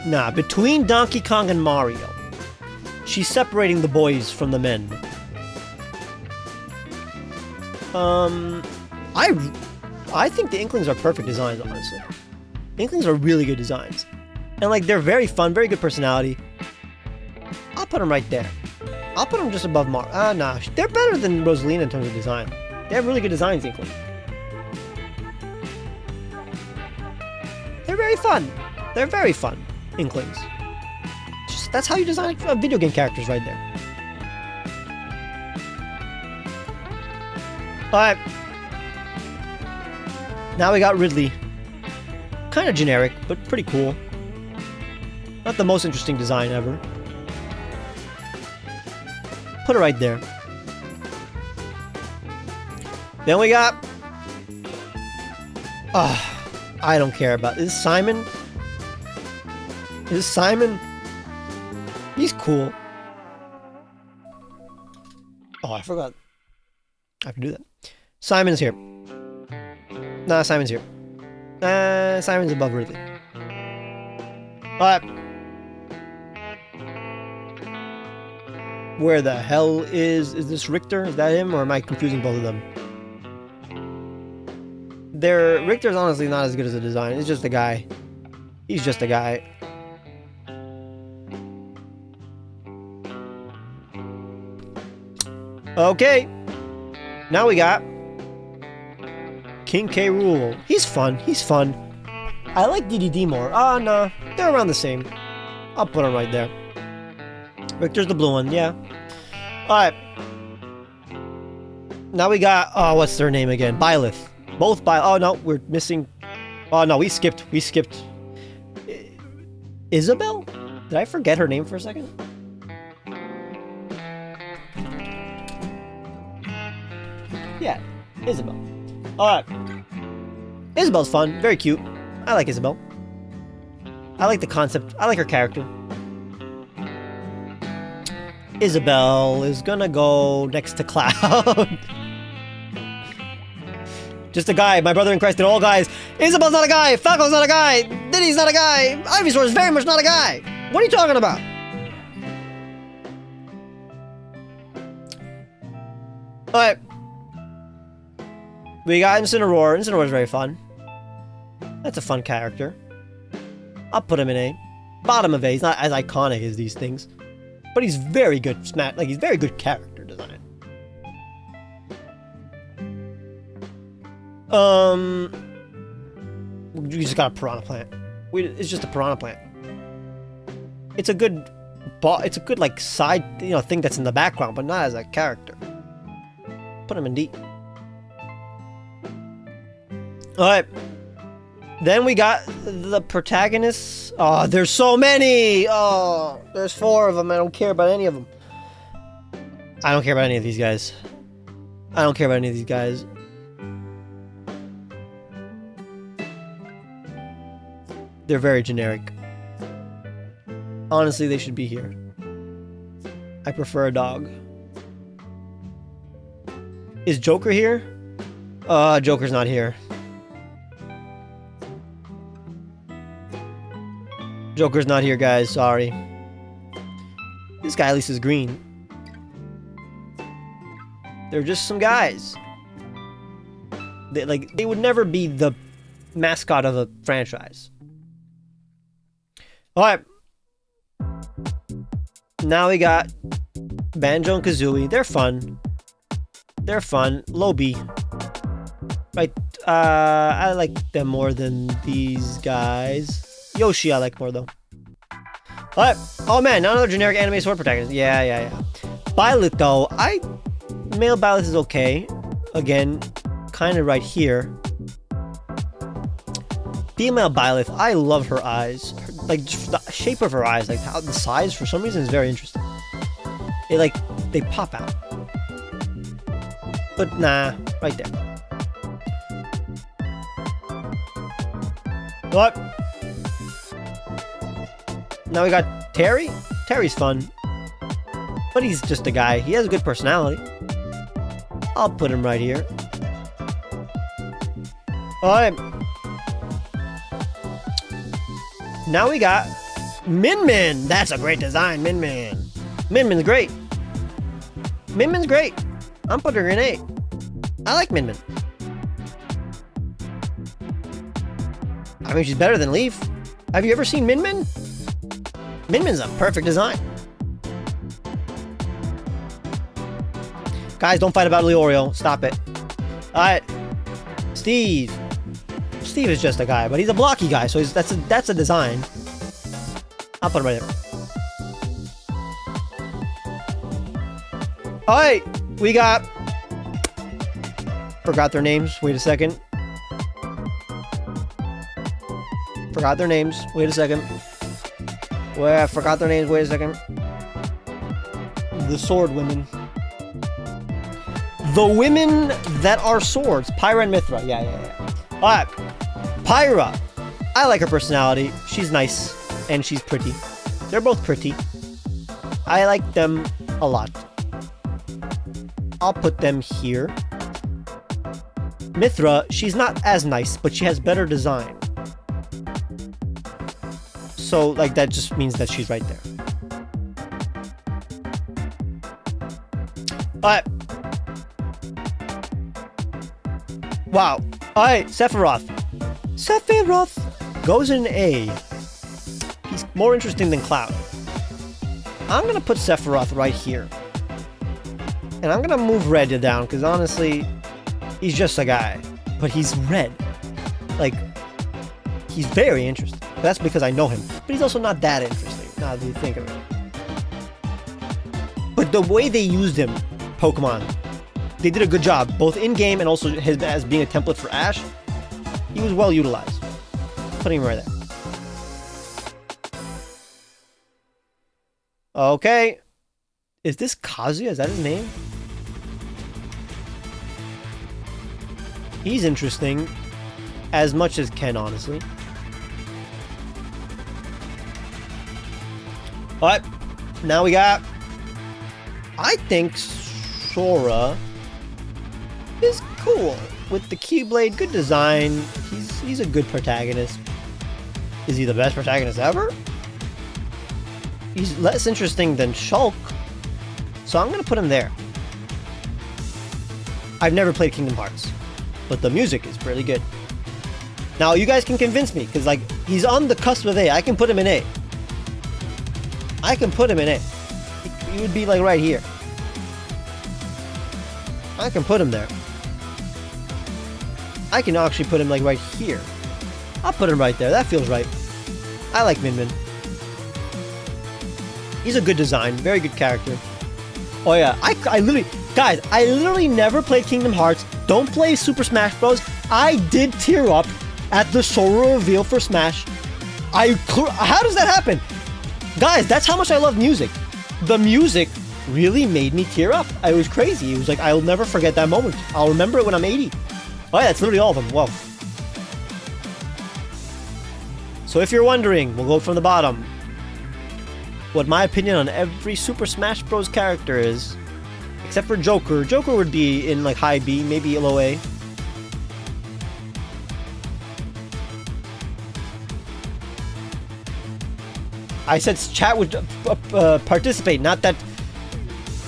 Nah, between Donkey Kong and Mario. She's separating the boys from the men. I think the Inklings are perfect designs, honestly. Inklings are really good designs. And like, they're very fun, very good personality. I'll put them right there. I'll put them just above Mario. Nah, they're better than Rosalina in terms of design. They have really good designs, Inkling. They're very fun. They're very fun, Inklings. Just, that's how you design video game characters right there. Alright. Now we got Ridley. Kind of generic, but pretty cool. Not the most interesting design ever. Put it right there. Then we got... I don't care about... Is this Simon? Is this Simon? He's cool. Oh, I forgot. I can do that. Simon's here. Nah, Simon's here. Simon's above Ridley. Alright. Where the hell is this Richter? Is that him, or am I confusing both of them? Richter's honestly not as good as a design. It's just a guy. He's just a guy. Okay. Now we got King K. Rool. He's fun. He's fun. I like DDD more. Ah, no. They're around the same. I'll put him right there. Richter's the blue one. Yeah. Alright. Now we got... Oh, what's their name again? Byleth. Both Oh, no. We're missing... Oh, no. We skipped. Isabel? Did I forget her name for a second? Yeah. Isabel. Alright. Isabel's fun. Very cute. I like Isabel. I like the concept. I like her character. Isabel is gonna go next to Cloud. Just a guy. My brother in Christ and all guys. Isabel's not a guy. Falco's not a guy. Diddy's not a guy. Ivysaur is very much not a guy. What are you talking about? Alright. We got Incineroar. Incineroar is very fun. That's a fun character. I'll put him in A. Bottom of A. He's not as iconic as these things. But he's very good. Like, he's very good character design. You just got a Piranha Plant. It's just a Piranha Plant. It's a good... It's a good, like, side, thing that's in the background, but not as a character. Put him in D. Alright. Then we got the protagonists. Oh, there's so many! Oh, there's 4 of them. I don't care about any of them. I don't care about any of these guys. I don't care about any of these guys. They're very generic. Honestly, they should be here. I prefer a dog. Is Joker here? Joker's not here. Joker's not here, guys. Sorry. This guy at least is green. They're just some guys. They would never be the mascot of a franchise. Alright. Now we got Banjo and Kazooie. They're fun. They're fun. Low B. Right. I like them more than these guys. Yoshi I like more though. Alright. Oh man, now another generic anime sword protagonist. Yeah. Byleth though, male Byleth is okay. Again, kind of right here. Female Byleth, I love her eyes. Just the shape of her eyes, like how the size for some reason is very interesting. They pop out. But nah, right there. What? Now we got Terry. Terry's fun. But he's just a guy. He has a good personality. I'll put him right here. Alright. Now we got Min Min. That's a great design, Min Min. Min Min's great. Min Min's great. I'm putting her in 8. I like Min Min. I mean, she's better than Leaf. Have you ever seen Min Min? Min Min's a perfect design. Guys, don't fight about Leorio. Stop it. Alright. Steve. Steve is just a guy, but he's a blocky guy, so that's a design. I'll put him right there. Alright, we got... Forgot their names. Wait a second. Forgot their names. Wait a second. Well, I forgot their names. Wait a second. The sword women. The women that are swords. Pyra and Mithra. Yeah. Alright. Pyra. I like her personality. She's nice. And she's pretty. They're both pretty. I like them a lot. I'll put them here. Mithra, she's not as nice, but she has better design. So, like, that just means that she's right there. Alright. Wow. Alright, Sephiroth. Sephiroth goes in A. He's more interesting than Cloud. I'm gonna put Sephiroth right here. And I'm gonna move Red down, because honestly, he's just a guy. But he's red. Like, he's very interesting. That's because I know him. But he's also not that interesting, now that you think of it. But the way they used him, Pokemon, they did a good job, both in-game and also as being a template for Ash. He was well utilized. Putting him right there. Okay. Is this Kazuya? Is that his name? He's interesting. As much as Ken, honestly. Alright. Now we got... I think Sora is cool. With the Keyblade, good design. He's a good protagonist. Is he the best protagonist ever? He's less interesting than Shulk. So I'm going to put him there. I've never played Kingdom Hearts. But the music is really good. Now, you guys can convince me. Because, like, he's on the cusp of A. I can put him in A. I can put him in A. He would be, like, right here. I can put him there. I can actually put him, like, right here. I'll put him right there. That feels right. I like Min Min. He's a good design. Very good character. Oh, yeah. I literally... Guys, I literally never played Kingdom Hearts. Don't play Super Smash Bros. I did tear up at the Sora reveal for Smash. How does that happen? Guys, that's how much I love music. The music really made me tear up. It was crazy. It was like, I'll never forget that moment. I'll remember it when I'm 80. Oh, yeah, that's literally all of them. Whoa. So if you're wondering, we'll go from the bottom. What my opinion on every Super Smash Bros. Character is, except for Joker. Joker would be in like high B, maybe low A. I said chat would participate, not that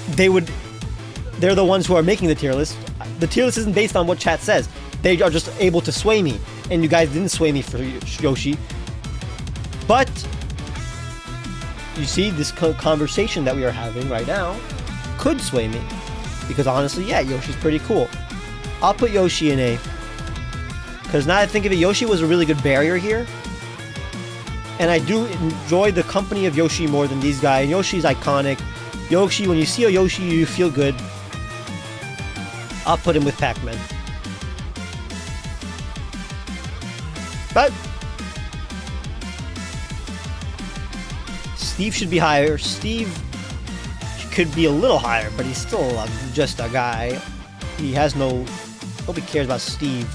they're the ones who are making the tier list. The tier list isn't based on what chat says. They are just able to sway me. And you guys didn't sway me for Yoshi. But you see, this conversation that we are having right now could sway me. Because honestly, yeah, Yoshi's pretty cool. I'll put Yoshi in A. Because now that I think of it, Yoshi was a really good barrier here. And I do enjoy the company of Yoshi more than these guys. Yoshi's iconic. Yoshi, when you see a Yoshi, you feel good. I'll put him with Pac-Man. But Steve should be higher. Steve could be a little higher, but he's still just a guy. He has no... Nobody cares about Steve.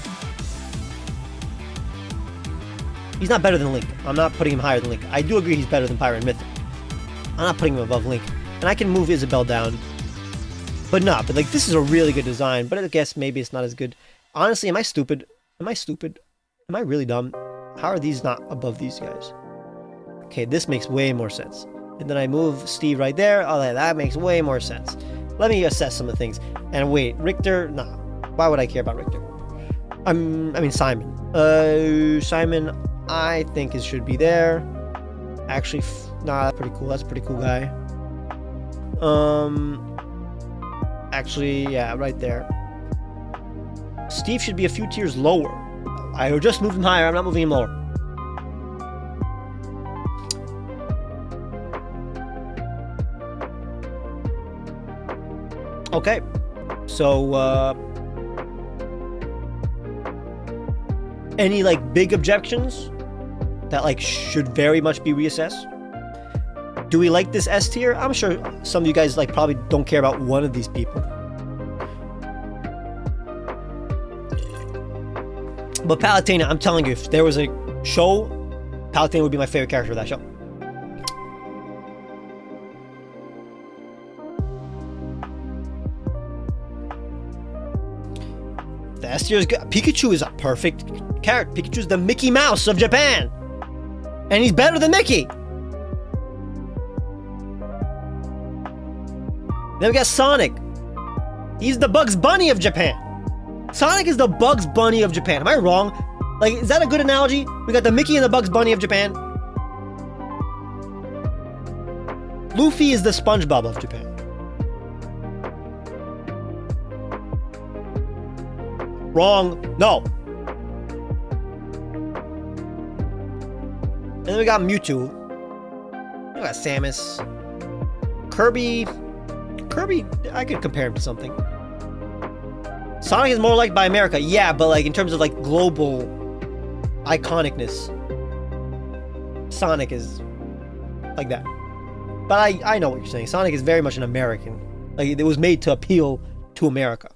He's not better than Link. I'm not putting him higher than Link. I do agree he's better than Pyro and Mythic. I'm not putting him above Link. And I can move Isabelle down. But not. But like, this is a really good design. But I guess maybe it's not as good. Honestly, am I stupid? Am I stupid? Am I really dumb? How are these not above these guys? Okay, this makes way more sense. And then I move Steve right there. Oh, that makes way more sense. Let me assess some of the things. And wait, Richter? Nah. Why would I care about Richter? I mean, Simon. Simon, I think it should be there. Actually, nah, that's pretty cool. That's a pretty cool guy. Actually, yeah, right there. Steve should be a few tiers lower. I just moved him higher. I'm not moving him lower. Okay. So, any, like, big objections that, like, should very much be reassessed? Do we like this S tier? I'm sure some of you guys, like, probably don't care about one of these people. But Palutena, I'm telling you, if there was a show, Palutena would be my favorite character of that show. The S tier is good. Pikachu is a perfect character. Pikachu's the Mickey Mouse of Japan. And he's better than Mickey. Then we got Sonic. He's the Bugs Bunny of Japan. Sonic is the Bugs Bunny of Japan. Am I wrong? Like, is that a good analogy? We got the Mickey and the Bugs Bunny of Japan. Luffy is the SpongeBob of Japan. Wrong. No. And then we got Mewtwo. We got Samus. Kirby, I could compare him to something. Sonic is more liked by America. Yeah, but like in terms of like global iconicness, Sonic is like that. But I know what you're saying. Sonic is very much an American. Like, it was made to appeal to America.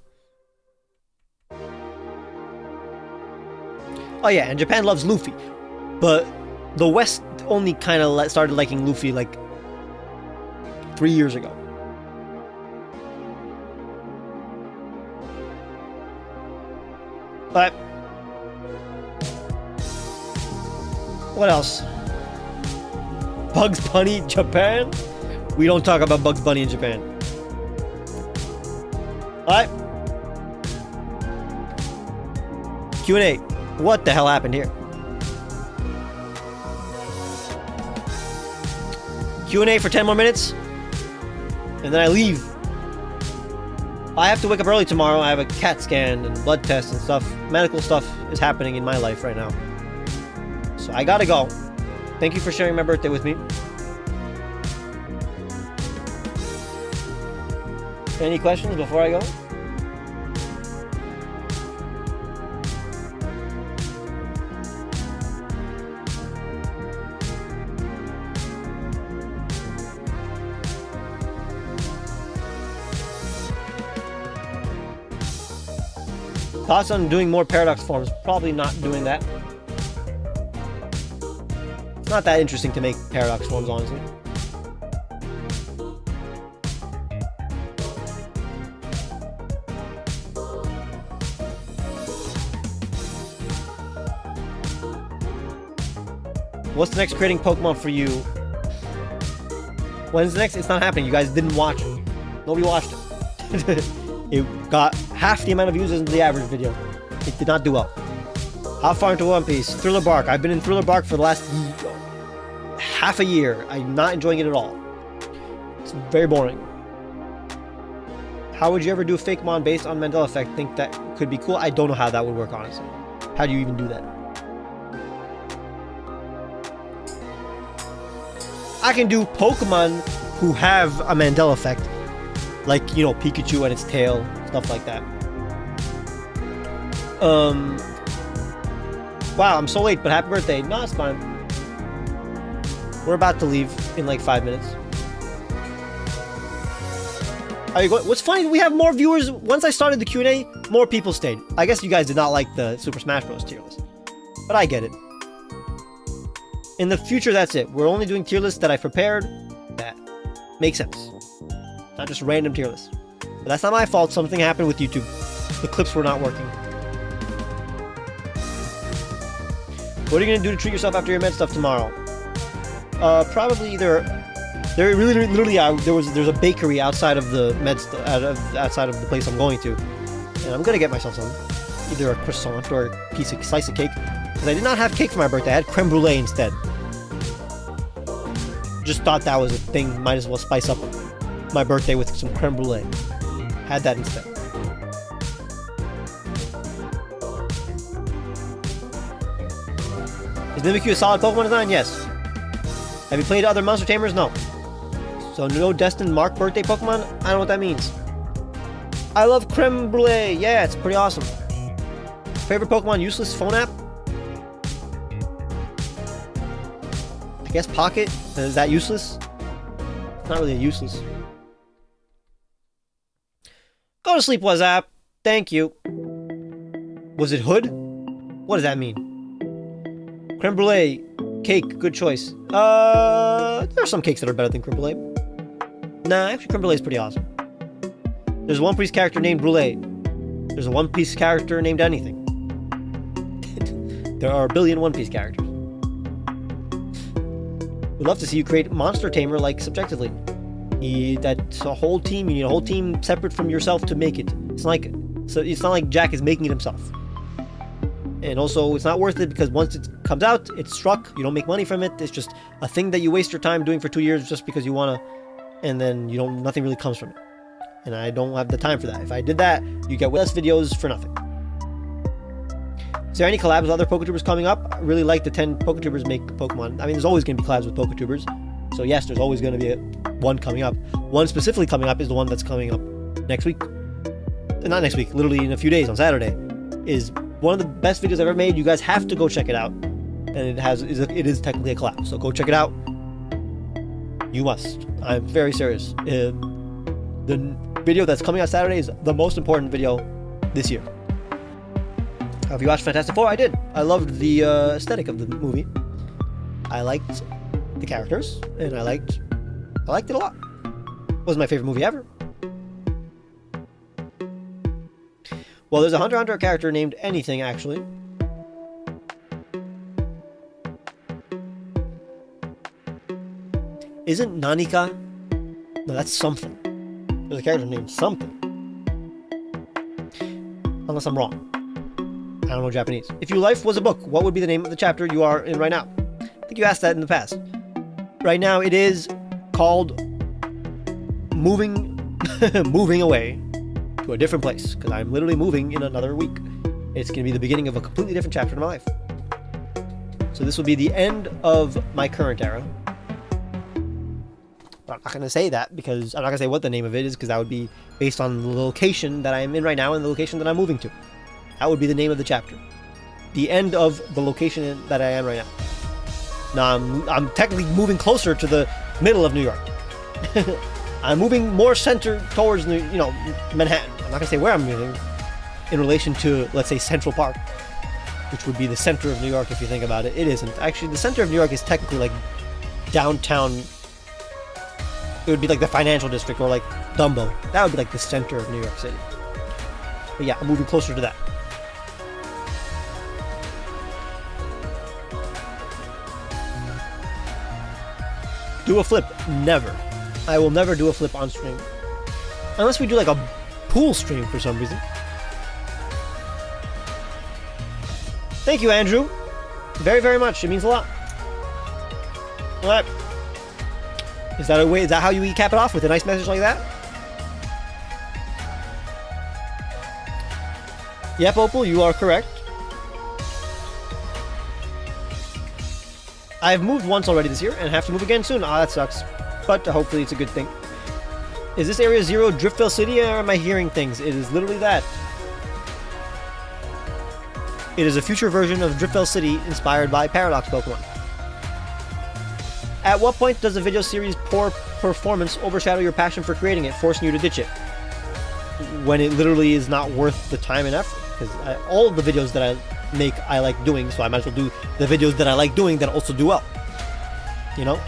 Oh yeah, and Japan loves Luffy. But the West only kind of started liking Luffy like 3 years ago. But what else? Bugs Bunny Japan? We don't talk about Bugs Bunny in Japan. Alright. Q&A. What the hell happened here? Q&A for 10 more minutes. And then I leave. I have to wake up early tomorrow. I have a CAT scan and blood tests and stuff. Medical stuff is happening in my life right now. So I gotta go. Thank you for sharing my birthday with me. Any questions before I go? Thoughts on doing more paradox forms? Probably not doing that. It's not that interesting to make paradox forms, honestly. What's the next creating Pokemon for you? When's the next? It's not happening. You guys didn't watch it. Nobody watched it. It got half the amount of views as the average video. It did not do well. How far into One Piece? Thriller Bark. I've been in Thriller Bark for the last half a year. I'm not enjoying it at all. It's very boring. How would you ever do a fake mon based on Mandela effect? Think that could be cool? I don't know how that would work, honestly. How do you even do that? I can do Pokemon who have a Mandela effect. Like, you know, Pikachu and its tail, stuff like that. Wow, I'm so late, but happy birthday. No, it's fine. We're about to leave in like 5 minutes. Are you going? What's funny, we have more viewers. Once I started the Q&A, more people stayed. I guess you guys did not like the Super Smash Bros. Tier list. But I get it. In the future, that's it. We're only doing tier lists that I prepared that make sense. Not just random tier lists. But that's not my fault. Something happened with YouTube. The clips were not working. What are you gonna do to treat yourself after your med stuff tomorrow? Probably either. There really, literally, there's a bakery outside of the outside of the place I'm going to, and I'm gonna get myself some, either a croissant or a slice of cake, because I did not have cake for my birthday. I had creme brulee instead. Just thought that was a thing. Might as well spice up my birthday with some creme brulee. Had that instead. Is Mimikyu a solid Pokemon design? Yes. Have you played other Monster Tamers? No. So no destined Mark birthday Pokemon? I don't know what that means. I love creme brulee. Yeah, it's pretty awesome. Favorite Pokemon useless phone app? I guess Pocket. Is that useless? It's not really useless. Go to sleep, WhatsApp. Thank you. Was it Hood? What does that mean? Creme brulee. Cake. Good choice. There are some cakes that are better than creme brulee. Nah, actually creme brulee is pretty awesome. There's a One Piece character named Brulee. There's a One Piece character named anything. There are a billion One Piece characters. We'd love to see you create Monster Tamer, like, subjectively. That's a whole team. You need a whole team separate from yourself to make it. It's not like Jack is making it himself. And also, it's not worth it because once it comes out, it's struck. You don't make money from it. It's just a thing that you waste your time doing for 2 years just because you want to, and then nothing really comes from it. And I don't have the time for that. If I did that, you get less videos for nothing. Is there any collabs with other Poketubers coming up? I really like the 10 Poketubers make Pokemon. I mean, there's always going to be collabs with Poketubers. So yes, there's always going to be one coming up. One specifically coming up is the one that's coming up next week. Not next week, literally in a few days on Saturday. Is one of the best videos I've ever made. You guys have to go check it out. And it is technically a collab. So go check it out. You must. I'm very serious. The video that's coming out Saturday is the most important video this year. Have you watched Fantastic Four? I did. I loved the aesthetic of the movie. I liked the characters, and I liked it a lot. It wasn't my favorite movie ever. Well, there's a Hunter x Hunter character named anything, actually. Isn't Nanika? No, that's something. There's a character named something. Unless I'm wrong. I don't know Japanese. If your life was a book, what would be the name of the chapter you are in right now? I think you asked that in the past. Right now, it is called Moving Away to a different place, because I'm literally moving in another week. It's going to be the beginning of a completely different chapter in my life. So this will be the end of my current era. But I'm not going to say that because I'm not going to say what the name of it is, because that would be based on the location that I'm in right now and the location that I'm moving to. That would be the name of the chapter. The end of the location that I am right now. Now I'm technically moving closer to the middle of New York. I'm moving more center towards Manhattan. I'm not gonna say where I'm moving in relation to, let's say, Central Park, which would be the center of New York if you think about it. It isn't. Actually, the center of New York is technically like downtown. It would be like the financial district or like Dumbo. That would be like the center of New York City. But yeah, I'm moving closer to that. Do a flip? Never. I will never do a flip on stream. Unless we do like a pool stream for some reason. Thank you, Andrew. Very, very much. It means a lot. Alright. Is that how you cap it off with a nice message like that? Yep, Opal, you are correct. I've moved once already this year and have to move again soon. Ah, that sucks. But hopefully it's a good thing. Is this area 0 Driftville City, or am I hearing things? It is literally that. It is a future version of Driftville City inspired by Paradox Pokemon. At what point does a video series' poor performance overshadow your passion for creating it, forcing you to ditch it? When it literally is not worth the time and effort. Because all of the videos that I make, I like doing, so I might as well do the videos that I like doing that also do well. you know?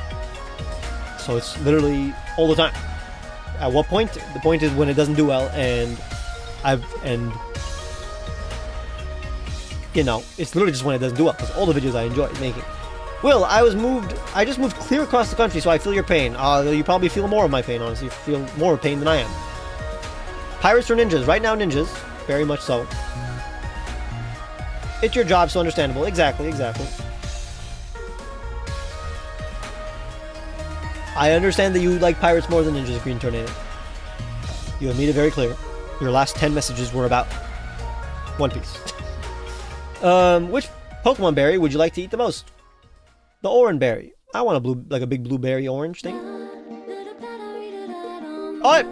So it's literally all the time. At what point? The point is when it doesn't do well, and you know, it's literally just when it doesn't do well, because all the videos I enjoy making. Will, I just moved clear across the country, so I feel your pain. You probably feel more of my pain, honestly. You feel more pain than I am. Pirates or ninjas? Right now, ninjas. Very much so. It's your job, so understandable. Exactly. I understand that you like pirates more than ninjas, Green Tornado. You have made it very clear. Your last 10 messages were about One Piece. Which Pokemon berry would you like to eat the most? The orange berry. I want a big blueberry orange thing. Alright.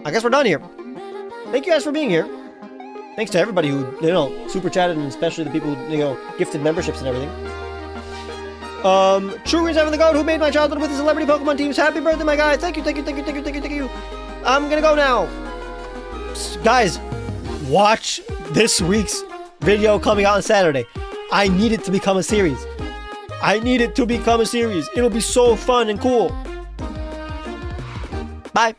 I guess we're done here. Thank you guys for being here. Thanks to everybody who, you know, super chatted, and especially the people who, you know, gifted memberships and everything. Truegreen7 the GOAT, who made my childhood with the celebrity Pokemon teams. Happy birthday, my guy. Thank you. I'm gonna go now. Guys, watch this week's video coming out on Saturday. I need it to become a series. It'll be so fun and cool. Bye.